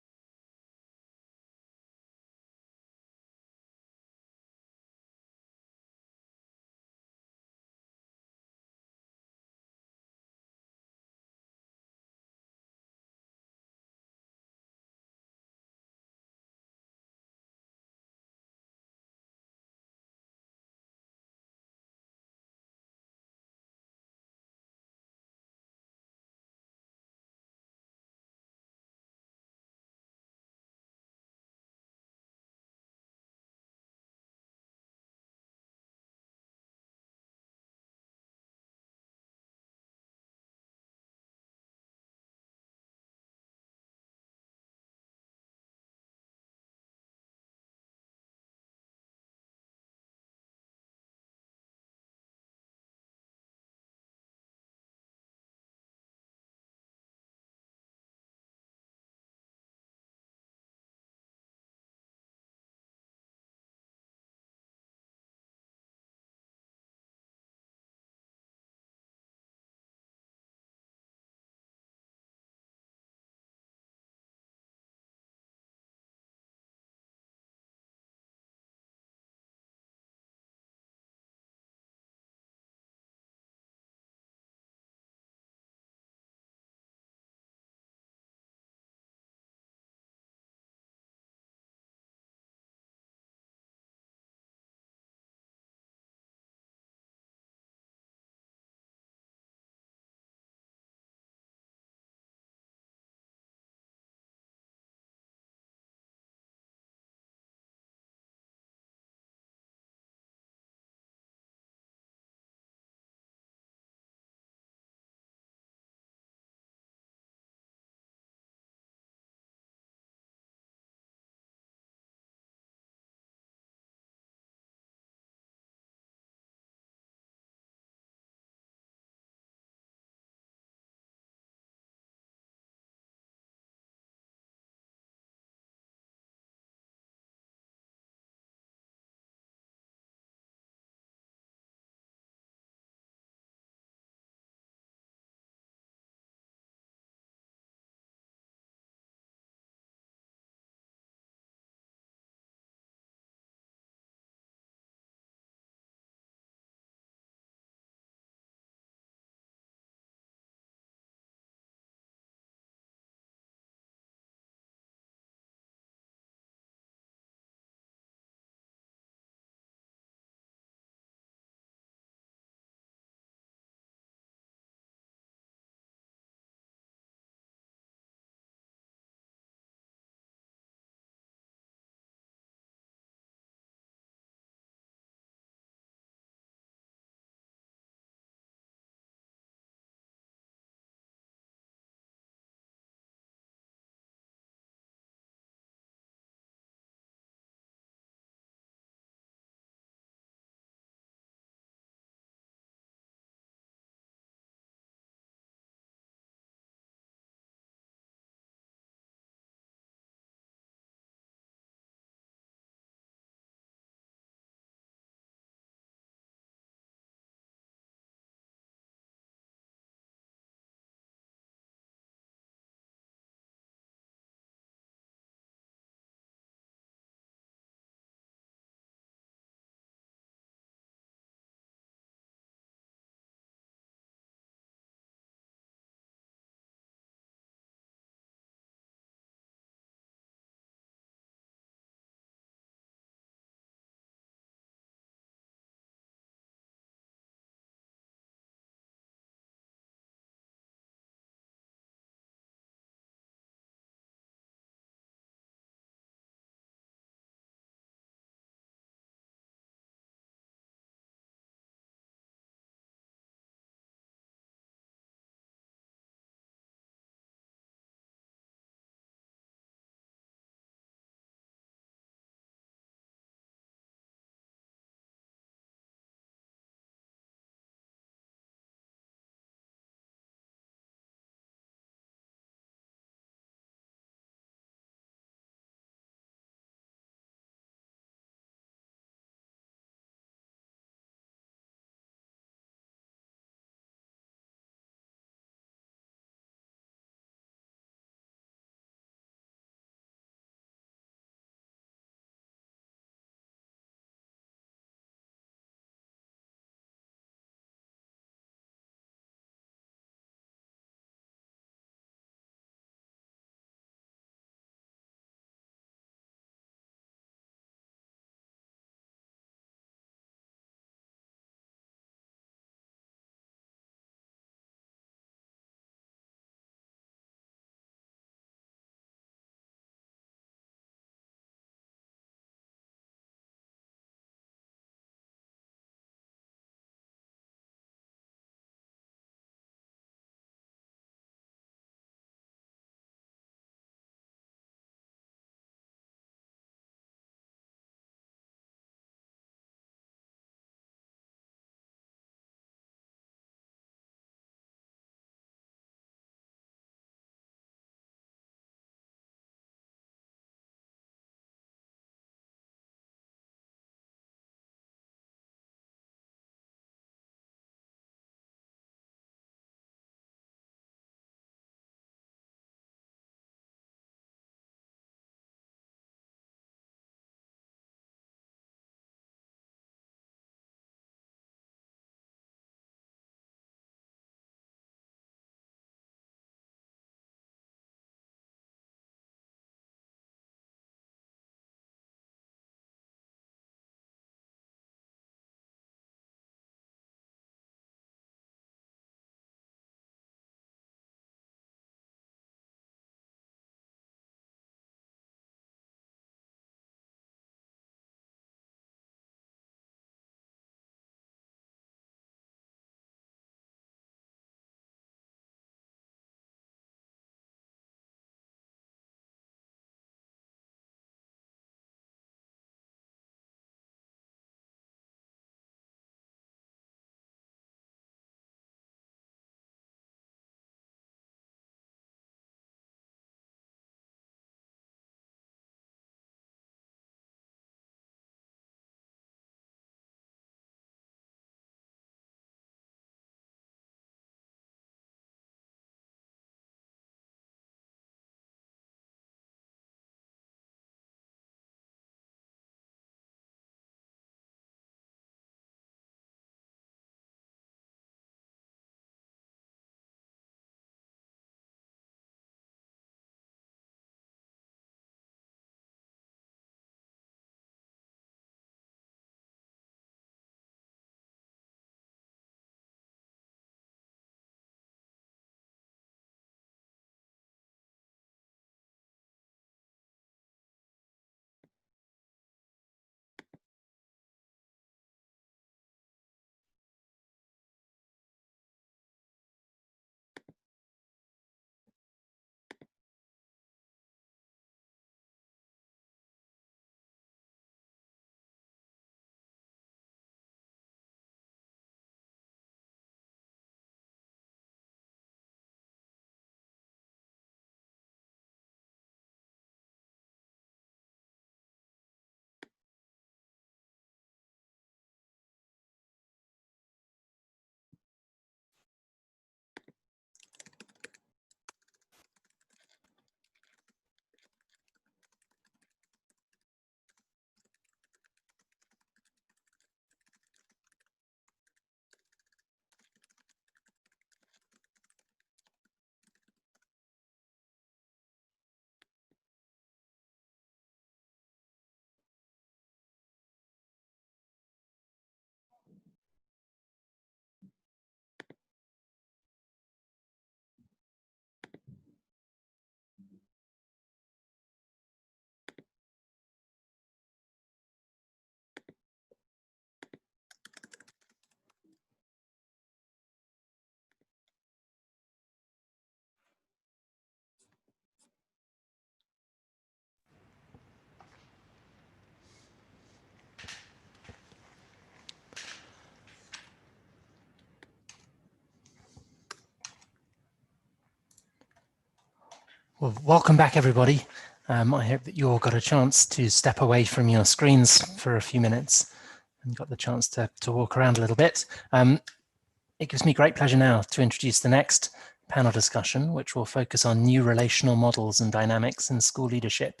Well, welcome back, everybody. I hope that you all got a chance to step away from your screens for a few minutes and got the chance to walk around a little bit. It gives me great pleasure now to introduce the next panel discussion, which will focus on new relational models and dynamics in school leadership,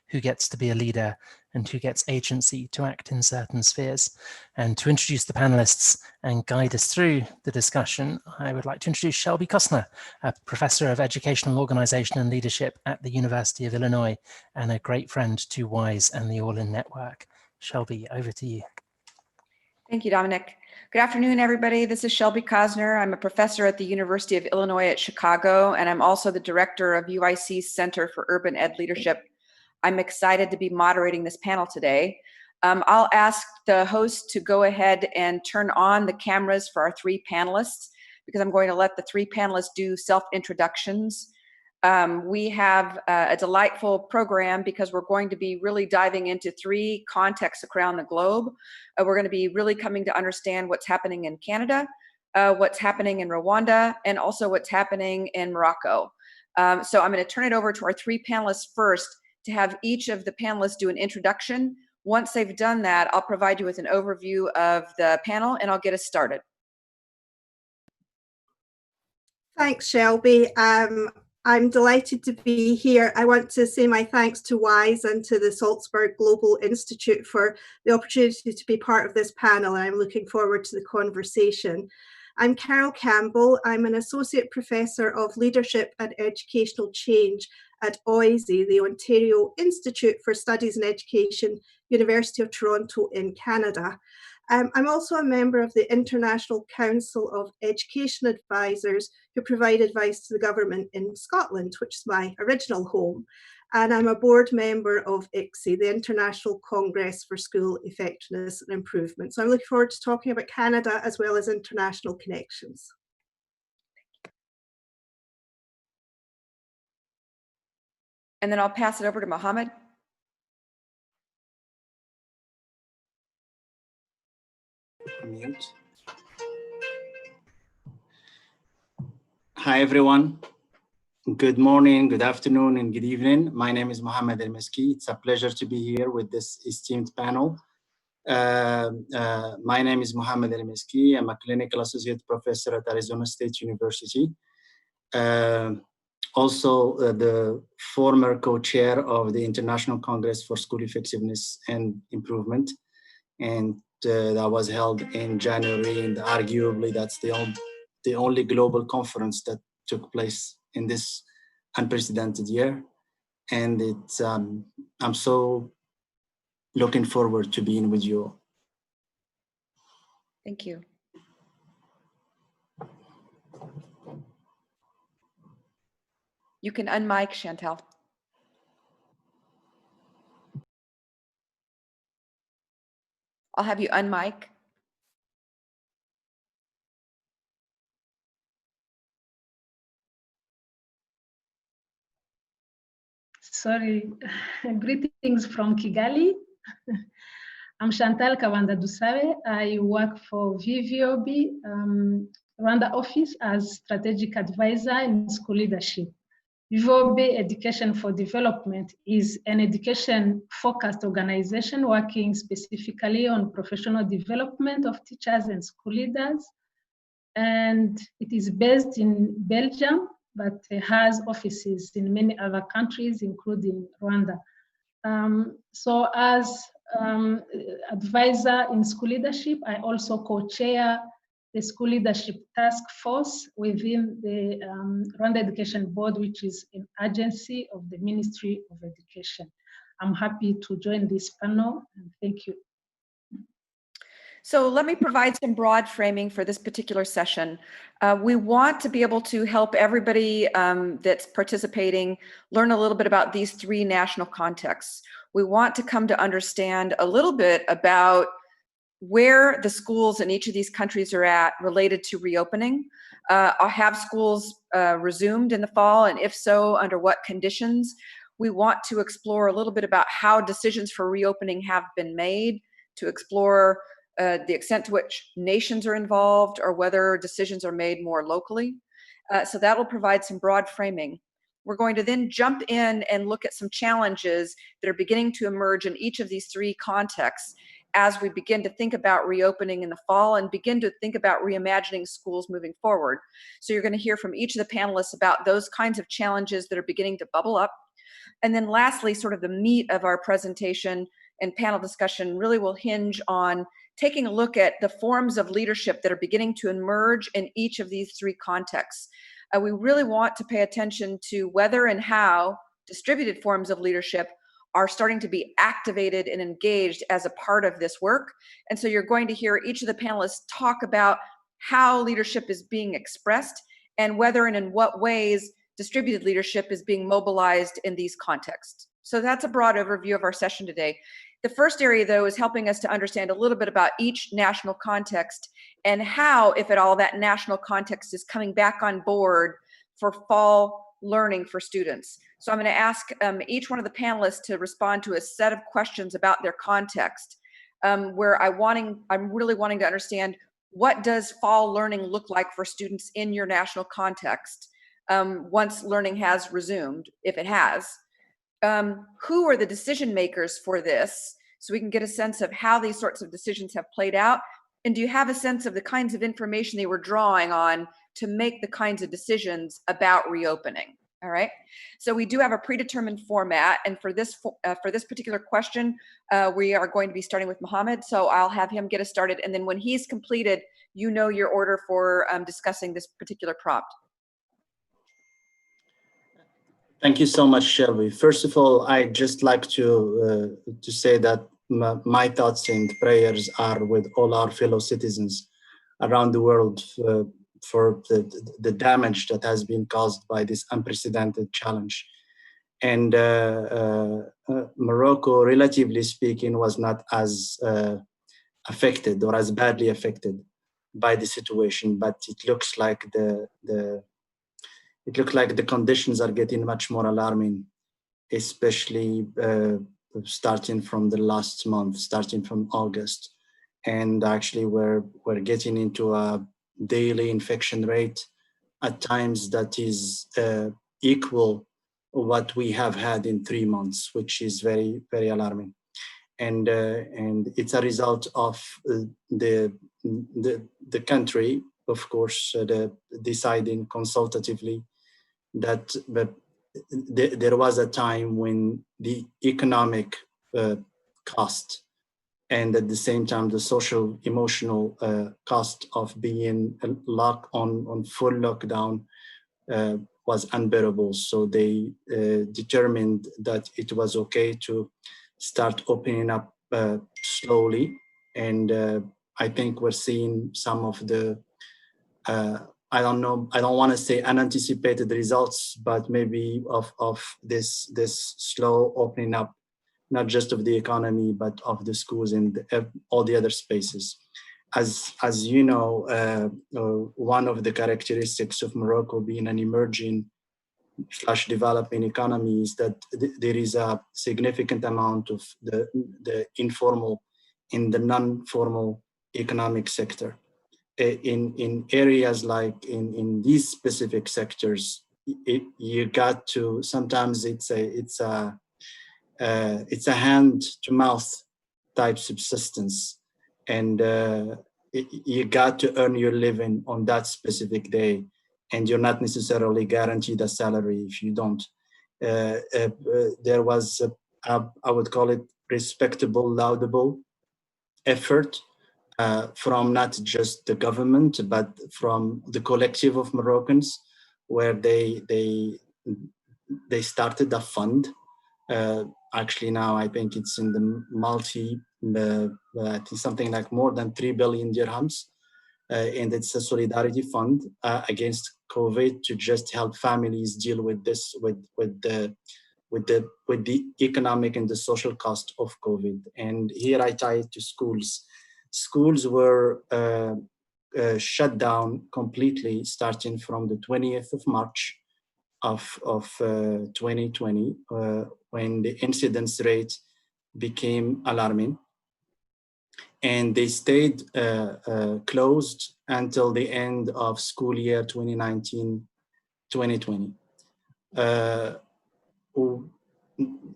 who gets to be a leader and who gets agency to act in certain spheres. And to introduce the panelists and guide us through the discussion, I would like to introduce Shelby Kostner, a professor of educational organization and leadership at the University of Illinois and a great friend to WISE and the All In Network. Shelby, over to you. Thank you, Dominic. Good afternoon, everybody. This is Shelby Kostner. I'm a professor at the University of Illinois at Chicago, and I'm also the director of UIC's Center for Urban Ed Leadership. I'm excited to be moderating this panel today. I'll ask the host to go ahead and turn on the cameras for our three panelists, because I'm going to let the three panelists do self-introductions. We have a delightful program because we're going to be really diving into three contexts around the globe. We're going to be really coming to understand what's happening in Canada, what's happening in Rwanda, and also what's happening in Morocco. So I'm going to turn it over to our three panelists first to have each of the panelists do an introduction. Once they've done that, I'll provide you with an overview of the panel and I'll get us started. Thanks, Shelby. I'm delighted to be here. I want to say my thanks to WISE and to the Salzburg Global Institute for the opportunity to be part of this panel, and I'm looking forward to the conversation. I'm Carol Campbell. I'm an Associate Professor of Leadership and Educational Change at OISE, the Ontario Institute for Studies in Education, University of Toronto in Canada. I'm also a member of the International Council of Education Advisors who provide advice to the government in Scotland, which is my original home. And I'm a board member of ICSE, the International Congress for School Effectiveness and Improvement. So I'm looking forward to talking about Canada as well as international connections. And then I'll pass it over to Mohammed. Mute. Hi, everyone. Good morning, good afternoon, and good evening. My name is Mohammed El-Meski. It's a pleasure to be here with this esteemed panel. My name is Mohammed El-Meski. I'm a clinical associate professor at Arizona State University. Also, the former co-chair of the International Congress for School Effectiveness and Improvement. And that was held in January, and arguably that's the only global conference that took place in this unprecedented year. And it's I'm so looking forward to being with you. Thank you. You can unmic, Chantal. I'll have you unmic. Sorry, greetings from Kigali. I'm Chantal Kawanda Dusabe. I work for VVOB, Rwanda office as strategic advisor in school leadership. VVOB Education for Development is an education-focused organization working specifically on professional development of teachers and school leaders. And it is based in Belgium, but has offices in many other countries, including Rwanda. So as advisor in school leadership, I also co-chair the school leadership task force within the Rwanda Education Board, which is an agency of the Ministry of Education. I'm happy to join this panel, and thank you. So let me provide some broad framing for this particular session. We want to be able to help everybody that's participating learn a little bit about these three national contexts. We want to come to understand a little bit about where the schools in each of these countries are at related to reopening. Have schools resumed in the fall, and if so, under what conditions? We want to explore a little bit about how decisions for reopening have been made, to explore the extent to which nations are involved or whether decisions are made more locally. So that'll provide some broad framing. We're going to then jump in and look at some challenges that are beginning to emerge in each of these three contexts as we begin to think about reopening in the fall and begin to think about reimagining schools moving forward. So you're going to hear from each of the panelists about those kinds of challenges that are beginning to bubble up. And then lastly, sort of the meat of our presentation and panel discussion really will hinge on taking a look at the forms of leadership that are beginning to emerge in each of these three contexts. We really want to pay attention to whether and how distributed forms of leadership are starting to be activated and engaged as a part of this work. And so you're going to hear each of the panelists talk about how leadership is being expressed and whether and in what ways distributed leadership is being mobilized in these contexts. So that's a broad overview of our session today. The first area, though, is helping us to understand a little bit about each national context and how, if at all, that national context is coming back on board for fall learning for students. So I'm going to ask each one of the panelists to respond to a set of questions about their context, where I'm really wanting to understand, what does fall learning look like for students in your national context once learning has resumed, if it has? Who are the decision makers for this, so we can get a sense of how these sorts of decisions have played out? And do you have a sense of the kinds of information they were drawing on to make the kinds of decisions about reopening? All right. So we do have a predetermined format, and for this particular question, we are going to be starting with Mohammed. So I'll have him get us started, and then when he's completed, you know your order for discussing this particular prompt. Thank you so much, Shelby. First of all, I'd just like to say that my thoughts and prayers are with all our fellow citizens around the world for the damage that has been caused by this unprecedented challenge. And Morocco, relatively speaking, was not as affected or as badly affected by the situation, but it looks like the conditions are getting much more alarming, especially starting from the last month, starting from August. And actually we're getting into a daily infection rate at times that is equal what we have had in 3 months, which is very, very alarming. And it's a result of the country, of course, deciding consultatively that there was a time when the economic cost and at the same time the social emotional cost of being locked on full lockdown was unbearable. So they determined that it was okay to start opening up slowly. And I think we're seeing some of the I don't know, I don't want to say unanticipated results, but maybe of this slow opening up, not just of the economy, but of the schools and all the other spaces. As you know, one of the characteristics of Morocco being an emerging / developing economy is that there is a significant amount of the informal in the non-formal economic sector. In areas like in these specific sectors, you got to, sometimes it's a hand to mouth type subsistence, and you got to earn your living on that specific day, and you're not necessarily guaranteed a salary if you don't. There was I would call it respectable, laudable effort from not just the government, but from the collective of Moroccans, where they started a fund. Actually now I think it's in the I think something like more than 3 billion dirhams. And it's a solidarity fund against COVID to just help families deal with this, with the economic and the social cost of COVID. And here I tie it to schools. Schools were shut down completely starting from the 20th of March of 2020, when the incidence rate became alarming. And they stayed closed until the end of school year 2019-2020.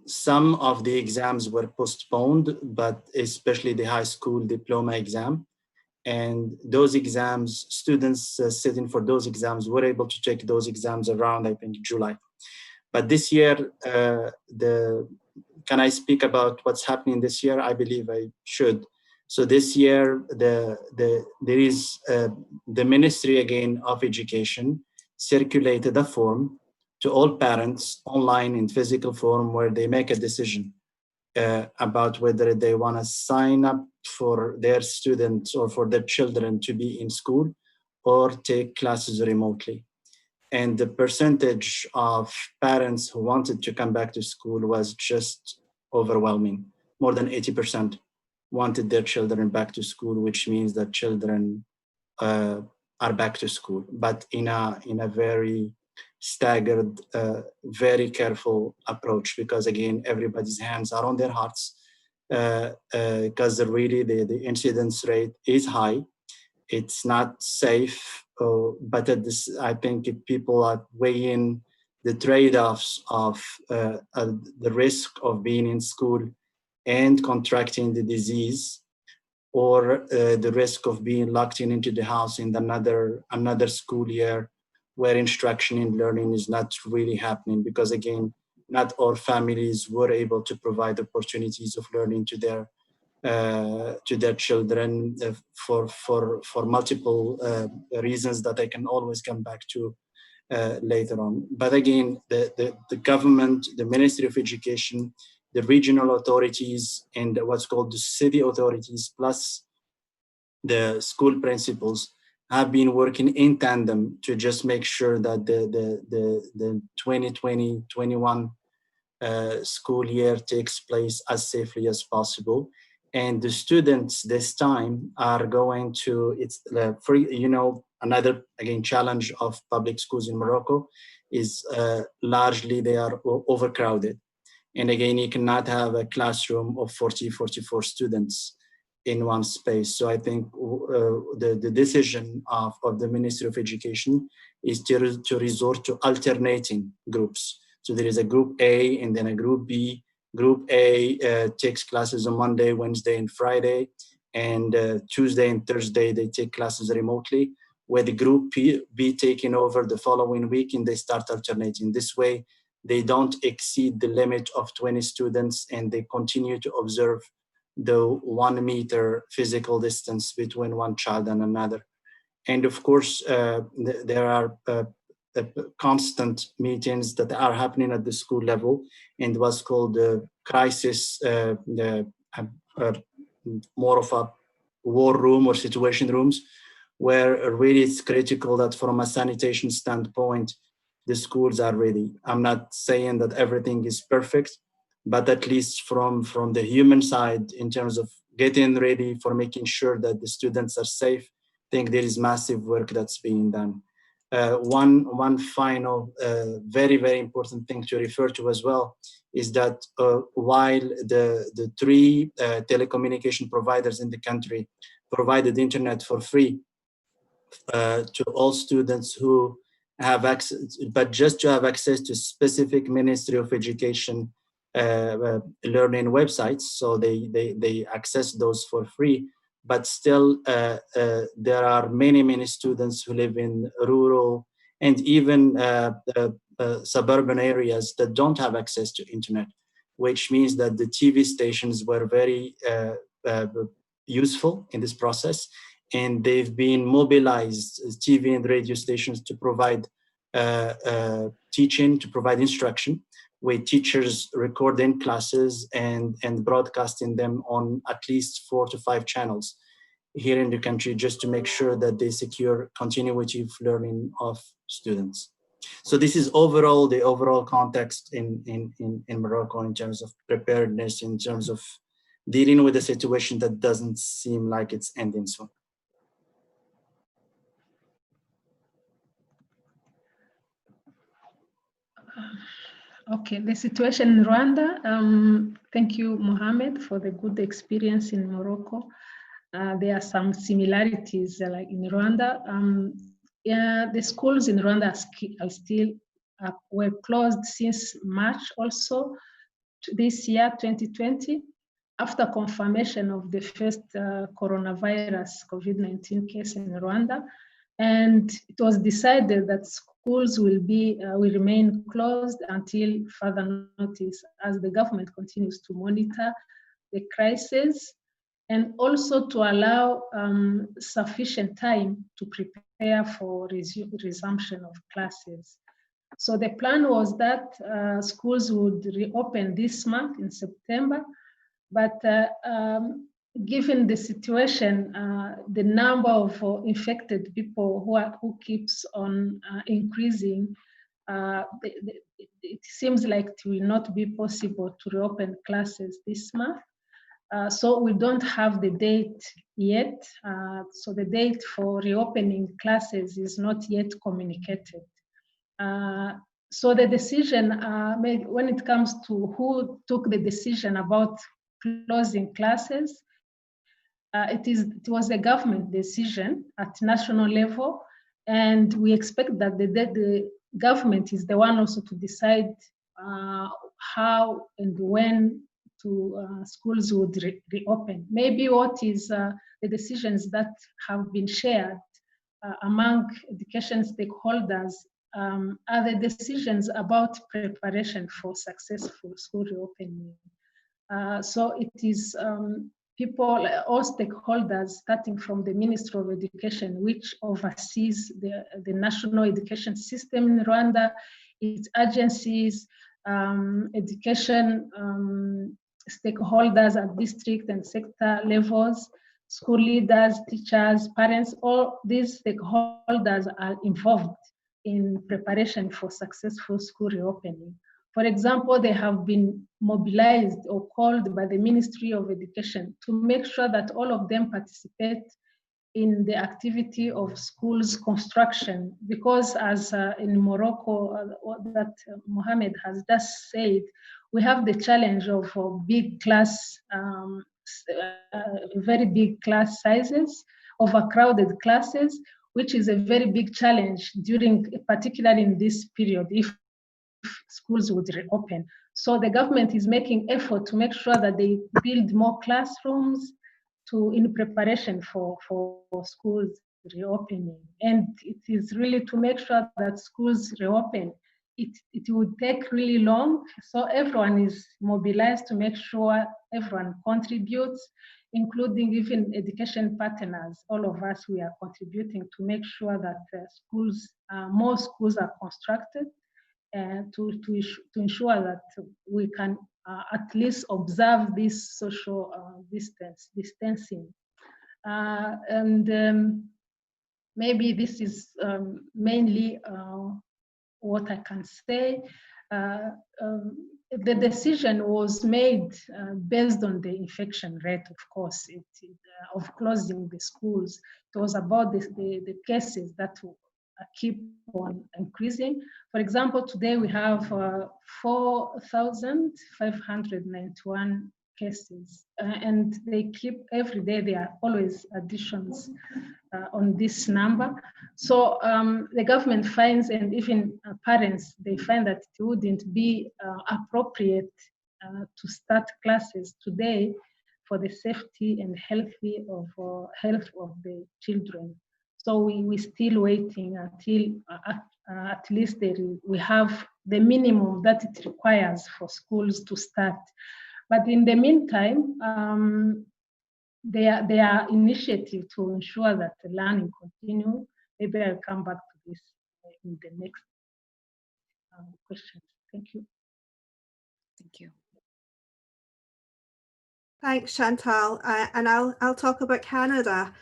Some of the exams were postponed, but especially the high school diploma exam. And those exams, students sitting for those exams were able to take those exams around, I think, July. But this year, can I speak about what's happening this year? I believe I should. So this year, there is the Ministry again of Education circulated a form to all parents online in physical form where they make a decision about whether they want to sign up for their students or for their children to be in school or take classes remotely. And the percentage of parents who wanted to come back to school was just overwhelming. More than 80% wanted their children back to school, which means that children are back to school, but in a very staggered, very careful approach, because again, everybody's hands are on their hearts, because really the incidence rate is high. It's not safe, but at this, I think if people are weighing the trade-offs of the risk of being in school and contracting the disease, or the risk of being locked into the house in another school year where instruction and learning is not really happening, because again, not all families were able to provide opportunities of learning to their children for multiple reasons that I can always come back to later on. But again, the government, the Ministry of Education, the regional authorities, and what's called the city authorities, plus the school principals, have been working in tandem to just make sure that the 2020-21 school year takes place as safely as possible. And the students this time are going to, it's free, another, again, challenge of public schools in Morocco is largely they are overcrowded. And again, you cannot have a classroom of 44 students in one space. So I think the decision of the Ministry of Education is to resort to alternating groups. So there is a group A and then a group B. Group A takes classes on Monday, Wednesday, and Friday, and Tuesday and Thursday they take classes remotely, where the group B taking over the following week, and they start alternating. This way, they don't exceed the limit of 20 students, and they continue to observe the 1 meter physical distance between one child and another. And of course, there are constant meetings that are happening at the school level, and what's called the crisis, more of a war room or situation rooms, where really it's critical that from a sanitation standpoint, the schools are ready. I'm not saying that everything is perfect, but at least from the human side, in terms of getting ready for making sure that the students are safe, I think there is massive work that's being done. One final, very, very important thing to refer to as well is that while the three telecommunication providers in the country provided internet for free to all students who have access, but just to have access to specific Ministry of Education learning websites, so they access those for free. But still, there are many students who live in rural and even suburban areas that don't have access to internet, which means that the TV stations were very useful in this process, and they've been mobilized, TV and radio stations, to provide teaching, to provide instruction, with teachers recording classes and broadcasting them on at least 4 to 5 channels here in the country, just to make sure that they secure continuity of learning of students. So this is the overall context in Morocco in terms of preparedness, in terms of dealing with a situation that doesn't seem like it's ending soon. Okay, the situation in Rwanda. Thank you, Mohammed, for the good experience in Morocco. There are some similarities like in Rwanda. Yeah, the schools in Rwanda are still were closed since March also this year, 2020, after confirmation of the first coronavirus COVID-19 case in Rwanda. And it was decided that schools will remain closed until further notice, as the government continues to monitor the crisis, and also to allow sufficient time to prepare for resumption of classes. So the plan was that schools would reopen this month in September, but given the situation, the number of infected people who keeps on increasing, it seems like it will not be possible to reopen classes this month. So we don't have the date yet. So the date for reopening classes is not yet communicated. So the decision made when it comes to who took the decision about closing classes, it was a government decision at national level, and we expect that the government is the one also to decide how and when schools would reopen. Maybe what is the decisions that have been shared among education stakeholders are the decisions about preparation for successful school reopening. So it is people, all stakeholders, starting from the Ministry of Education, which oversees the national education system in Rwanda, its agencies, education stakeholders at district and sector levels, school leaders, teachers, parents, all these stakeholders are involved in preparation for successful school reopening. For example, they have been mobilized or called by the Ministry of Education to make sure that all of them participate in the activity of schools construction, because as in Morocco, that Mohammed has just said, we have the challenge of big class, very big class sizes, overcrowded classes, which is a very big challenge during, particularly in this period, if schools would reopen. So the government is making effort to make sure that they build more classrooms in preparation for schools reopening. And it is really to make sure that schools reopen. It would take really long, so everyone is mobilized to make sure everyone contributes, including even education partners. All of us, we are contributing to make sure that more schools are constructed, to ensure that we can at least observe this social distancing. Maybe this is mainly what I can say. The decision was made based on the infection rate, of course, of closing the schools. It was about the cases that keep on increasing. For example, today we have 4,591 cases, and they keep every day, there are always additions on this number. So the government finds, and even parents, they find that it wouldn't be appropriate to start classes today for the safety and health of the children. So we're still waiting until at least we have the minimum that it requires for schools to start. But in the meantime, there are initiatives to ensure that the learning continues. Maybe I'll come back to this in the next questions. Thank you. Thank you. Thanks, Chantal. And I'll talk about Canada.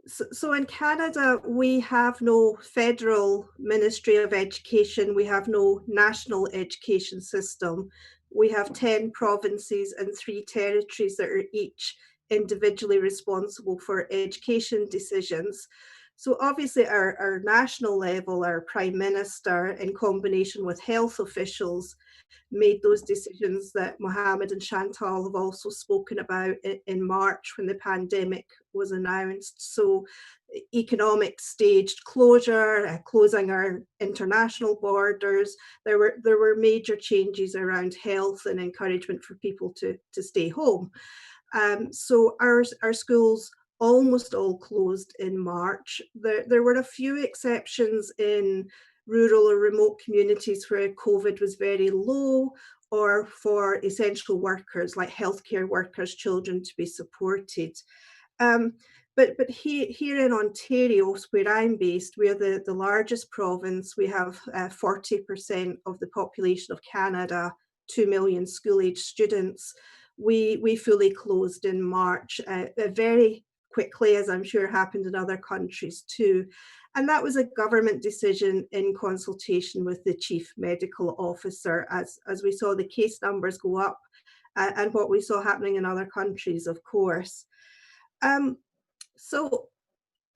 So in Canada, we have no federal Ministry of Education. We have no national education system. We have 10 provinces and 3 territories that are each individually responsible for education decisions. So obviously our national level, our Prime Minister, in combination with health officials, made those decisions that Mohammed and Chantal have also spoken about in March when the pandemic was announced. So economic staged closure, closing our international borders. There were major changes around health and encouragement for people to stay home. So our schools almost all closed in March. There were a few exceptions in rural or remote communities where COVID was very low, or for essential workers like healthcare workers, children to be supported. But here in Ontario, where I'm based, we're the largest province. We have 40% of the population of Canada, 2 million school-age students. We fully closed in March, very quickly, as I'm sure happened in other countries too. And that was a government decision in consultation with the Chief Medical Officer, as we saw the case numbers go up and what we saw happening in other countries, of course. So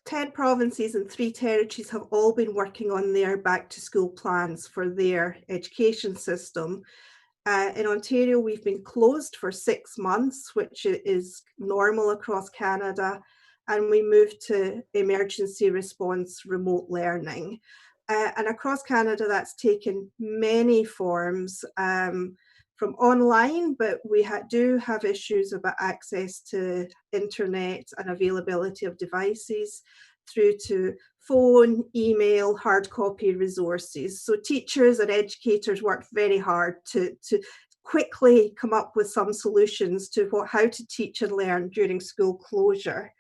10 provinces and 3 territories have all been working on their back to school plans for their education system. In Ontario, we've been closed for 6 months, which is normal across Canada, and we moved to emergency response remote learning. And across Canada, that's taken many forms, from online, but we do have issues about access to internet and availability of devices, through to phone, email, hard copy resources. So teachers and educators worked very hard to quickly come up with some solutions to how to teach and learn during school closure.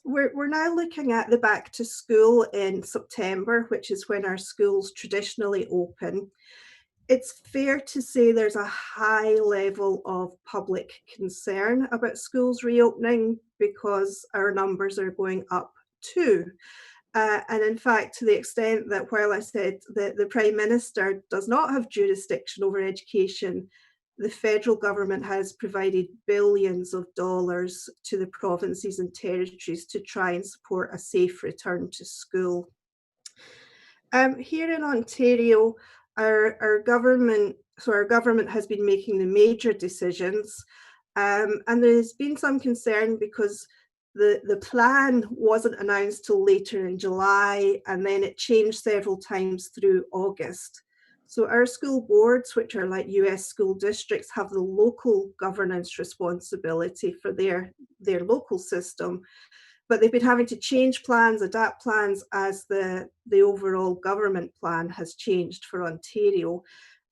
We're now looking at the back to school in September, which is when our schools traditionally open. It's fair to say there's a high level of public concern about schools reopening because our numbers are going up too. And in fact, to the extent that while I said that the Prime Minister does not have jurisdiction over education, the federal government has provided billions of dollars to the provinces and territories to try and support a safe return to school. Here in Ontario, our government has been making the major decisions, and there's been some concern because the plan wasn't announced till later in July, and then it changed several times through August. So our school boards, which are like US school districts, have the local governance responsibility for their local system. But they've been having to change plans, adapt plans as the overall government plan has changed for Ontario.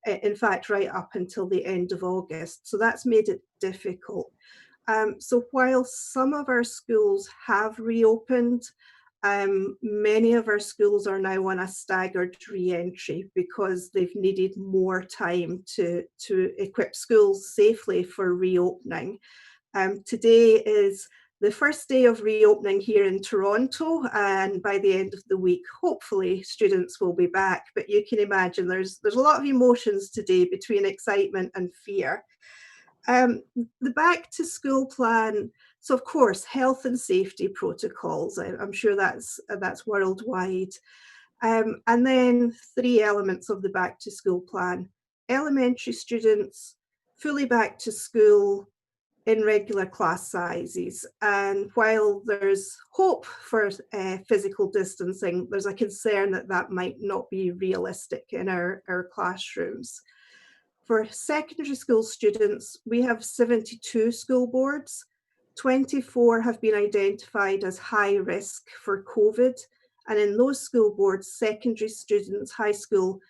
In fact, right up until the end of August. So that's made it difficult. So while some of our schools have reopened, many of our schools are now on a staggered re-entry because they've needed more time to equip schools safely for reopening. Today is the first day of reopening here in Toronto, and by the end of the week, hopefully students will be back. But you can imagine there's a lot of emotions today between excitement and fear. The back to school plan, so of course, health and safety protocols, I'm sure that's worldwide. And then 3 elements of the back to school plan: elementary students, fully back to school in regular class sizes. And while there's hope for physical distancing, there's a concern that might not be realistic in our classrooms. For secondary school students, we have 72 school boards. 24 have been identified as high risk for COVID. And in those school boards, secondary students, high school,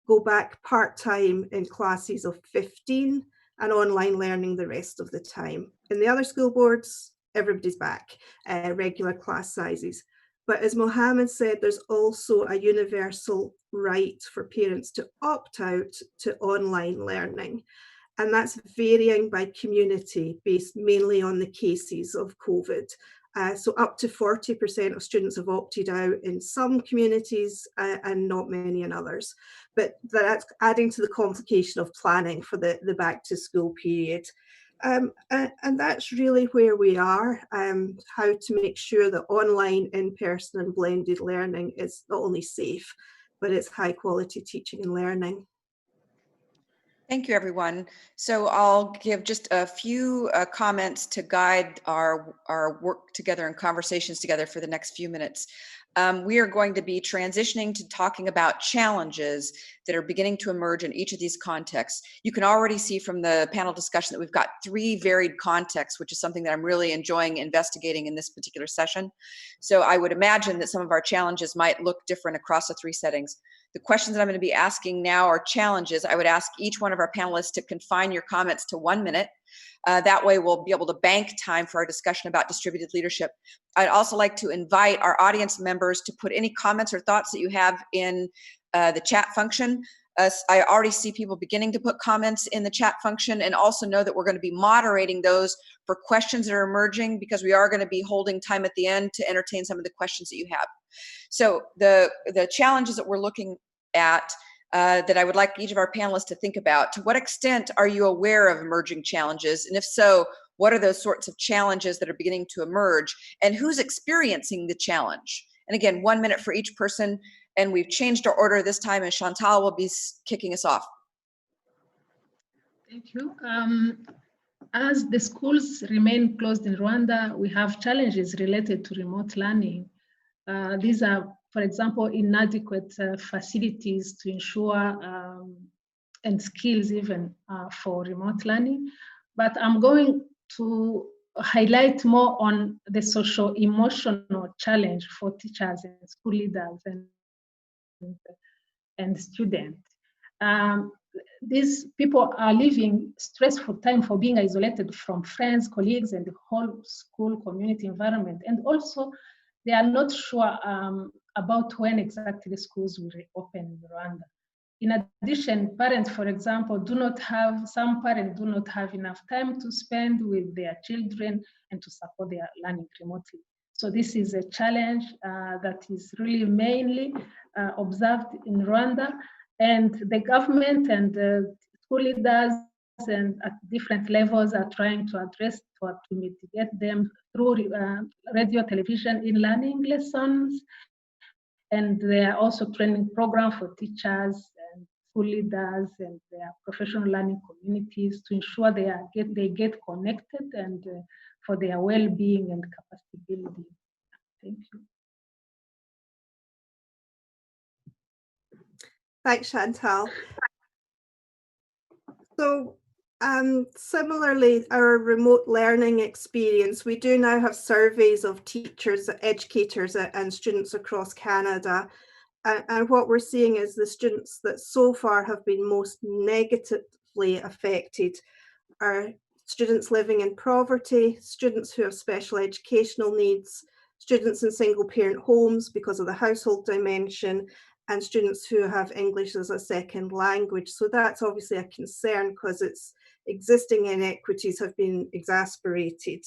go back part-time in classes of 15 and online learning the rest of the time. In the other school boards, everybody's back, regular class sizes. But as Mohammed said, there's also a universal right for parents to opt out to online learning. And that's varying by community based mainly on the cases of COVID. So up to 40% of students have opted out in some communities and not many in others. But that's adding to the complication of planning for the back to school period. And that's really where we are, how to make sure that online, in-person and blended learning is not only safe, but it's high quality teaching and learning. Thank you, everyone. So I'll give just a few comments to guide our work together and conversations together for the next few minutes. We are going to be transitioning to talking about challenges that are beginning to emerge in each of these contexts. You can already see from the panel discussion that we've got 3 varied contexts, which is something that I'm really enjoying investigating in this particular session. So I would imagine that some of our challenges might look different across the 3 settings. The questions that I'm going to be asking now are challenges. I would ask each one of our panelists to confine your comments to 1 minute. That way we'll be able to bank time for our discussion about distributed leadership. I'd also like to invite our audience members to put any comments or thoughts that you have in the chat function. I already see people beginning to put comments in the chat function, and also know that we're going to be moderating those for questions that are emerging, because we are going to be holding time at the end to entertain some of the questions that you have. So the challenges that we're looking at that I would like each of our panelists to think about: to what extent are you aware of emerging challenges? And if so, what are those sorts of challenges that are beginning to emerge? And who's experiencing the challenge? And again, 1 minute for each person. And we've changed our order this time, and Chantal will be kicking us off. Thank you. As the schools remain closed in Rwanda, we have challenges related to remote learning. These are, for example, inadequate facilities to ensure and skills even for remote learning. But I'm going to highlight more on the social emotional challenge for teachers and school leaders and students. These people are living stressful time for being isolated from friends, colleagues, and the whole school community environment. And also, they are not sure about when exactly the schools will reopen in Rwanda. In addition, parents, for example, some parents do not have enough time to spend with their children and to support their learning remotely. So this is a challenge that is really mainly observed in Rwanda, and the government and school leaders and at different levels are trying to address to mitigate them through radio, television, in-learning lessons. And there are also training programs for teachers and school leaders and their professional learning communities to ensure they get connected and for their well-being and capacity building. Thank you. Thanks, Chantal. So similarly, our remote learning experience, we do now have surveys of teachers, educators and students across Canada. And what we're seeing is the students that so far have been most negatively affected are students living in poverty, students who have special educational needs, students in single parent homes because of the household dimension, and students who have English as a second language. So that's obviously a concern because its existing inequities have been exacerbated.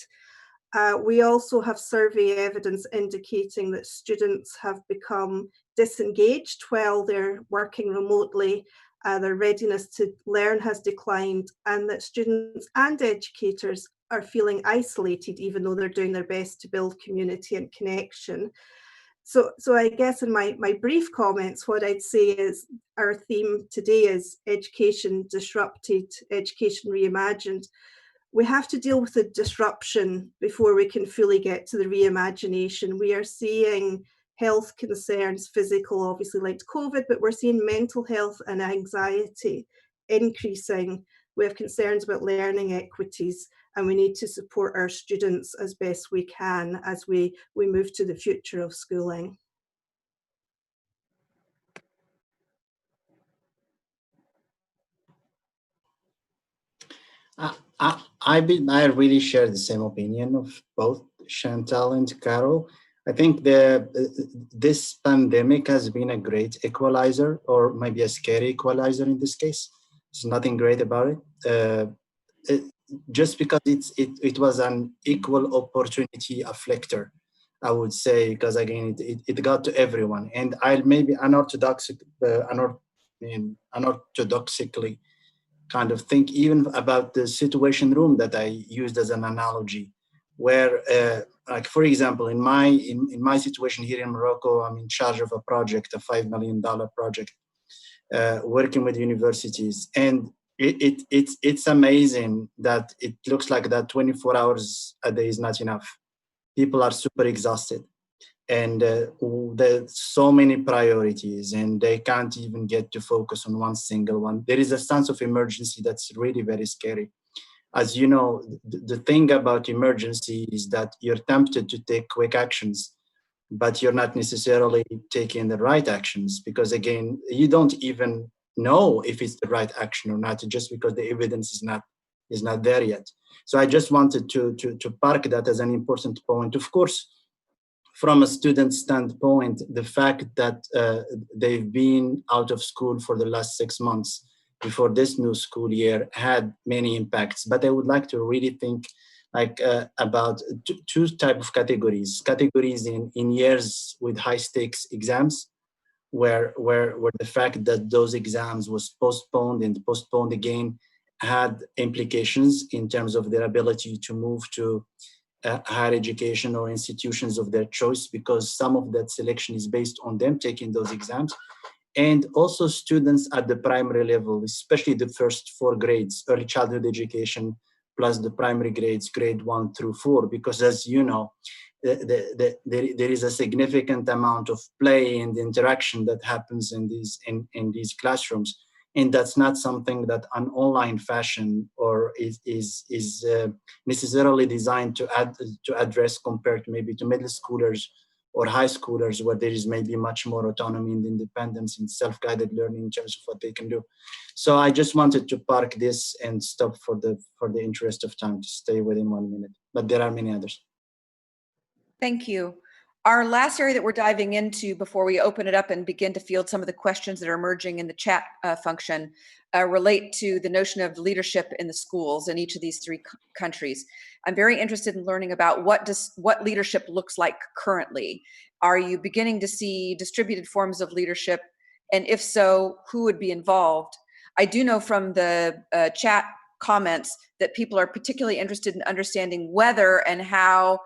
We also have survey evidence indicating that students have become disengaged while they're working remotely. Their readiness to learn has declined, and that students and educators are feeling isolated even though they're doing their best to build community and connection. So I guess in my brief comments, what I'd say is our theme today is education disrupted, education reimagined. We have to deal with the disruption before we can fully get to the reimagination. We are seeing health concerns, physical, obviously linked to COVID, but we're seeing mental health and anxiety increasing. We have concerns about learning equities, and we need to support our students as best we can as we move to the future of schooling. I really share the same opinion of both Chantal and Carol. I think this pandemic has been a great equalizer, or maybe a scary equalizer in this case. There's nothing great about it. Just because it was an equal opportunity afflictor, I would say, because again, it got to everyone. And I maybe unorthodoxically kind of think even about the situation room that I used as an analogy, where, like for example, in my situation here in Morocco, I'm in charge of a project, a $5 million project, working with universities, and it's amazing that it looks like that 24 hours a day is not enough. People are super exhausted, and there's so many priorities, and they can't even get to focus on one single one. There is a sense of emergency that's really very scary. As you know, the thing about emergency is that you're tempted to take quick actions, but you're not necessarily taking the right actions, because again, you don't even know if it's the right action or not, just because the evidence is not there yet. So I just wanted to park that as an important point. Of course, from a student standpoint, the fact that they've been out of school for the last 6 months before this new school year had many impacts. But I would like to really think about two type of categories in years with high stakes exams, where the fact that those exams was postponed and postponed again had implications in terms of their ability to move to higher education or institutions of their choice, because some of that selection is based on them taking those exams. And also students at the primary level, especially the first 4 grades, early childhood education, plus the primary grades, grade 1 through 4, because as you know, there is a significant amount of play and interaction that happens in these classrooms. And that's not something that an online fashion or is necessarily designed to address, compared to maybe to middle schoolers or high schoolers, where there is maybe much more autonomy and independence and self-guided learning in terms of what they can do. So I just wanted to park this and stop for the interest of time, to stay within 1 minute, but there are many others. Thank you. Our last area that we're diving into before we open it up and begin to field some of the questions that are emerging in the chat function relate to the notion of leadership in the schools in each of these 3 countries. I'm very interested in learning about what leadership looks like currently. Are you beginning to see distributed forms of leadership? And if so, who would be involved? I do know from the chat comments that people are particularly interested in understanding whether and how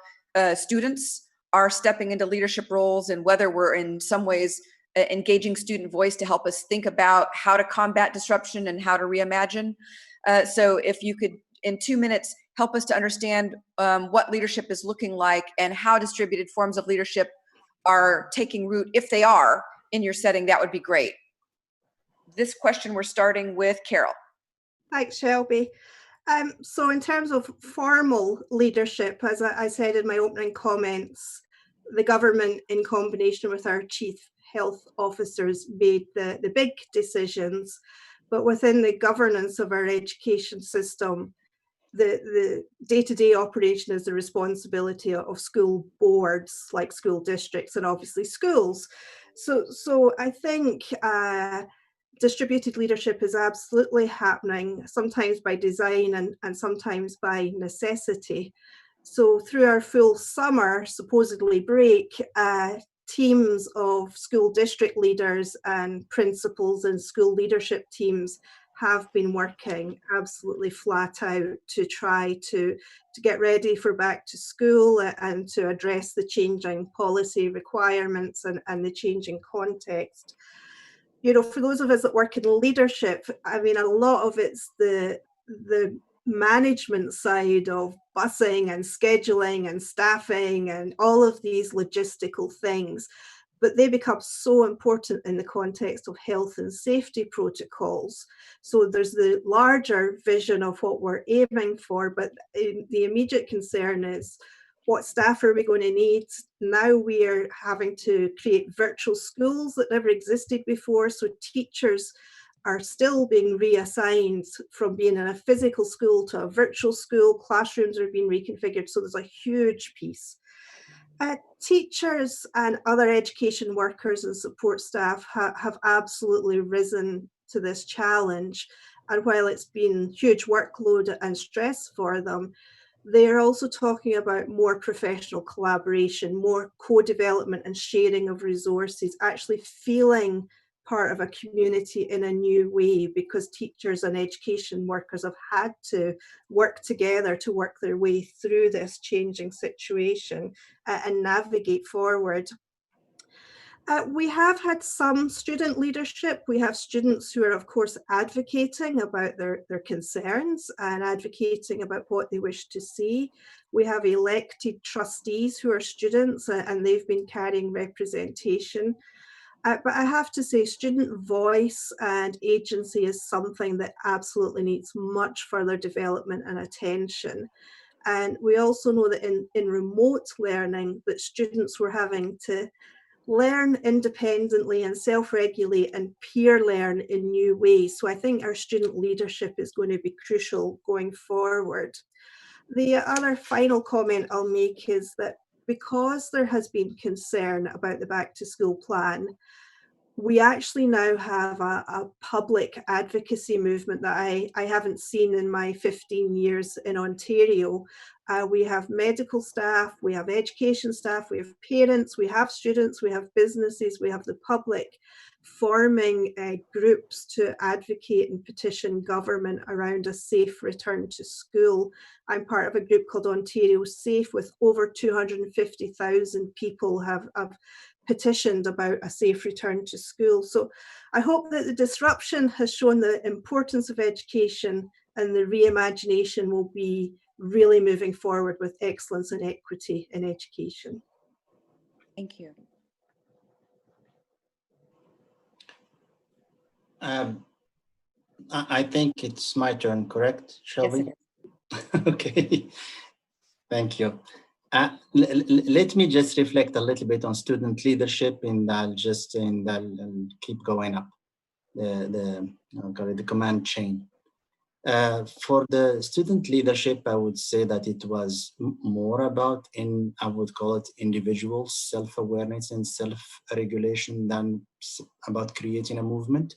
students are stepping into leadership roles, and whether we're in some ways engaging student voice to help us think about how to combat disruption and how to reimagine. So if you could, in 2 minutes, help us to understand what leadership is looking like and how distributed forms of leadership are taking root, if they are, in your setting, that would be great. This question, we're starting with Carol. Thanks, Shelby. So in terms of formal leadership, as I said in my opening comments, the government, in combination with our chief health officers, made the big decisions. But within the governance of our education system, the day-to-day operation is the responsibility of school boards, like school districts, and obviously schools. So I think distributed leadership is absolutely happening, sometimes by design and sometimes by necessity. So through our full summer, supposedly break, teams of school district leaders and principals and school leadership teams have been working absolutely flat out to try to get ready for back to school and to address the changing policy requirements and the changing context. You know, for those of us that work in leadership, I mean, a lot of it's the management side of busing and scheduling and staffing and all of these logistical things, but they become so important in the context of health and safety protocols. So there's the larger vision of what we're aiming for, but the immediate concern is, what staff are we going to need? Now we are having to create virtual schools that never existed before. So teachers are still being reassigned from being in a physical school to a virtual school. Classrooms are being reconfigured. So there's a huge piece. Teachers and other education workers and support staff have absolutely risen to this challenge. And while it's been huge workload and stress for them, they're also talking about more professional collaboration, more co-development and sharing of resources, actually feeling part of a community in a new way, because teachers and education workers have had to work together to work their way through this changing situation and navigate forward. We have had some student leadership. We have students who are, of course, advocating about their concerns and advocating about what they wish to see. We have elected trustees who are students, and they've been carrying representation. But I have to say, student voice and agency is something that absolutely needs much further development and attention. And we also know that in remote learning, that students were having to learn independently and self-regulate and peer learn in new ways. So I think our student leadership is going to be crucial going forward. The other final comment I'll make is that because there has been concern about the back to school plan, we actually now have a public advocacy movement that I haven't seen in my 15 years in Ontario. We have medical staff, we have education staff, we have parents, we have students, we have businesses, we have the public forming groups to advocate and petition government around a safe return to school. I'm part of a group called Ontario Safe, with over 250,000 people have petitioned about a safe return to school. So I hope that the disruption has shown the importance of education, and the reimagination will be really moving forward with excellence and equity in education. Thank you. I think it's my turn, correct, Shelby? Yes, Okay, thank you. Let me just reflect a little bit on student leadership, and I'll keep going up the command chain. For the student leadership, I would say that it was more about, I would call it individual self-awareness and self-regulation than about creating a movement.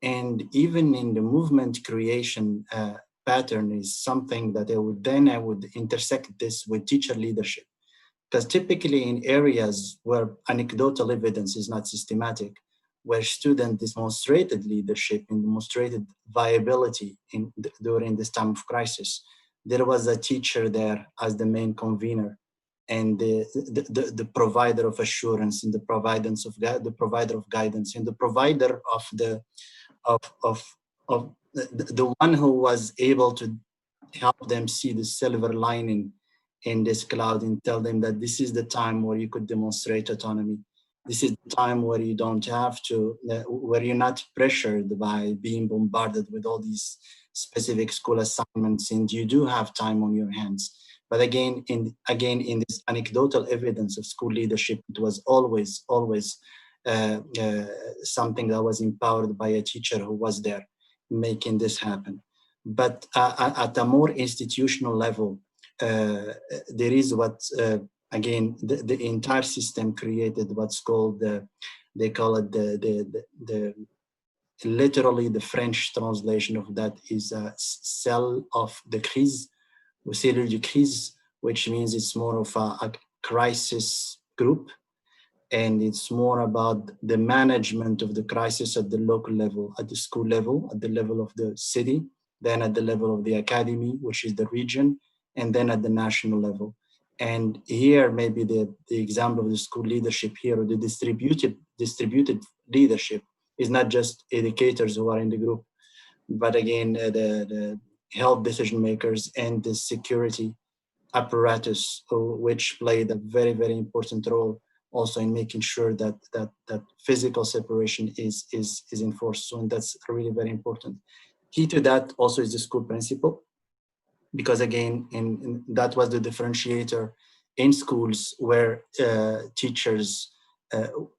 And even in the movement creation pattern is something that I would intersect this with teacher leadership. Because typically in areas where anecdotal evidence is not systematic, where students demonstrated leadership and demonstrated viability during this time of crisis, there was a teacher there as the main convener and the provider of assurance, and the provider of guidance, and the provider of the one who was able to help them see the silver lining in this cloud and tell them that this is the time where you could demonstrate autonomy. This is the time where you don't have to, where you're not pressured by being bombarded with all these specific school assignments, and you do have time on your hands. But again, in this anecdotal evidence of school leadership, it was always something that was empowered by a teacher who was there making this happen. But at a more institutional level, there is what, again, the entire system created what's called, they call it literally the French translation of that is a cell of the crise, or cellule de crise, which means it's more of a crisis group. And it's more about the management of the crisis at the local level, at the school level, at the level of the city, then at the level of the academy, which is the region, and then at the national level. And here, maybe the example of the school leadership here, or the distributed leadership, is not just educators who are in the group, but again, the health decision makers and the security apparatus, which played a very, very important role also in making sure that physical separation is enforced. So, and that's really very important. Key to that also is the school principal, because again, in that was the differentiator in schools where teachers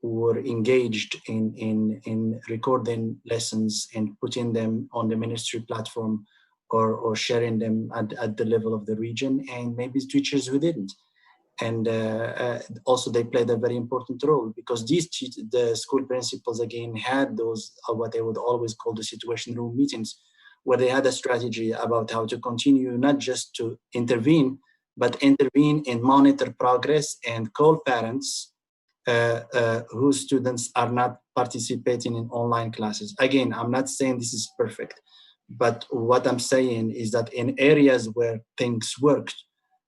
were engaged in recording lessons and putting them on the ministry platform, or sharing them at the level of the region, and maybe teachers who didn't. And also they played a very important role, because the school principals again had those what they would always call the situation room meetings, where they had a strategy about how to continue, not just to intervene, but intervene and monitor progress and call parents whose students are not participating in online classes. Again, I'm not saying this is perfect, but what I'm saying is that in areas where things worked,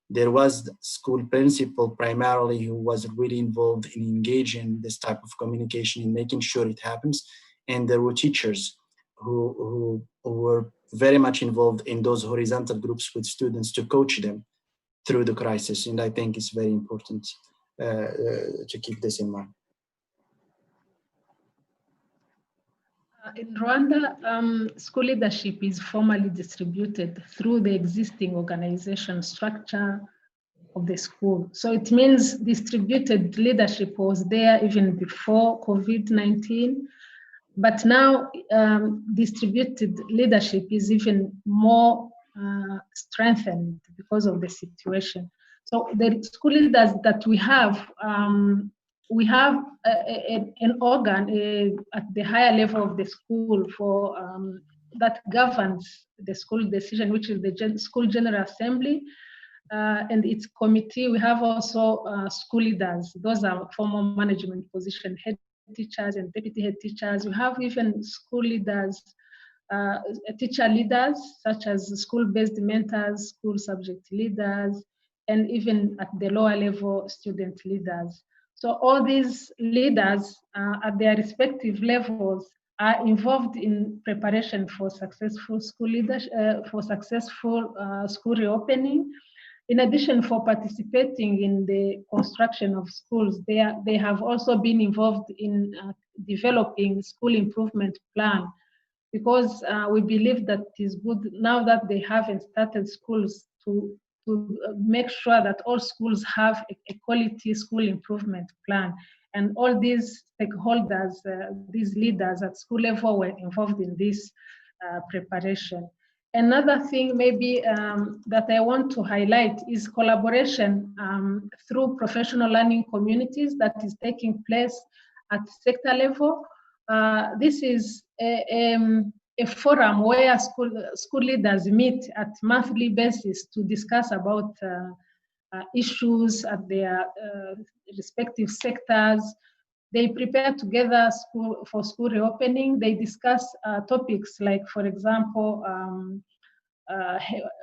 there was the school principal primarily who was really involved in engaging this type of communication and making sure it happens. And there were teachers who were very much involved in those horizontal groups with students to coach them through the crisis. And I think it's very important to keep this in mind. In Rwanda, school leadership is formally distributed through the existing organization structure of the school. So it means distributed leadership was there even before COVID-19, but now distributed leadership is even more strengthened because of the situation. So the school leaders that we have an organ at the higher level of the school for that governs the school decision, which is the School General Assembly and its committee. We have also school leaders. Those are formal management position, head teachers and deputy head teachers. We have even school leaders, teacher leaders, such as school-based mentors, school subject leaders, and even at the lower level, student leaders. So all these leaders at their respective levels are involved in preparation for successful school leadership, for successful school reopening. In addition, for participating in the construction of schools, they have also been involved in developing school improvement plan, because we believe that it is good now that they haven't started schools to make sure that all schools have a quality school improvement plan. And all these stakeholders, these leaders at school level were involved in this preparation. Another thing maybe that I want to highlight is collaboration through professional learning communities that is taking place at sector level. This is a forum where school leaders meet at monthly basis to discuss about issues at their respective sectors. They prepare together for school reopening. They discuss topics like, for example,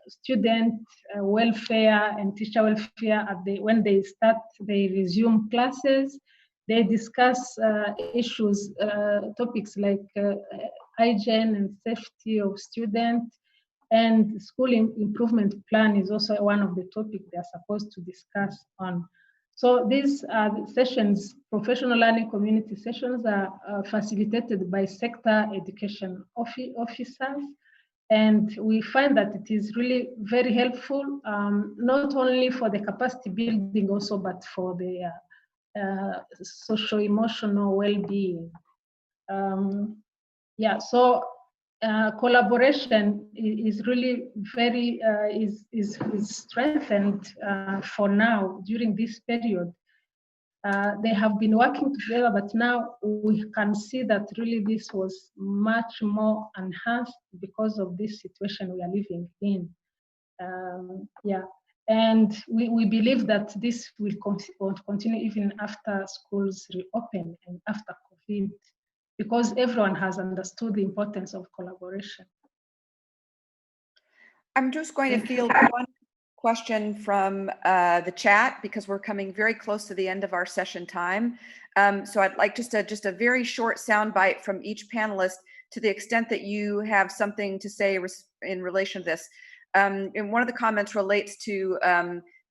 student welfare and teacher welfare when they resume classes. They discuss issues, topics like hygiene and safety of students, and school improvement plan is also one of the topics they are supposed to discuss on. So these sessions, professional learning community sessions, are facilitated by sector education officers. And we find that it is really very helpful, not only for the capacity building also, but for the socio-emotional well-being. Yeah, so collaboration is really very, is strengthened for now during this period. They have been working together, but now we can see that really this was much more enhanced because of this situation we are living in. Yeah, and we believe that this will continue even after schools reopen and after COVID, because everyone has understood the importance of collaboration. I'm just going to field one question from the chat, because we're coming very close to the end of our session time. So I'd like just a very short soundbite from each panelist, to the extent that you have something to say in relation to this. And one of the comments relates to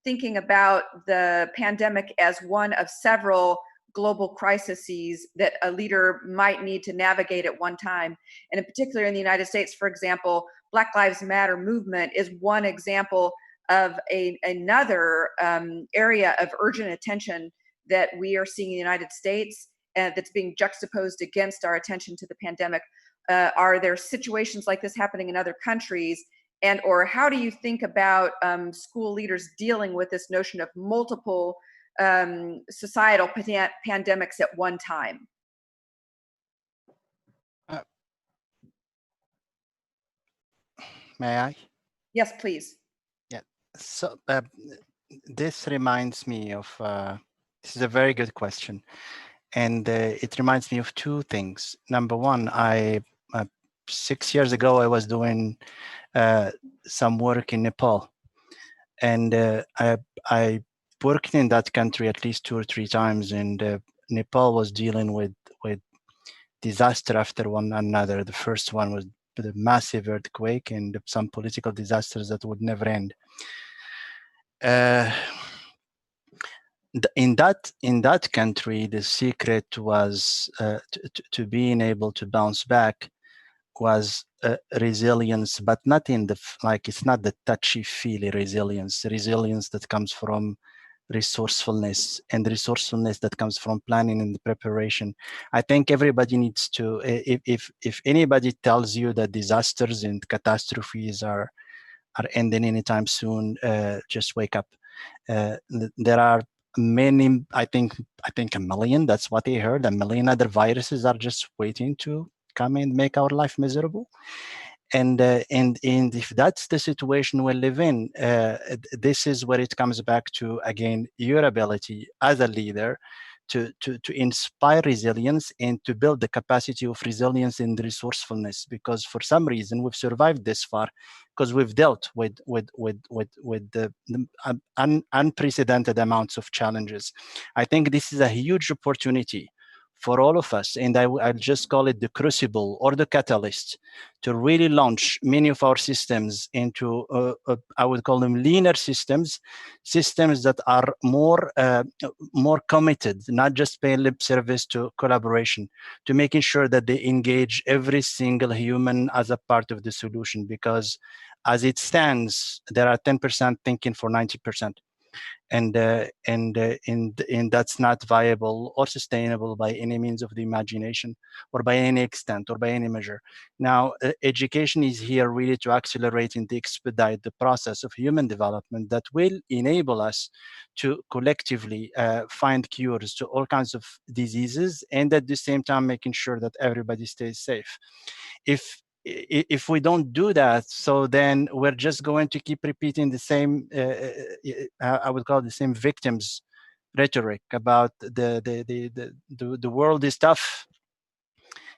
thinking about the pandemic as one of several global crises that a leader might need to navigate at one time. And in particular in the United States, for example, Black Lives Matter movement is one example of another area of urgent attention that we are seeing in the United States, and that's being juxtaposed against our attention to the pandemic. Are there situations like this happening in other countries? And or how do you think about school leaders dealing with this notion of multiple societal pandemics at one time? May I? Yes, please. Yeah. So this reminds me of This is a very good question. And it reminds me of two things. Number one, 6 years ago, I was doing some work in Nepal. And I worked in that country at least 2 or 3 times. And Nepal was dealing with disaster after one another. The first one was the massive earthquake and some political disasters that would never end. In that country, the secret was to being able to bounce back was resilience, but not in the it's not the touchy-feely resilience. The resilience that comes from resourcefulness, and the resourcefulness that comes from planning and the preparation. I think everybody needs to. If anybody tells you that disasters and catastrophes are ending anytime soon, just wake up. There are many, I think 1 million, that's what they heard, 1 million other viruses are just waiting to come and make our life miserable. And if that's the situation we live in, this is where it comes back to, again, your ability as a leader to inspire resilience and to build the capacity of resilience and resourcefulness. Because for some reason we've survived this far because we've dealt with the unprecedented amounts of challenges. I think this is a huge opportunity for all of us, and I'll just call it the crucible or the catalyst to really launch many of our systems into, I would call them leaner systems that are more committed, not just paying lip service to collaboration, to making sure that they engage every single human as a part of the solution. Because as it stands, there are 10% thinking for 90%. And that's not viable or sustainable by any means of the imagination or by any extent or by any measure. Now, education is here really to accelerate and to expedite the process of human development that will enable us to collectively find cures to all kinds of diseases, and at the same time making sure that everybody stays safe. If we don't do that, so then we're just going to keep repeating the same, I would call it the same victims rhetoric about the world is tough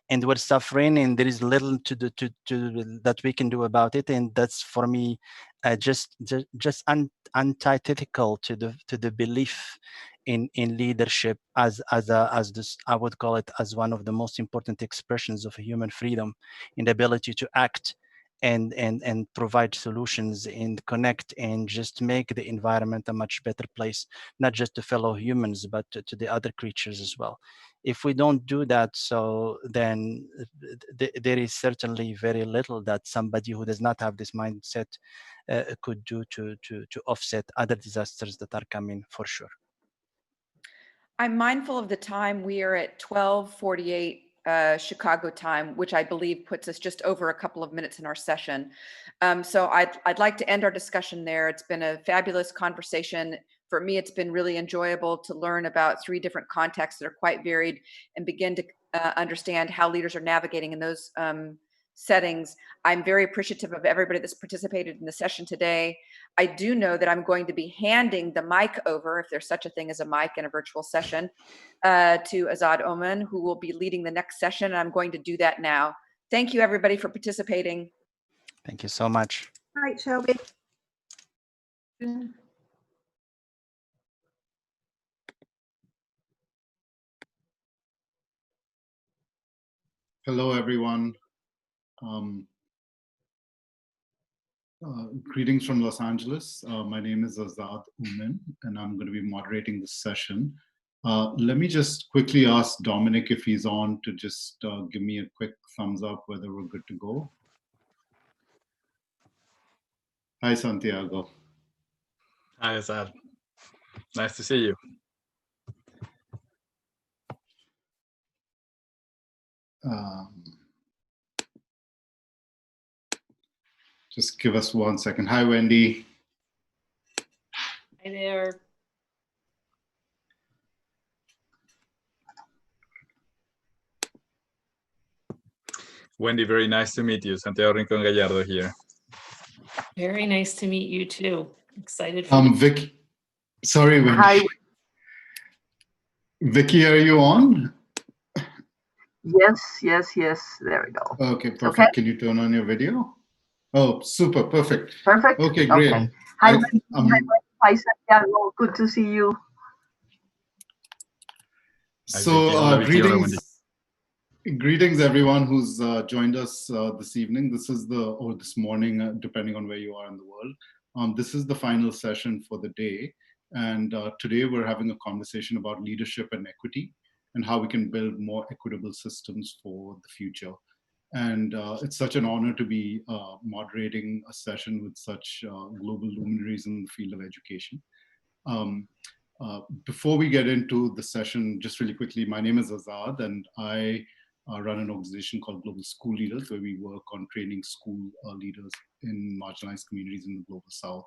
and we're suffering and there is little that we can do about it. And that's, for me, just antithetical to the belief in leadership as this, I would call it, as one of the most important expressions of human freedom, in the ability to act and provide solutions and connect and just make the environment a much better place, not just to fellow humans, but to the other creatures as well. If we don't do that, so then there is certainly very little that somebody who does not have this mindset could do to offset other disasters that are coming, for sure. I'm mindful of the time. We are at 12:48 Chicago time, which I believe puts us just over a couple of minutes in our session. So I'd like to end our discussion there. It's been a fabulous conversation. For me, it's been really enjoyable to learn about 3 different contexts that are quite varied and begin to understand how leaders are navigating in those settings. I'm very appreciative of everybody that's participated in the session today. I do know that I'm going to be handing the mic over, if there's such a thing as a mic in a virtual session, to Azad Oman, who will be leading the next session. And I'm going to do that now. Thank you, everybody, for participating. Thank you so much. All right, Shelby. Hello, everyone. Greetings from Los Angeles. My name is Azad Oman, and I'm going to be moderating this session. Let me just quickly ask Dominic if he's on to just give me a quick thumbs up whether we're good to go. Hi, Santiago. Hi, Azad. Nice to see you. Just give us 1 second. Hi, Wendy. Hi there. Wendy, very nice to meet you. Santiago Rincon Gallardo here. Very nice to meet you too. Excited for Vic. Sorry, Wendy. Hi. Vicky, are you on? Yes, yes, yes. There we go. Okay, perfect. Okay. Can you turn on your video? Oh, super, perfect. Perfect. Okay, great. Okay. Hi, Wendy. Hi, Santiago. Good to see you. So, greetings everyone who's joined us this evening. This is or this morning, depending on where you are in the world. This is the final session for the day. And today we're having a conversation about leadership and equity and how we can build more equitable systems for the future. And it's such an honor to be moderating a session with such global luminaries in the field of education. Before we get into the session, just really quickly, my name is Azad, and I run an organization called Global School Leaders, where we work on training school leaders in marginalized communities in the Global South.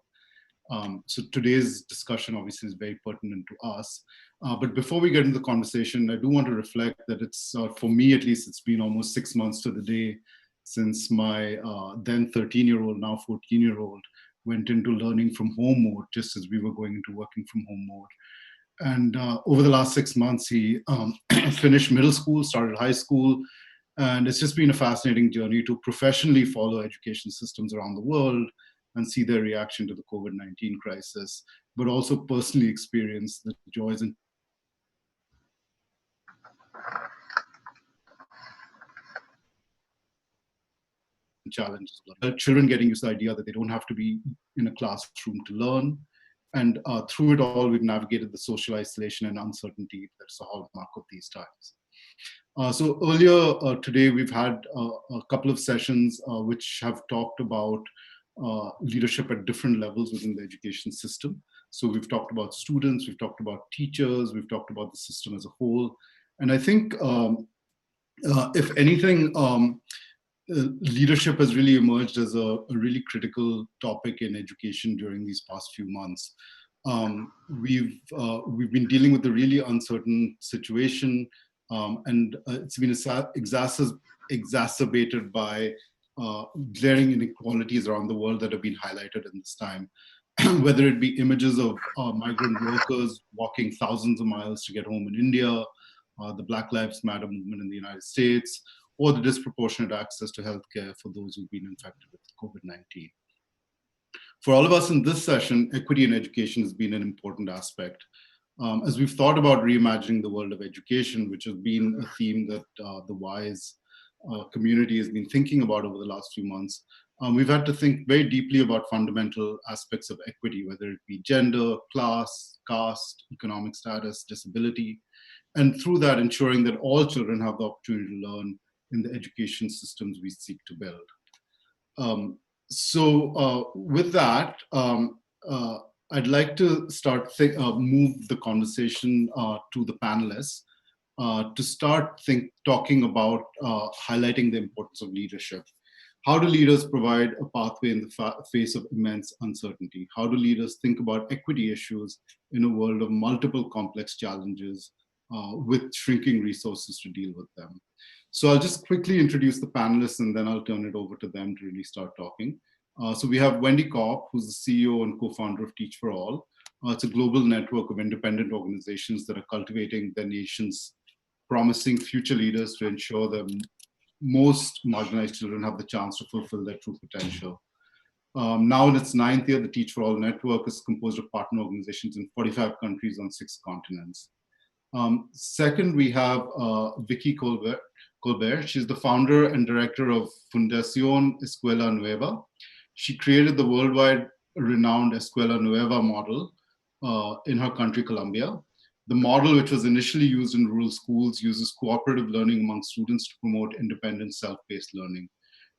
So today's discussion obviously is very pertinent to us. But before we get into the conversation, I do want to reflect that it's, for me at least, it's been almost 6 months to the day since my then 13-year-old, now 14-year-old, went into learning from home mode, just as we were going into working from home mode. And over the last 6 months, he finished middle school, started high school, and it's just been a fascinating journey to professionally follow education systems around the world and see their reaction to the COVID-19 crisis, but also personally experience the joys and challenges. Children getting used to the idea that they don't have to be in a classroom to learn. And through it all, we've navigated the social isolation and uncertainty that's a hallmark of these times. So earlier today, we've had a couple of sessions which have talked about leadership at different levels within the education system. So we've talked about students, we've talked about teachers, we've talked about the system as a whole. And I think, if anything, leadership has really emerged as a really critical topic in education during these past few months. We've been dealing with a really uncertain situation, and it's been exacerbated by glaring inequalities around the world that have been highlighted in this time. Whether it be images of migrant workers walking thousands of miles to get home in India, the Black Lives Matter movement in the United States, or the disproportionate access to healthcare for those who've been infected with COVID-19. For all of us in this session, equity in education has been an important aspect. As we've thought about reimagining the world of education, which has been a theme that the WISE community has been thinking about over the last few months, we've had to think very deeply about fundamental aspects of equity, whether it be gender, class, caste, economic status, disability, and through that ensuring that all children have the opportunity to learn in the education systems we seek to build. With that, I'd like to start move the conversation to the panelists to start talking about highlighting the importance of leadership. How do leaders provide a pathway in the face of immense uncertainty? How do leaders think about equity issues in a world of multiple complex challenges with shrinking resources to deal with them? So I'll just quickly introduce the panelists and then I'll turn it over to them to really start talking. So we have Wendy Kopp, who's the CEO and co-founder of Teach for All. It's a global network of independent organizations that are cultivating the nation's promising future leaders to ensure that most marginalized children have the chance to fulfill their true potential. Now in its 9th year, the Teach for All network is composed of partner organizations in 45 countries on 6 continents. Second, we have Vicky Colbert. She's the founder and director of Fundación Escuela Nueva. She created the worldwide renowned Escuela Nueva model in her country, Colombia. The model, which was initially used in rural schools, uses cooperative learning among students to promote independent, self-paced learning.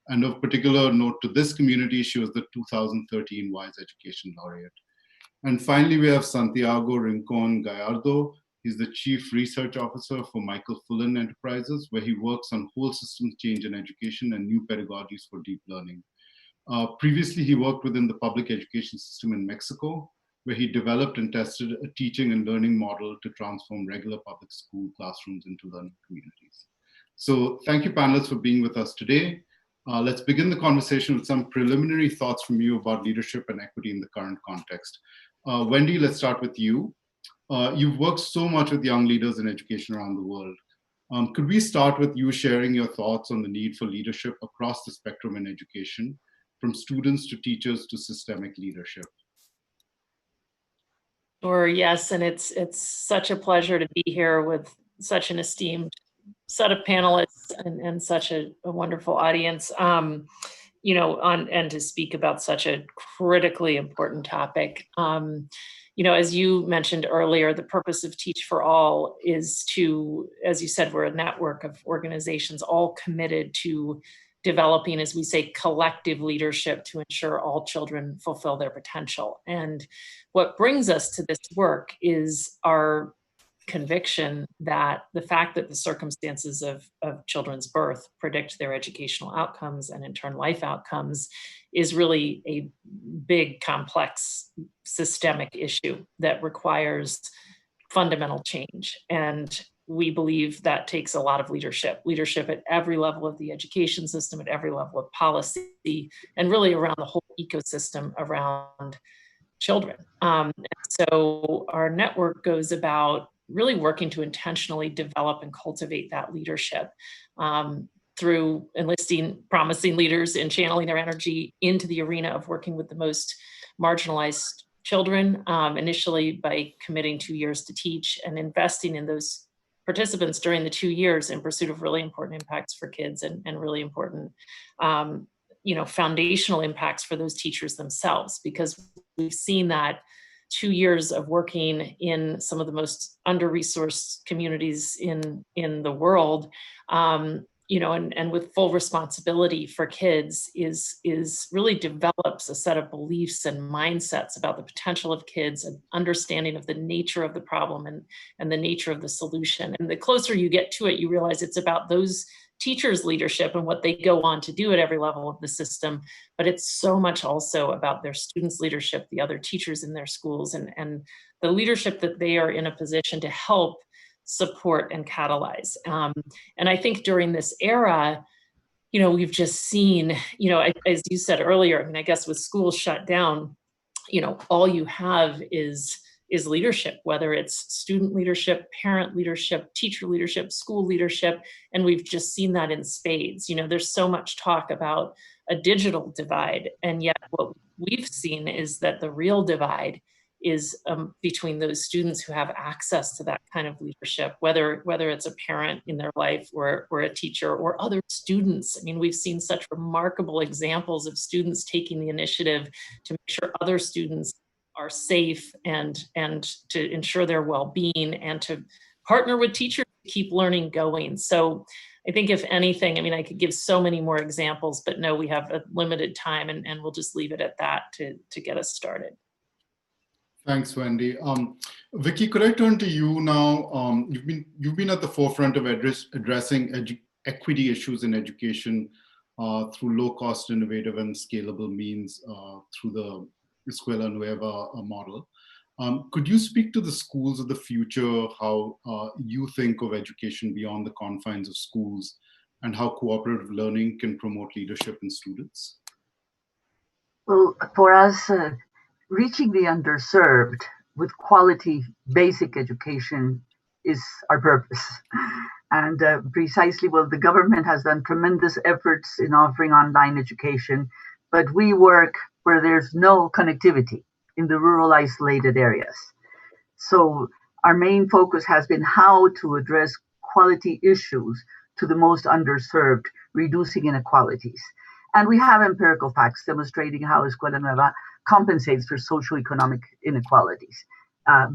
And of particular note to this community, she was the 2013 WISE Education Laureate. And finally, we have Santiago Rincon Gallardo. He's the Chief Research Officer for Michael Fullan Enterprises, where he works on whole systems change in education and new pedagogies for deep learning. Previously, he worked within the public education system in Mexico, where he developed and tested a teaching and learning model to transform regular public school classrooms into learning communities. So thank you, panelists, for being with us today. Let's begin the conversation with some preliminary thoughts from you about leadership and equity in the current context. Wendy, let's start with you. You've worked so much with young leaders in education around the world. Could we start with you sharing your thoughts on the need for leadership across the spectrum in education, from students to teachers to systemic leadership? Sure, yes, and it's such a pleasure to be here with such an esteemed set of panelists and such a wonderful audience. You know, and to speak about such a critically important topic. You know, as you mentioned earlier, the purpose of Teach for All is to, as you said, we're a network of organizations all committed to developing, as we say, collective leadership to ensure all children fulfill their potential. And what brings us to this work is our conviction that the fact that the circumstances of children's birth predict their educational outcomes and in turn life outcomes is really a big, complex, systemic issue that requires fundamental change. And we believe that takes a lot of leadership at every level of the education system, at every level of policy, and really around the whole ecosystem around children. So our network goes about really working to intentionally develop and cultivate that leadership through enlisting promising leaders and channeling their energy into the arena of working with the most marginalized children, initially by committing 2 years to teach and investing in those participants during the 2 years in pursuit of really important impacts for kids and really important you know, foundational impacts for those teachers themselves, because we've seen that 2 years of working in some of the most under-resourced communities in the world, you know, and with full responsibility for kids is really develops a set of beliefs and mindsets about the potential of kids, an understanding of the nature of the problem and the nature of the solution. And the closer you get to it, you realize it's about those teachers' leadership and what they go on to do at every level of the system, but it's so much also about their students' leadership, the other teachers in their schools, and the leadership that they are in a position to help support and catalyze. And I think during this era, you know, we've just seen, you know, as you said earlier, I mean, I guess with schools shut down, you know, all you have is leadership, whether it's student leadership, parent leadership, teacher leadership, school leadership. And we've just seen that in spades. You know, there's so much talk about a digital divide. And yet what we've seen is that the real divide is between those students who have access to that kind of leadership, whether it's a parent in their life or a teacher or other students. I mean, we've seen such remarkable examples of students taking the initiative to make sure other students are safe and to ensure their well-being and to partner with teachers to keep learning going. So I think if anything, I mean, I could give so many more examples, but no, we have a limited time and we'll just leave it at that to get us started. Thanks, Wendy. Vicky, could I turn to you now? You've been at the forefront of addressing equity issues in education through low-cost, innovative, and scalable means through the Escuela Nueva model. Could you speak to the schools of the future, how you think of education beyond the confines of schools, and how cooperative learning can promote leadership in students? Well, for us, reaching the underserved with quality basic education is our purpose. And precisely, well, the government has done tremendous efforts in offering online education, but we work where there's no connectivity in the rural isolated areas. So our main focus has been how to address quality issues to the most underserved, reducing inequalities. And we have empirical facts demonstrating how Escuela Nueva compensates for socioeconomic inequalities,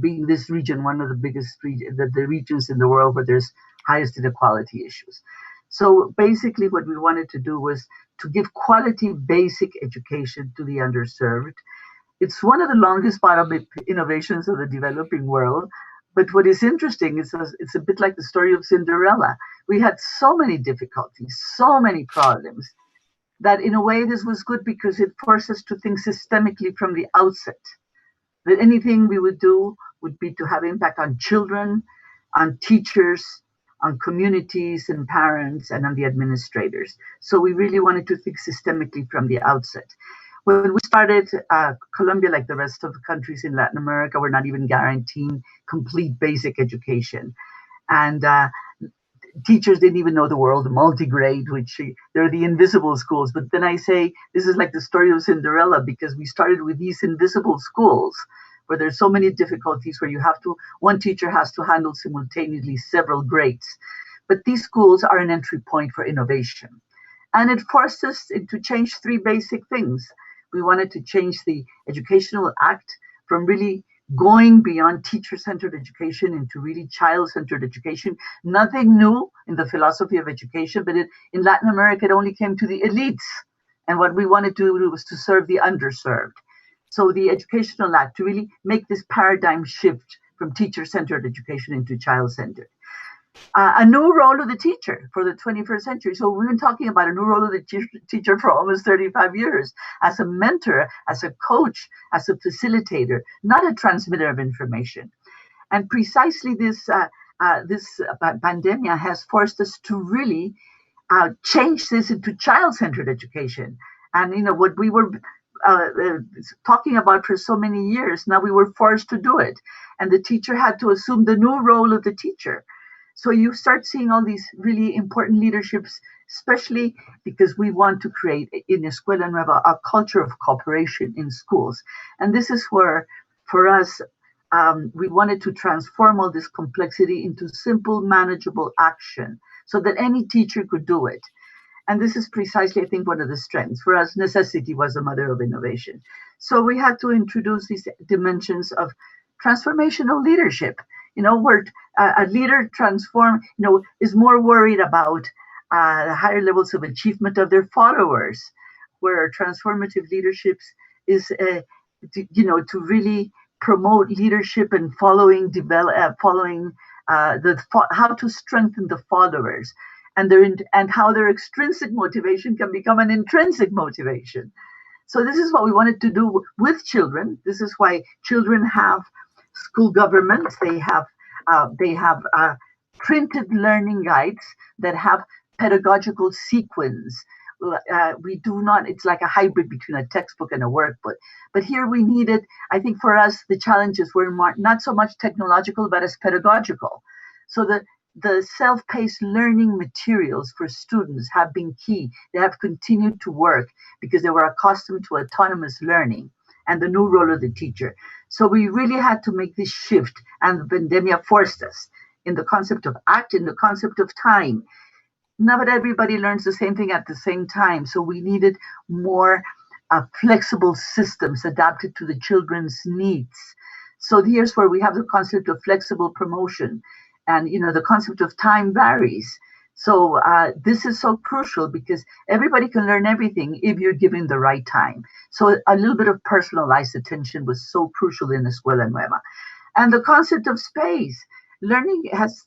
being this region one of the biggest the regions in the world where there's highest inequality issues. So basically what we wanted to do was to give quality basic education to the underserved. It's one of the longest bottom-up innovations of the developing world. But what is interesting is it's a bit like the story of Cinderella. We had so many difficulties, so many problems, that in a way this was good because it forced us to think systemically from the outset. That anything we would do would be to have impact on children, on teachers, on communities and parents, and on the administrators. So we really wanted to think systemically from the outset. when we started, Colombia, like the rest of the countries in Latin America, were not even guaranteeing complete basic education. And teachers didn't even know the word multigrade, which they're the invisible schools. But then I say, this is like the story of Cinderella, because we started with these invisible schools where there's so many difficulties, where one teacher has to handle simultaneously several grades. But these schools are an entry point for innovation. And it forced us to change three basic things. We wanted to change the Educational Act from really going beyond teacher-centered education into really child-centered education. Nothing new in the philosophy of education, but in Latin America, it only came to the elites. And what we wanted to do was to serve the underserved. So the Educational Act, to really make this paradigm shift from teacher-centered education into child-centered. A new role of the teacher for the 21st century. So we've been talking about a new role of the teacher for almost 35 years, as a mentor, as a coach, as a facilitator, not a transmitter of information. And precisely this pandemic has forced us to really change this into child-centered education. And what we were talking about for so many years, now we were forced to do it. And the teacher had to assume the new role of the teacher. So you start seeing all these really important leaderships, especially because we want to create in Escuela Nueva a culture of cooperation in schools. And this is where, for us, we wanted to transform all this complexity into simple, manageable action so that any teacher could do it. And this is precisely, I think, one of the strengths. For us, necessity was the mother of innovation. So we had to introduce these dimensions of transformational leadership. Where a leader is more worried about the higher levels of achievement of their followers, where transformative leadership is, to really promote leadership and how to strengthen the followers, and how their extrinsic motivation can become an intrinsic motivation. So this is what we wanted to do with children. This is why children have school governments. They have printed learning guides that have pedagogical sequence. We do not, it's like a hybrid between a textbook and a workbook. But here we needed, I think for us, the challenges were not so much technological, but as pedagogical. So the self-paced learning materials for students have been key. They have continued to work because they were accustomed to autonomous learning and the new role of the teacher. So we really had to make this shift, and the pandemic forced us in the concept of act, in the concept of time. Not everybody learns the same thing at the same time. So we needed more flexible systems adapted to the children's needs. So here's where we have the concept of flexible promotion. And, the concept of time varies. So this is so crucial because everybody can learn everything if you're given the right time. So a little bit of personalized attention was so crucial in Escuela Nueva. And the concept of space. Learning has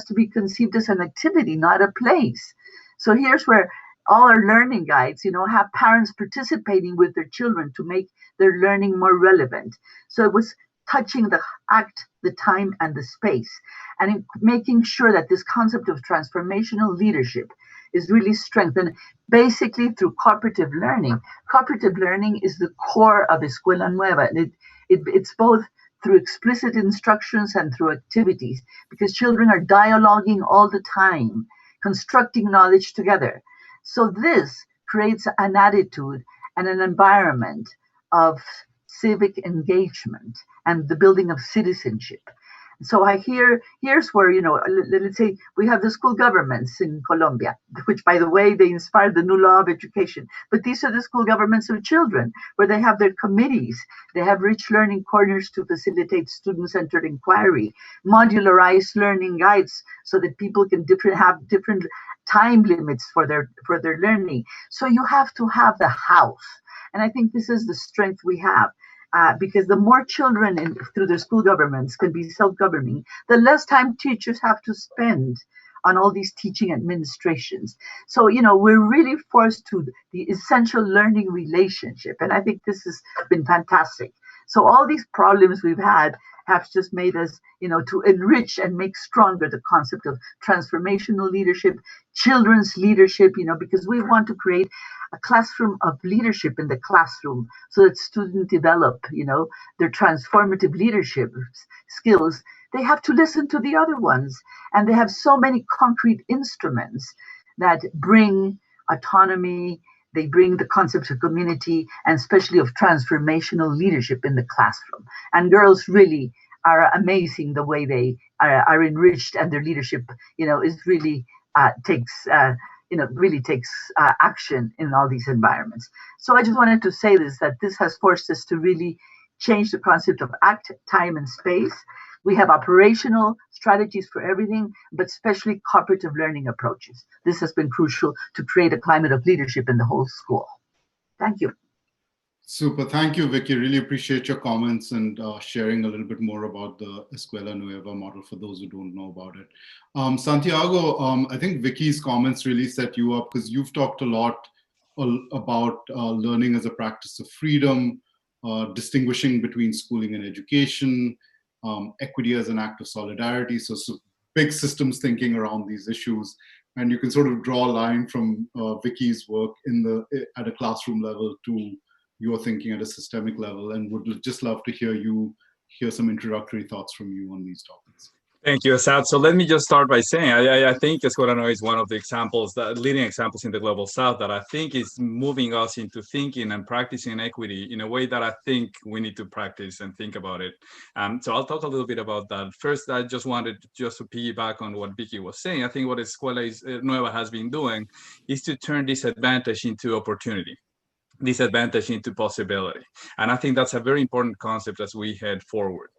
to be conceived as an activity, not a place. So here's where all our learning guides, have parents participating with their children to make their learning more relevant. So it was touching the act, the time, and the space, and making sure that this concept of transformational leadership is really strengthened, basically through cooperative learning. Cooperative learning is the core of Escuela Nueva, and it's both through explicit instructions and through activities, because children are dialoguing all the time, constructing knowledge together. So this creates an attitude and an environment of civic engagement and the building of citizenship. So here's where, let's say we have the school governments in Colombia, which, by the way, they inspired the new law of education. But these are the school governments of children, where they have their committees. They have rich learning corners to facilitate student-centered inquiry, modularized learning guides so that people can have different time limits for their learning. So you have to have the house. And I think this is the strength we have. Because the more children through their school governments can be self-governing, the less time teachers have to spend on all these teaching administrations. So, we're really forced to the essential learning relationship. And I think this has been fantastic. So all these problems we've had have just made us, to enrich and make stronger the concept of transformational leadership, children's leadership, because we want to create a classroom of leadership in the classroom so that students develop, their transformative leadership skills, they have to listen to the other ones. And they have so many concrete instruments that bring autonomy, they bring the concepts of community, and especially of transformational leadership in the classroom. And girls really are amazing the way they are enriched, and their leadership, is really takes action in all these environments. So I just wanted to say that this has forced us to really change the concept of act, time, and space. We have operational strategies for everything, but especially cooperative learning approaches. This has been crucial to create a climate of leadership in the whole school. Thank you. Super. Thank you, Vicky. Really appreciate your comments and sharing a little bit more about the Escuela Nueva model for those who don't know about it. Santiago, I think Vicky's comments really set you up because you've talked a lot about learning as a practice of freedom, distinguishing between schooling and education, equity as an act of solidarity. So big systems thinking around these issues. And you can sort of draw a line from Vicky's work at a classroom level to your thinking at a systemic level, and would just love to hear some introductory thoughts from you on these topics. Thank you, Asad. So let me just start by saying, I think Escuela Nueva is one of the leading examples in the Global South that I think is moving us into thinking and practicing equity in a way that I think we need to practice and think about it. So I'll talk a little bit about that. First, I just wanted to piggyback on what Vicky was saying. I think what Escuela Nueva has been doing is to turn disadvantage into opportunity, disadvantage into possibility. And I think that's a very important concept as we head forward.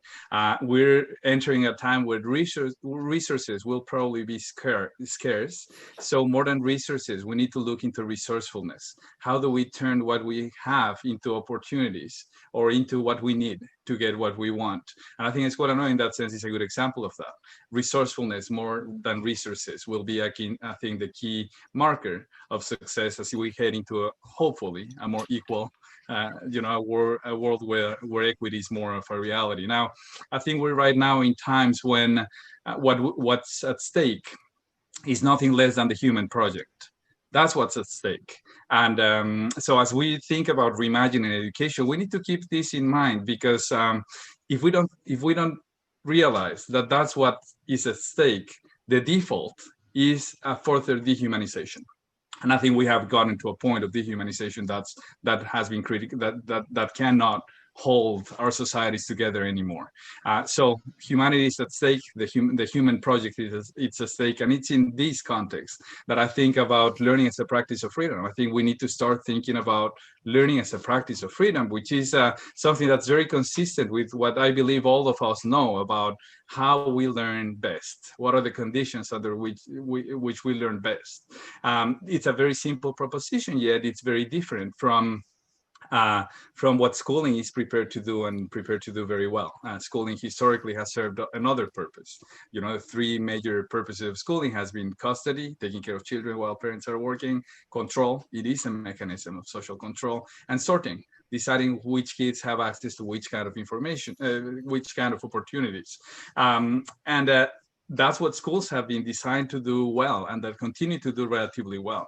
We're entering a time where resources will probably be scarce. So more than resources, we need to look into resourcefulness. How do we turn what we have into opportunities or into what we need to get what we want? And I think Escuela Nueva in that sense is a good example of that. Resourcefulness more than resources will be, I think, the key marker of success as we head into hopefully a more equal, a world where equity is more of a reality. Now, I think we're right now in times when what's at stake is nothing less than the human project. That's what's at stake. And so as we think about reimagining education, we need to keep this in mind, because if we don't realize that that's what is at stake, the default is a further dehumanization. And I think we have gotten to a point of dehumanization that has been critical, that cannot hold our societies together anymore. So humanity is at stake. The human project it's at stake, and it's in this context that I think about learning as a practice of freedom. I think we need to start thinking about learning as a practice of freedom, which is something that's very consistent with what I believe all of us know about how we learn best. What are the conditions under which we learn best? It's a very simple proposition, yet it's very different from what schooling is prepared to do and prepared to do very well. Schooling historically has served another purpose. The three major purposes of schooling has been custody, taking care of children while parents are working, control, it is a mechanism of social control, and sorting, deciding which kids have access to which kind of information, which kind of opportunities. That's what schools have been designed to do well, and that continue to do relatively well.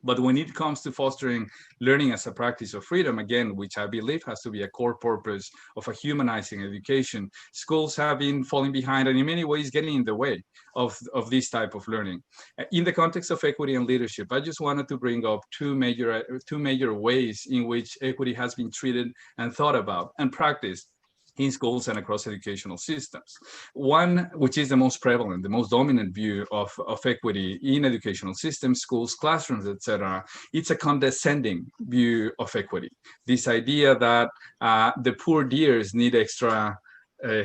But when it comes to fostering learning as a practice of freedom, again, which I believe has to be a core purpose of a humanizing education, schools have been falling behind and in many ways getting in the way of this type of learning. In the context of equity and leadership, I just wanted to bring up two major ways in which equity has been treated and thought about and practiced in schools and across educational systems. One, which is the most prevalent, the most dominant view of equity in educational systems, schools, classrooms, etc., it's a condescending view of equity. This idea that the poor dears need extra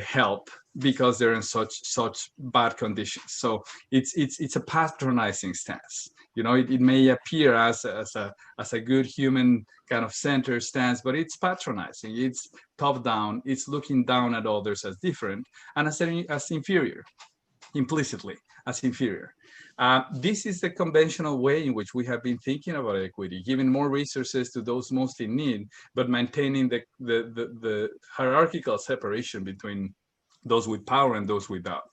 help because they're in such bad conditions. So it's a patronizing stance. It may appear as a good human kind of center stance, but it's patronizing. It's top down. It's looking down at others as different and as inferior, implicitly as inferior. This is the conventional way in which we have been thinking about equity, giving more resources to those most in need, but maintaining the hierarchical separation between those with power and those without.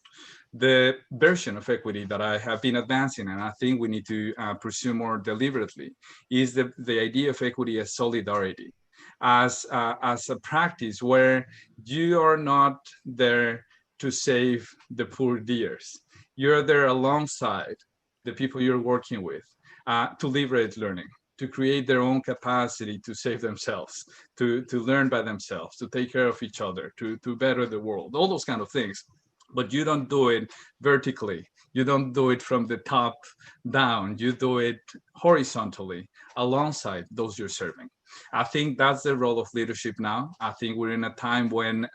The version of equity that I have been advancing, and I think we need to pursue more deliberately, is the idea of equity as solidarity, as a practice where you are not there to save the poor dears. You're there alongside the people you're working with to liberate learning, to create their own capacity to save themselves, to learn by themselves, to take care of each other, to better the world, all those kind of things. But you don't do it vertically. You don't do it from the top down. You do it horizontally alongside those you're serving. I think that's the role of leadership now. I think we're in a time when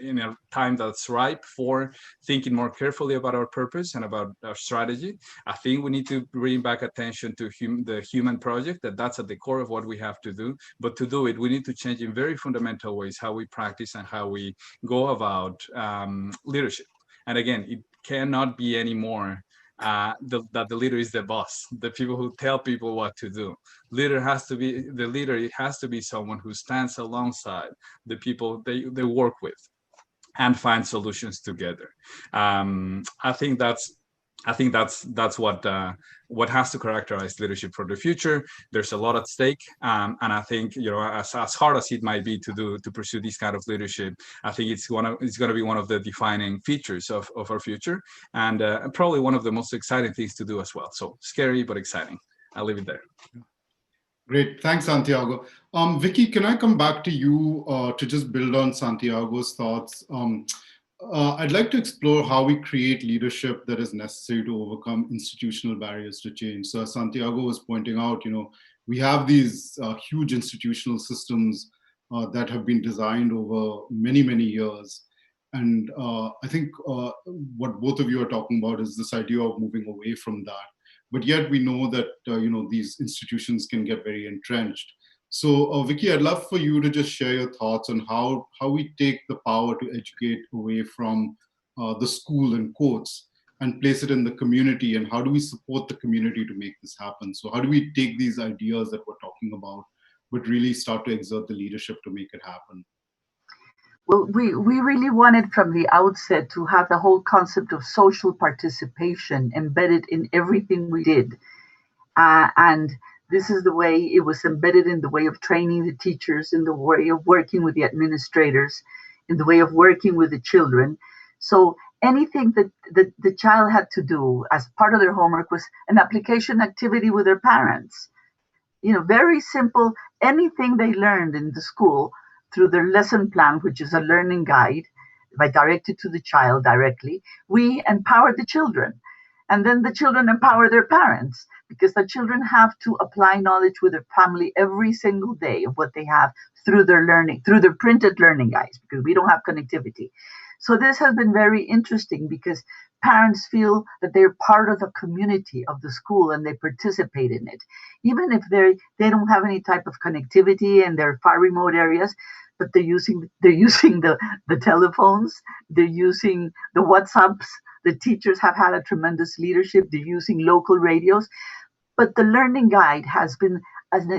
in a time that's ripe for thinking more carefully about our purpose and about our strategy. I think we need to bring back attention to the human project, that's at the core of what we have to do. But to do it, we need to change in very fundamental ways how we practice and how we go about leadership. And again, it cannot be anymore that the leader is the boss, the people who tell people what to do. The leader, it has to be someone who stands alongside the people they work with and find solutions together. I think that's what has to characterize leadership for the future. There's a lot at stake, and I think, you know, as hard as it might be to pursue this kind of leadership, I think it's going to be one of the defining features of our future, and probably one of the most exciting things to do as well. So scary but exciting. I'll leave it there. Great, thanks, Santiago. Vicky, can I come back to you to just build on Santiago's thoughts? I'd like to explore how we create leadership that is necessary to overcome institutional barriers to change. So as Santiago was pointing out, you know, we have these huge institutional systems that have been designed over many, many years. And I think what both of you are talking about is this idea of moving away from that. But yet we know that, you know, these institutions can get very entrenched. So Vicky, I'd love for you to just share your thoughts on how we take the power to educate away from the school in quotes and place it in the community, and how do we support the community to make this happen? So how do we take these ideas that we're talking about, but really start to exert the leadership to make it happen? Well, we really wanted from the outset to have the whole concept of social participation embedded in everything we did. And this is the way it was embedded, in the way of training the teachers, in the way of working with the administrators, in the way of working with the children. So anything that the child had to do as part of their homework was an application activity with their parents. You know, very simple, anything they learned in the school through their lesson plan, which is a learning guide, directed to the child directly, we empowered the children. And then the children empower their parents, because the children have to apply knowledge with their family every single day of what they have through their learning, through their printed learning guides, because we don't have connectivity. So this has been very interesting, because parents feel that they're part of the community of the school and they participate in it, even if they don't have any type of connectivity and they're far remote areas. But they're using the telephones, they're using the WhatsApps. The teachers have had a tremendous leadership. They're using local radios, but the learning guide has been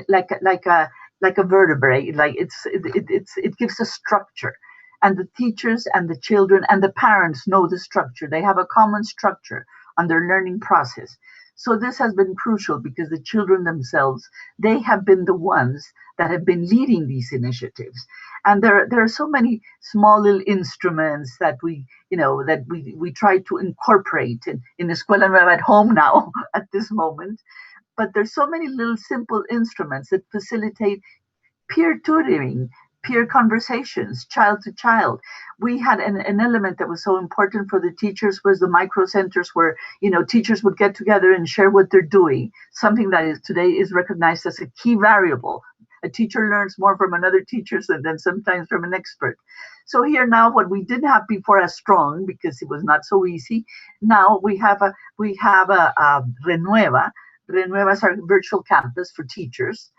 like a vertebrae. Like it gives a structure, and the teachers and the children and the parents know the structure. They have a common structure on their learning process. So this has been crucial, because the children themselves, they have been the ones that have been leading these initiatives. And there are so many small little instruments that we try to incorporate in Escuela Nueva at home now at this moment. But there's so many little simple instruments that facilitate peer tutoring, peer conversations, child to child. We had an element that was so important for the teachers was the micro centers, where, you know, teachers would get together and share what they're doing, something that today is recognized as a key variable. A teacher learns more from another teacher than sometimes from an expert. So here now, what we didn't have before as strong, because it was not so easy, now we have a Renueva. Renueva is our virtual campus for teachers.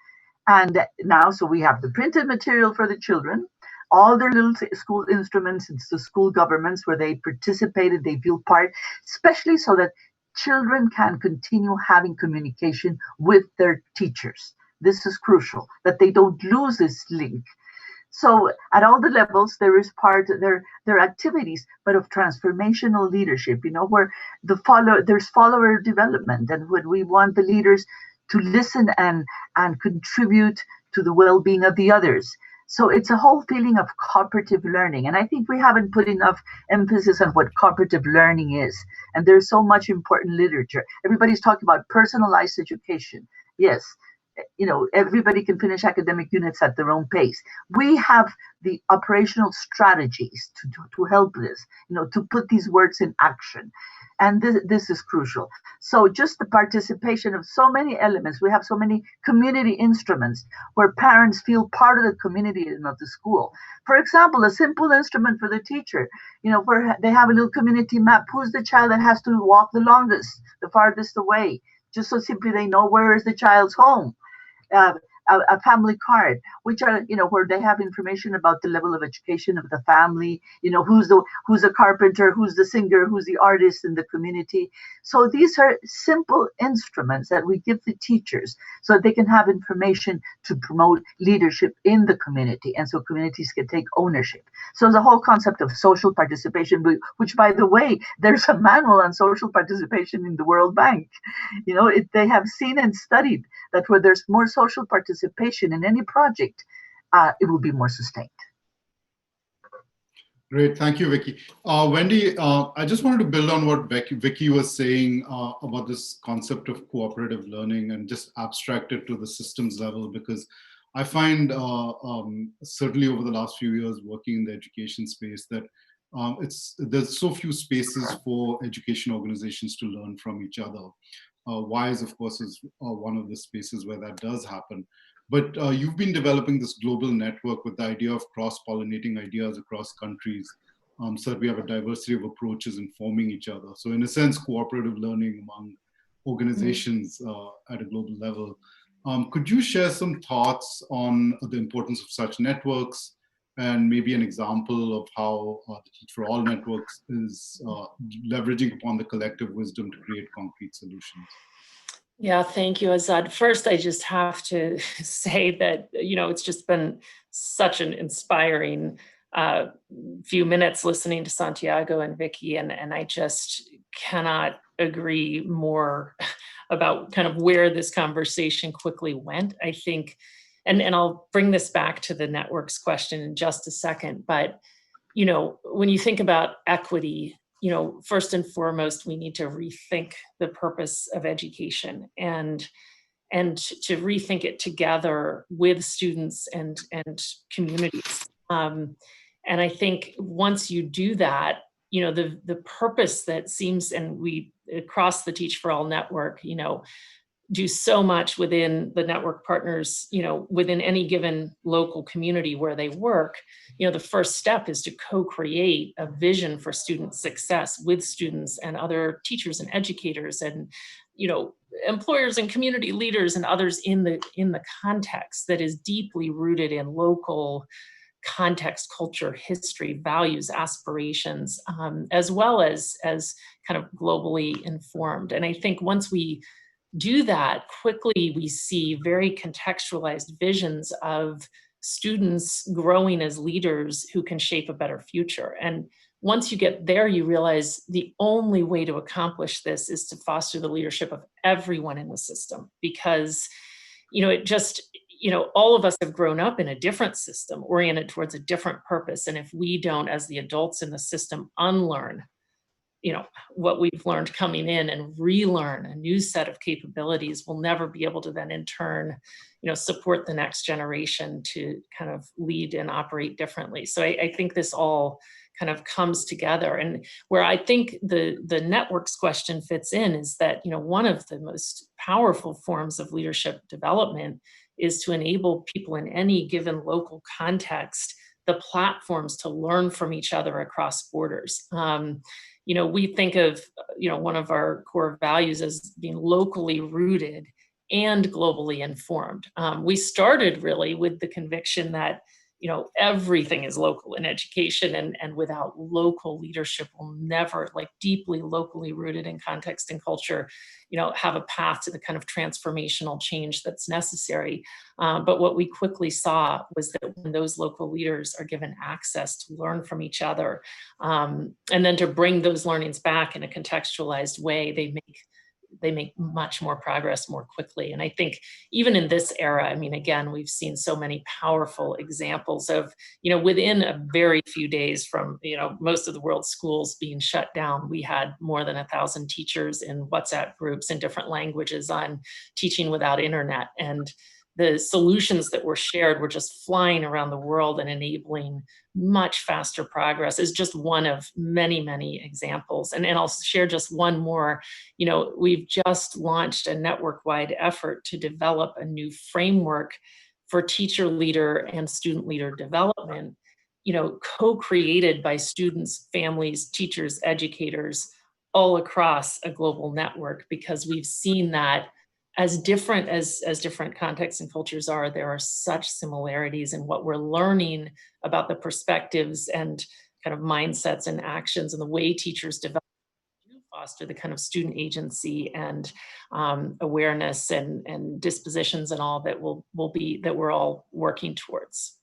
And now, so we have the printed material for the children, all their little school instruments. It's the school governments where they participated, they feel part, especially so that children can continue having communication with their teachers. This is crucial, that they don't lose this link. So at all the levels, there is there are activities, but of transformational leadership, where there's follower development, and when we want the leaders to listen and contribute to the well-being of the others. So it's a whole feeling of cooperative learning. And I think we haven't put enough emphasis on what cooperative learning is. And there's so much important literature. Everybody's talking about personalized education. Yes, everybody can finish academic units at their own pace. We have the operational strategies to help this, to put these words in action. And this is crucial. So just the participation of so many elements. We have so many community instruments where parents feel part of the community and of the school. For example, a simple instrument for the teacher, where they have a little community map. Who's the child that has to walk the longest, the farthest away? Just so simply they know where is the child's home. A family card, which are, where they have information about the level of education of the family, who's a carpenter, who's the singer, who's the artist in the community. So these are simple instruments that we give the teachers so that they can have information to promote leadership in the community, and so communities can take ownership. So the whole concept of social participation, which, by the way, there's a manual on social participation in the World Bank. They have seen and studied that where there's more social participation in any project, it will be more sustained. Great, thank you, Vicky. Wendy, I just wanted to build on what Vicky was saying about this concept of cooperative learning and just abstract it to the systems level, because I find certainly over the last few years working in the education space that there's so few spaces for education organizations to learn from each other. WISE, of course, is one of the spaces where that does happen. But you've been developing this global network with the idea of cross-pollinating ideas across countries, so that we have a diversity of approaches informing each other. So in a sense, cooperative learning among organizations at a global level. Could you share some thoughts on the importance of such networks, and maybe an example of how the Teach for All networks is leveraging upon the collective wisdom to create concrete solutions? Yeah, thank you, Azad. First, I just have to say that, it's just been such an inspiring few minutes listening to Santiago and Vicky, and I just cannot agree more about kind of where this conversation quickly went. I think, and I'll bring this back to the networks question in just a second, but, when you think about equity, first and foremost, we need to rethink the purpose of education and to rethink it together with students and communities. And I think once you do that, the purpose that seems, and we across the Teach for All network, do so much within the network partners, within any given local community where they work. The first step is to co-create a vision for student success with students and other teachers and educators and, employers and community leaders and others in the context that is deeply rooted in local context, culture, history, values, aspirations, as well as kind of globally informed. And I think once we do that, quickly we see very contextualized visions of students growing as leaders who can shape a better future. And once you get there, you realize the only way to accomplish this is to foster the leadership of everyone in the system, because all of us have grown up in a different system oriented towards a different purpose. And if we don't, as the adults in the system, unlearn what we've learned coming in and relearn a new set of capabilities, we'll never be able to then in turn, support the next generation to kind of lead and operate differently. So I think this all kind of comes together. And where I think the networks question fits in is that, one of the most powerful forms of leadership development is to enable people in any given local context the platforms to learn from each other across borders. We think of, one of our core values as being locally rooted and globally informed. We started really with the conviction that, you know, everything is local in education, and without local leadership, will never, like deeply locally rooted in context and culture, you know, have a path to the kind of transformational change that's necessary. But what we quickly saw was that when those local leaders are given access to learn from each other, and then to bring those learnings back in a contextualized way, they make much more progress more quickly. And I think even in this era, I mean, again, we've seen so many powerful examples of, you know, within a very few days from, you know, most of the world's schools being shut down, we had more than 1,000 teachers in WhatsApp groups in different languages on teaching without internet. And the solutions that were shared were just flying around the world and enabling much faster progress is just one of many, many examples. And I'll share just one more. You know, we've just launched a network-wide effort to develop a new framework for teacher leader and student leader development, you know, co-created by students, families, teachers, educators, all across a global network, because we've seen that as different as different contexts and cultures are, there are such similarities in what we're learning about the perspectives and kind of mindsets and actions and the way teachers develop to foster the kind of student agency and awareness and dispositions and all that that we're all working towards.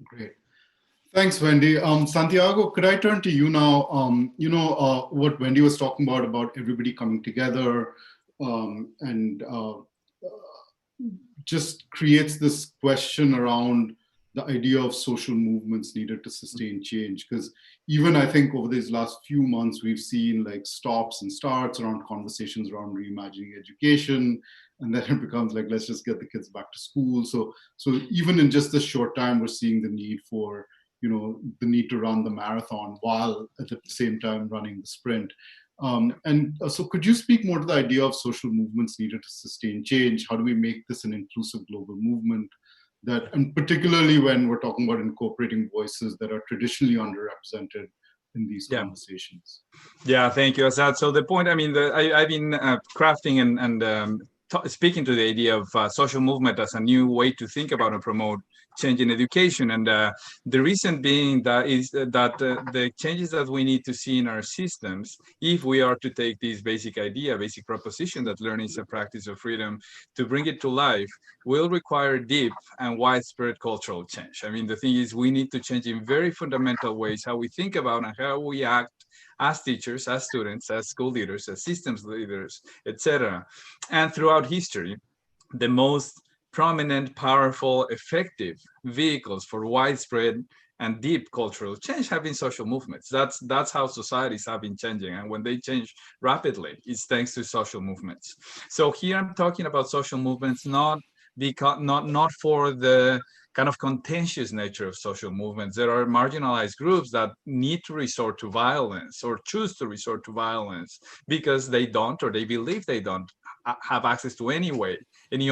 Great. Thanks, Wendy. Santiago, could I turn to you now? You know, what Wendy was talking about everybody coming together, and just creates this question around the idea of social movements needed to sustain change. Because even I think over these last few months, we've seen like stops and starts around conversations around reimagining education. And then it becomes like, let's just get the kids back to school. So even in just this short time, we're seeing the need for, you know, the need to run the marathon while at the same time running the sprint. So could you speak more to the idea of social movements needed to sustain change? How do we make this an inclusive global movement that, and particularly when we're talking about incorporating voices that are traditionally underrepresented in these conversations? Yeah, thank you, Azad. So the point, I mean, I've been crafting and speaking to the idea of social movement as a new way to think about and promote change in education. And the reason being that is that the changes that we need to see in our systems, if we are to take this basic proposition that learning is a practice of freedom, to bring it to life, will require deep and widespread cultural change. I mean, the thing is, we need to change in very fundamental ways how we think about and how we act as teachers, as students, as school leaders, as systems leaders, etc. And throughout history, the most prominent, powerful, effective vehicles for widespread and deep cultural change have been social movements. That's how societies have been changing. And when they change rapidly, it's thanks to social movements. So here I'm talking about social movements, not for the kind of contentious nature of social movements. There are marginalized groups that need to resort to violence or choose to resort to violence because they don't, or they believe they don't have access to any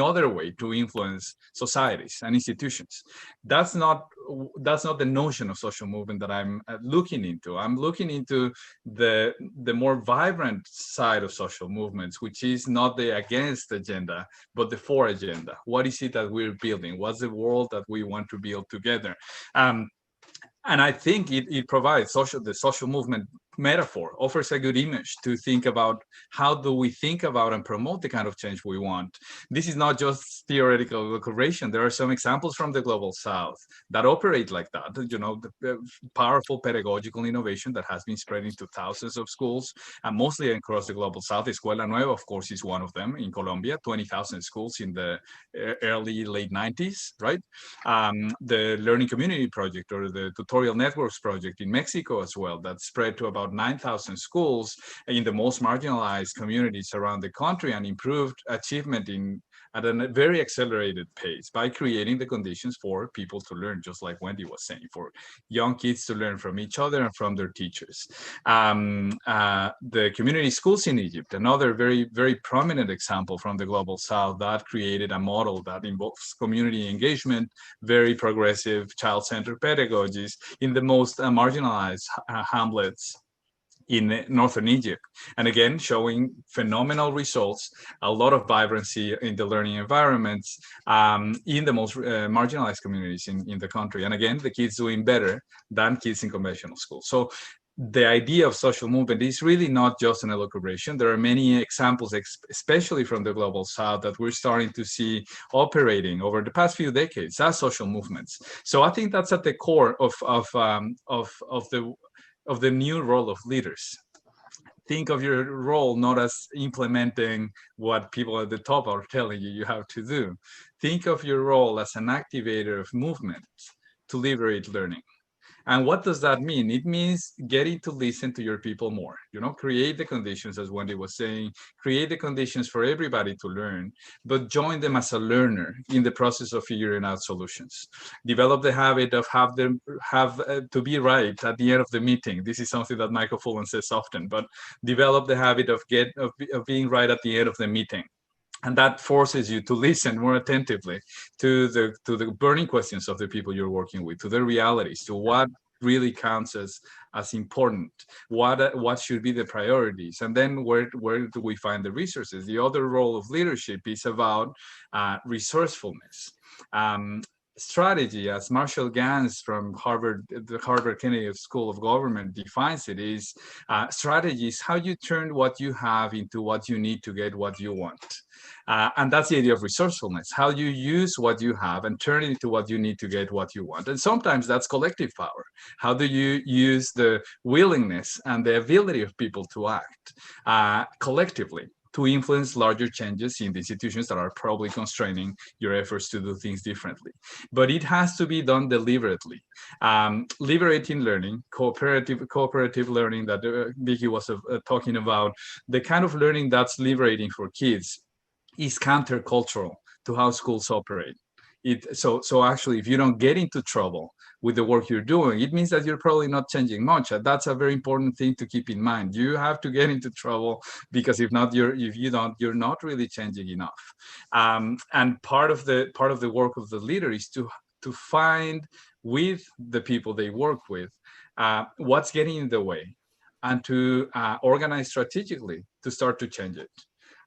other way to influence societies and institutions. That's not the notion of social movement that I'm looking into. I'm looking into the more vibrant side of social movements, which is not the against agenda, but the for agenda. What is it that we're building? What's the world that we want to build together? And I think it provides the social movement metaphor offers a good image to think about how do we think about and promote the kind of change we want. This is not just theoretical decoration. There are some examples from the Global South that operate like that. You know, the powerful pedagogical innovation that has been spreading to thousands of schools, and mostly across the Global South. Escuela Nueva, of course, is one of them in Colombia, 20,000 schools in the late 90s, right? The Learning Community Project, or the Tutorial Networks Project in Mexico as well, that spread to about 9,000 schools in the most marginalized communities around the country and improved achievement at a very accelerated pace by creating the conditions for people to learn, just like Wendy was saying, for young kids to learn from each other and from their teachers. The community schools in Egypt, another very, very prominent example from the Global South that created a model that involves community engagement, very progressive child-centered pedagogies in the most marginalized hamlets in northern Egypt. And again, showing phenomenal results, a lot of vibrancy in the learning environments in the most marginalized communities in the country. And again, the kids doing better than kids in conventional schools. So the idea of social movement is really not just an elucubration. There are many examples, especially from the global south, that we're starting to see operating over the past few decades as social movements. So I think that's at the core of the new role of leaders. Think of your role not as implementing what people at the top are telling you have to do. Think of your role as an activator of movement to liberate learning. And what does that mean? It means getting to listen to your people more, create the conditions, as Wendy was saying, create the conditions for everybody to learn, but join them as a learner in the process of figuring out solutions. Develop the habit of have to be right at the end of the meeting. This is something that Michael Fullan says often, but develop the habit of being right at the end of the meeting. And that forces you to listen more attentively to the burning questions of the people you're working with, to their realities, to what really counts as important, what should be the priorities, and then where do we find the resources. The other role of leadership is about resourcefulness. Strategy, as Marshall Gans from the Harvard Kennedy School of Government defines it, is strategy is how you turn what you have into what you need to get what you want. And that's the idea of resourcefulness, how you use what you have and turn it into what you need to get what you want. And sometimes that's collective power. How do you use the willingness and the ability of people to act collectively to influence larger changes in the institutions that are probably constraining your efforts to do things differently? But it has to be done deliberately. Liberating learning, cooperative learning that Vicky was talking about, the kind of learning that's liberating for kids is countercultural to how schools operate. So actually, if you don't get into trouble with the work you're doing, it means that you're probably not changing much. That's a very important thing to keep in mind. You have to get into trouble, because if you're not really changing enough. And part of the work of the leader is to find with the people they work with what's getting in the way, and to organize strategically to start to change it.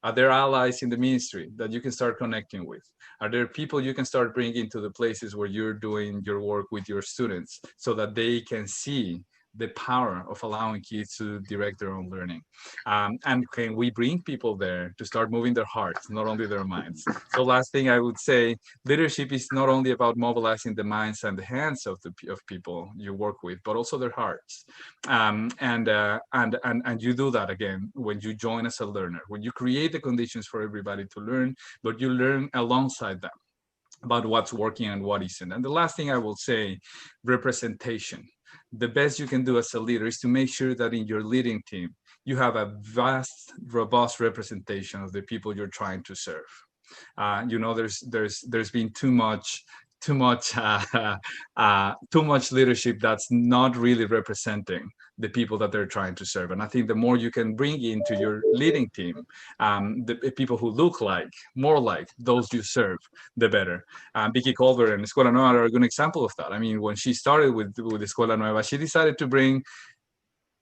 Are there allies in the ministry that you can start connecting with? Are there people you can start bringing to the places where you're doing your work with your students, so that they can see the power of allowing kids to direct their own learning? And can we bring people there to start moving their hearts, not only their minds? So last thing I would say, leadership is not only about mobilizing the minds and the hands of people you work with, but also their hearts. And you do that, again, when you join as a learner, when you create the conditions for everybody to learn, but you learn alongside them about what's working and what isn't. And the last thing I will say, representation. The best you can do as a leader is to make sure that in your leading team, you have a vast, robust representation of the people you're trying to serve. There's been too much leadership that's not really representing the people that they're trying to serve. And I think the more you can bring into your leading team the people who look more like those you serve, the better. Vicky Colbert and Escuela Nueva are a good example of that. I mean, when she started with Escuela Nueva, she decided to bring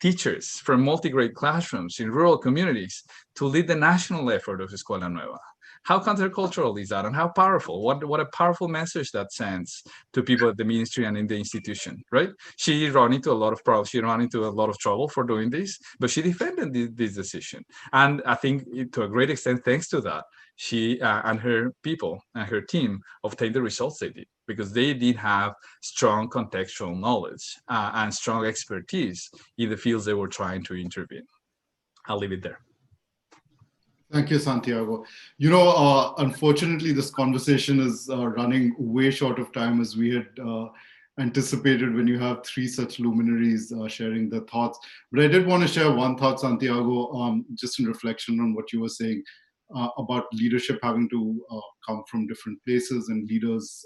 teachers from multi-grade classrooms in rural communities to lead the national effort of Escuela Nueva. How countercultural is that, and how powerful? What a powerful message that sends to people at the ministry and in the institution, right? She ran into a lot of problems. She ran into a lot of trouble for doing this, but she defended this decision. And I think to a great extent, thanks to that, she and her people and her team obtained the results they did, because they did have strong contextual knowledge and strong expertise in the fields they were trying to intervene. I'll leave it there. Thank you, Santiago. Unfortunately, this conversation is running way short of time as we had anticipated when you have three such luminaries sharing their thoughts. But I did want to share one thought, Santiago, just in reflection on what you were saying about leadership having to come from different places and leaders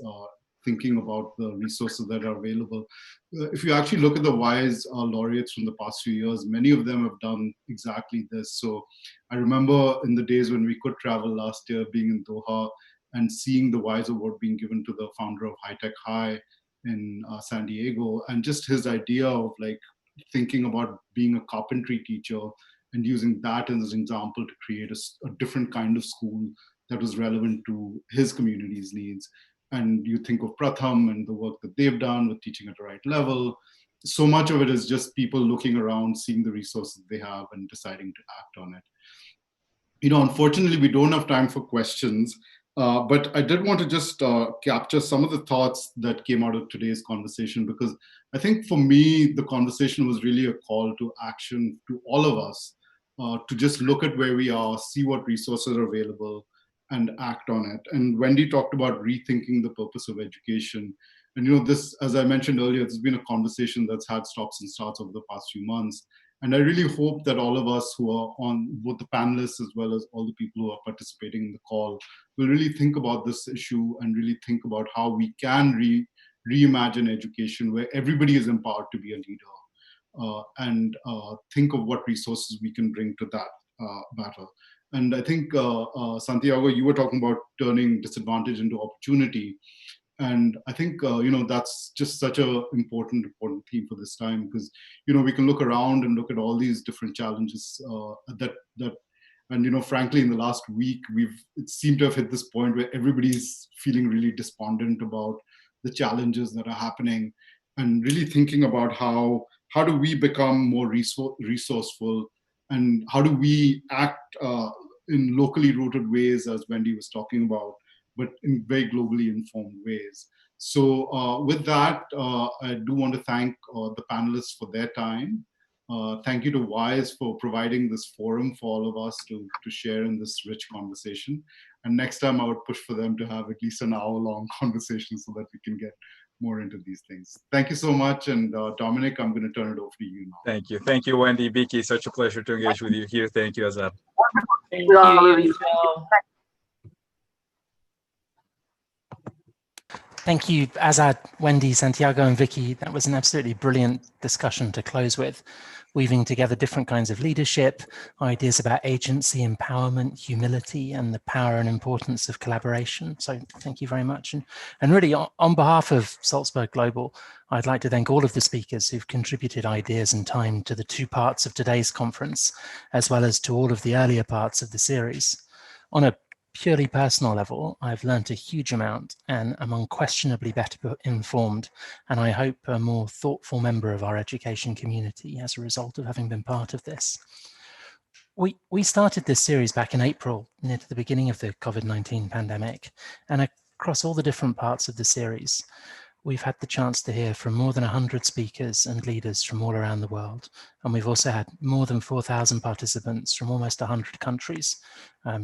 thinking about the resources that are available. If you actually look at the WISE laureates from the past few years, many of them have done exactly this. So I remember in the days when we could travel last year, being in Doha and seeing the WISE award being given to the founder of High Tech High in San Diego, and just his idea of like thinking about being a carpentry teacher and using that as an example to create a different kind of school that was relevant to his community's needs. And you think of Pratham and the work that they've done with teaching at the right level. So much of it is just people looking around, seeing the resources they have and deciding to act on it. Unfortunately, we don't have time for questions, but I did want to just capture some of the thoughts that came out of today's conversation, because I think for me, the conversation was really a call to action to all of us to just look at where we are, see what resources are available, and act on it. And Wendy talked about rethinking the purpose of education. And this, as I mentioned earlier, this has been a conversation that's had stops and starts over the past few months. And I really hope that all of us who are on, both the panelists as well as all the people who are participating in the call, will really think about this issue and really think about how we can reimagine education where everybody is empowered to be a leader, and think of what resources we can bring to that battle. And I think, Santiago, you were talking about turning disadvantage into opportunity. And I think, that's just such an important theme for this time, because, we can look around and look at all these different challenges and, frankly, in the last week, it seemed to have hit this point where everybody's feeling really despondent about the challenges that are happening, and really thinking about how do we become more resourceful, and how do we act in locally rooted ways, as Wendy was talking about, but in very globally informed ways. So with that, I do want to thank the panelists for their time. Thank you to WISE for providing this forum for all of us to share in this rich conversation. And next time I would push for them to have at least an hour-long conversation so that we can get more into these things. Thank you so much. And Dominic, I'm going to turn it over to you now. Thank you. Thank you, Wendy, Vicky. Such a pleasure to engage with you here. Thank you, Azad. Thank you. Thank you, Azad, Wendy, Santiago, and Vicky. That was an absolutely brilliant discussion to close with, weaving together different kinds of leadership, ideas about agency, empowerment, humility, and the power and importance of collaboration. So thank you very much. And really, on behalf of Salzburg Global, I'd like to thank all of the speakers who've contributed ideas and time to the two parts of today's conference, as well as to all of the earlier parts of the series. On a purely personal level, I've learned a huge amount and am unquestionably better informed, and I hope a more thoughtful member of our education community as a result of having been part of this. We started this series back in April, near to the beginning of the COVID-19 pandemic, and across all the different parts of the series, we've had the chance to hear from more than 100 speakers and leaders from all around the world. And we've also had more than 4,000 participants from almost 100 countries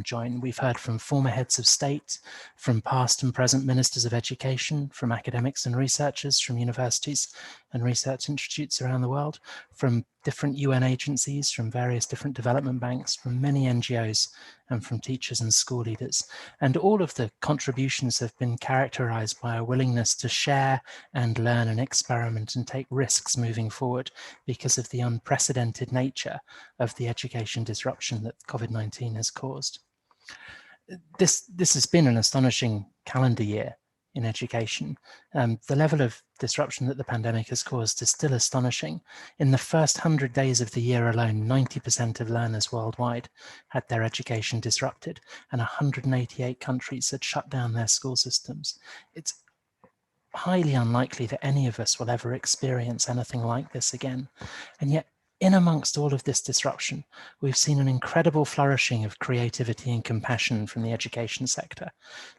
join. We've heard from former heads of state, from past and present ministers of education, from academics and researchers from universities and research institutes around the world, from different UN agencies, from various different development banks, from many NGOs, and from teachers and school leaders. And all of the contributions have been characterized by a willingness to share and learn and experiment and take risks moving forward because of the unprecedented nature of the education disruption that COVID-19 has caused. This has been an astonishing calendar year in education. The level of disruption that the pandemic has caused is still astonishing. In the first 100 days of the year alone, 90% of learners worldwide had their education disrupted, and 188 countries had shut down their school systems. It's highly unlikely that any of us will ever experience anything like this again. And yet, in amongst all of this disruption, we've seen an incredible flourishing of creativity and compassion from the education sector.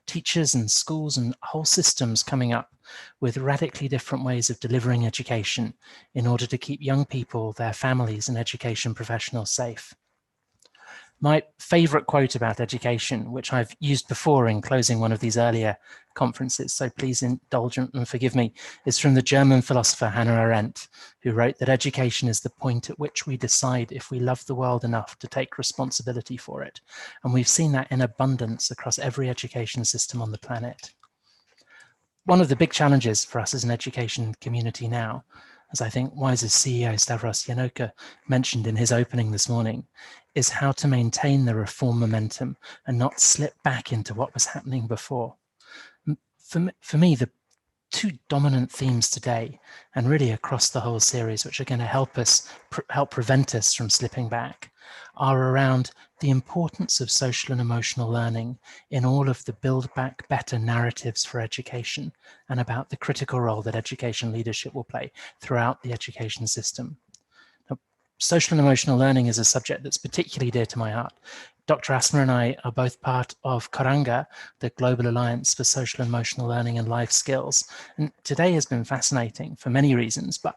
Teachers and schools and whole systems coming up with radically different ways of delivering education in order to keep young people, their families, and education professionals safe. My favorite quote about education, which I've used before in closing one of these earlier conferences, so please indulge and forgive me, is from the German philosopher Hannah Arendt, who wrote that education is the point at which we decide if we love the world enough to take responsibility for it. And we've seen that in abundance across every education system on the planet. One of the big challenges for us as an education community now, as I think WISE's CEO Stavros Yanoka mentioned in his opening this morning, is how to maintain the reform momentum and not slip back into what was happening before. For me, the two dominant themes today, and really across the whole series, which are going to help us help prevent us from slipping back, are around the importance of social and emotional learning in all of the Build Back Better narratives for education, and about the critical role that education leadership will play throughout the education system. Now, social and emotional learning is a subject that's particularly dear to my heart. Dr. Asma and I are both part of Karanga, the Global Alliance for Social and Emotional Learning and Life Skills. And today has been fascinating for many reasons, but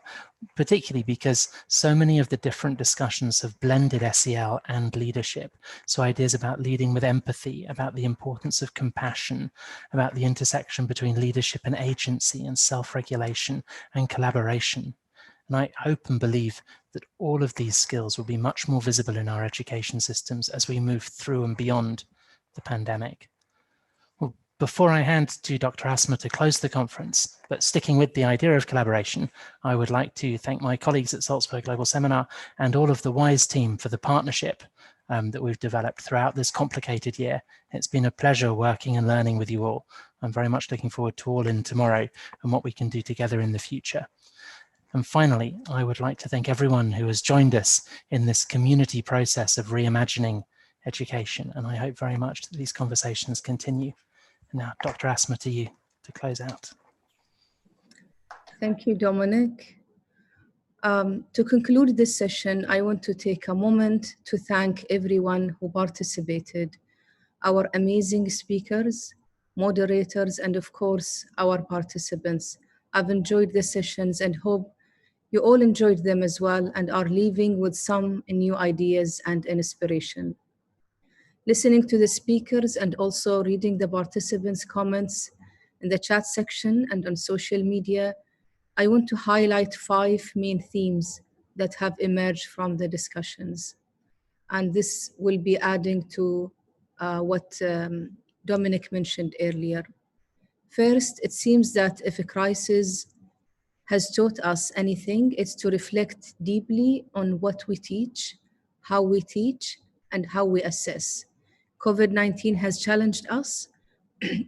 particularly because so many of the different discussions have blended SEL and leadership. So ideas about leading with empathy, about the importance of compassion, about the intersection between leadership and agency and self-regulation and collaboration. And I hope and believe that all of these skills will be much more visible in our education systems as we move through and beyond the pandemic. Well, before I hand to Dr. Asma to close the conference, but sticking with the idea of collaboration, I would like to thank my colleagues at Salzburg Global Seminar and all of the WISE team for the partnership that we've developed throughout this complicated year. It's been a pleasure working and learning with you all. I'm very much looking forward to all in tomorrow and what we can do together in the future. And finally, I would like to thank everyone who has joined us in this community process of reimagining education. And I hope very much that these conversations continue. And now, Dr. Asma, to you to close out. Thank you, Dominic. To conclude this session, I want to take a moment to thank everyone who participated, our amazing speakers, moderators, and of course, our participants. I've enjoyed the sessions and hope you all enjoyed them as well and are leaving with some new ideas and inspiration. Listening to the speakers and also reading the participants' comments in the chat section and on social media, I want to highlight 5 main themes that have emerged from the discussions. And this will be adding to what Dominic mentioned earlier. First, it seems that if a crisis has taught us anything, it's to reflect deeply on what we teach, how we teach, and how we assess. COVID-19 has challenged us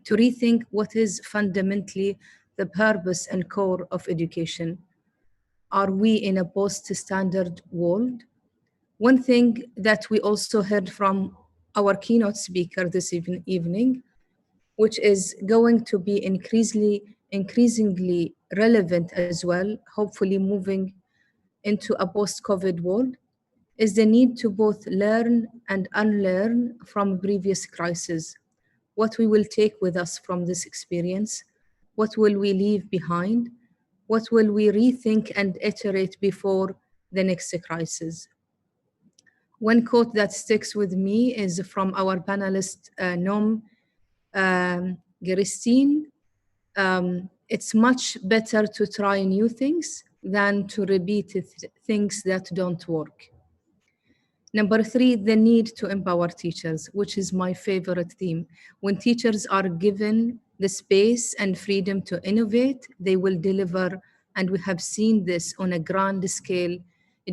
to rethink what is fundamentally the purpose and core of education. Are we in a post-standard world? One thing that we also heard from our keynote speaker this evening, which is going to be increasingly relevant as well, hopefully moving into a post-COVID world, is the need to both learn and unlearn from previous crises. What we will take with us from this experience, what will we leave behind, what will we rethink and iterate before the next crisis. One quote that sticks with me is from our panelist, Noam Gerstein. It's much better to try new things than to repeat things that don't work. Number 3, the need to empower teachers, which is my favorite theme. When teachers are given the space and freedom to innovate, they will deliver, and we have seen this on a grand scale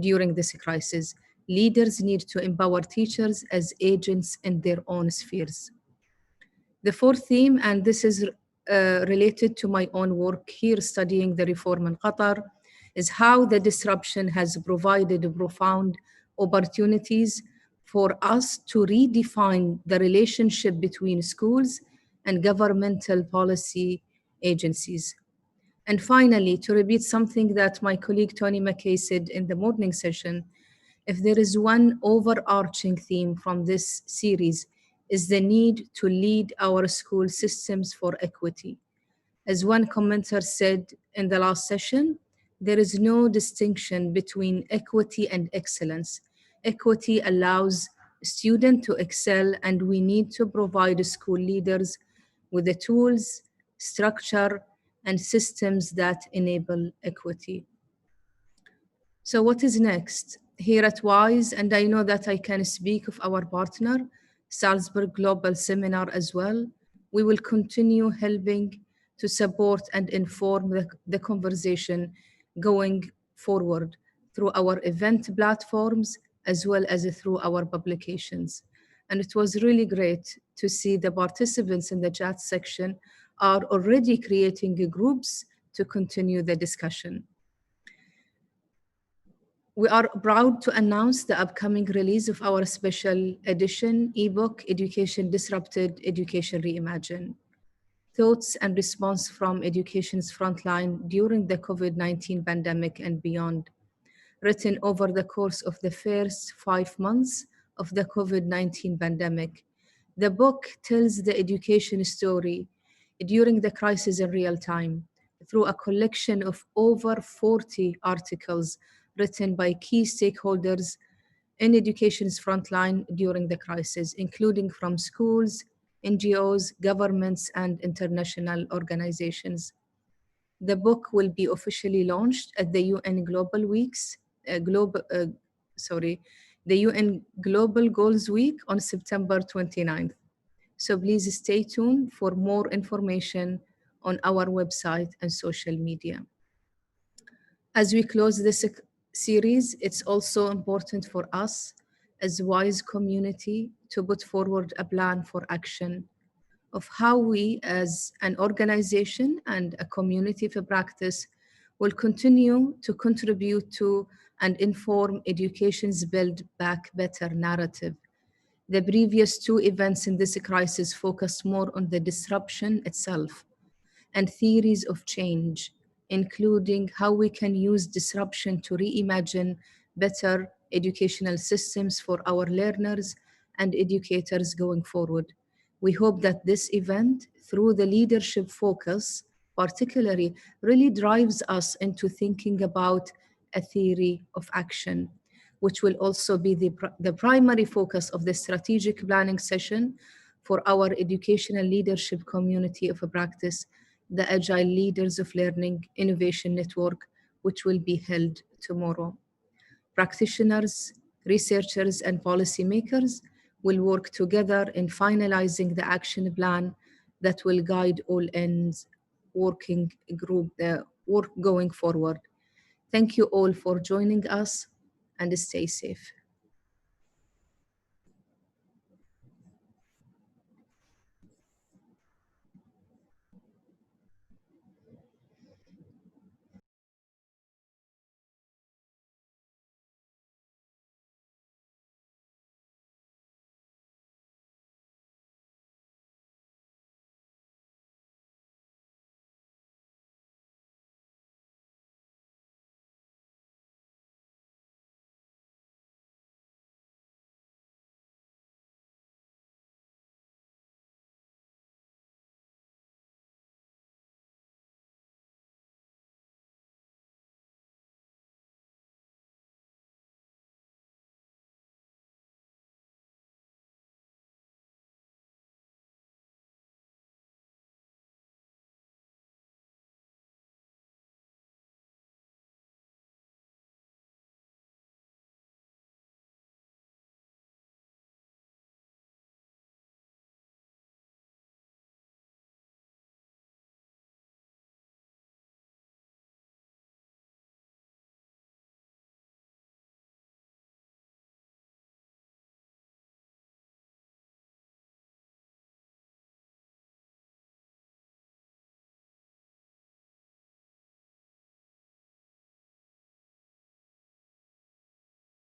during this crisis. Leaders need to empower teachers as agents in their own spheres. The 4th theme, and this is related to my own work here studying the reform in Qatar, is how the disruption has provided profound opportunities for us to redefine the relationship between schools and governmental policy agencies. And finally, to repeat something that my colleague Tony McKay said in the morning session, if there is one overarching theme from this series, is the need to lead our school systems for equity. As one commenter said in the last session, there is no distinction between equity and excellence. Equity allows students to excel, and we need to provide school leaders with the tools, structure, and systems that enable equity. So what is next? Here at WISE, and I know that I can speak of our partner, Salzburg Global Seminar as well, we will continue helping to support and inform the conversation going forward through our event platforms as well as through our publications. And it was really great to see the participants in the chat section are already creating groups to continue the discussion. We are proud to announce the upcoming release of our special edition ebook, Education Disrupted, Education Reimagined. Thoughts and response from education's frontline during the COVID-19 pandemic and beyond, written over the course of the first 5 months of the COVID-19 pandemic. The book tells the education story during the crisis in real time through a collection of over 40 articles written by key stakeholders in education's frontline during the crisis, including from schools, NGOs, governments, and international organizations. The book will be officially launched at the UN Global Weeks, the UN Global Goals Week on September 29th. So please stay tuned for more information on our website and social media. As we close this series, it's also important for us as WISE community to put forward a plan for action of how we as an organization and a community for practice will continue to contribute to and inform education's Build Back Better narrative. The previous 2 events in this crisis focused more on the disruption itself and theories of change, including how we can use disruption to reimagine better educational systems for our learners and educators going forward. We hope that this event, through the leadership focus, particularly, really drives us into thinking about a theory of action, which will also be the primary focus of the strategic planning session for our educational leadership community of practice, the Agile Leaders of Learning Innovation Network, which will be held tomorrow. Practitioners, researchers, and policymakers will work together in finalizing the action plan that will guide all ends working group work going forward. Thank you all for joining us, and stay safe.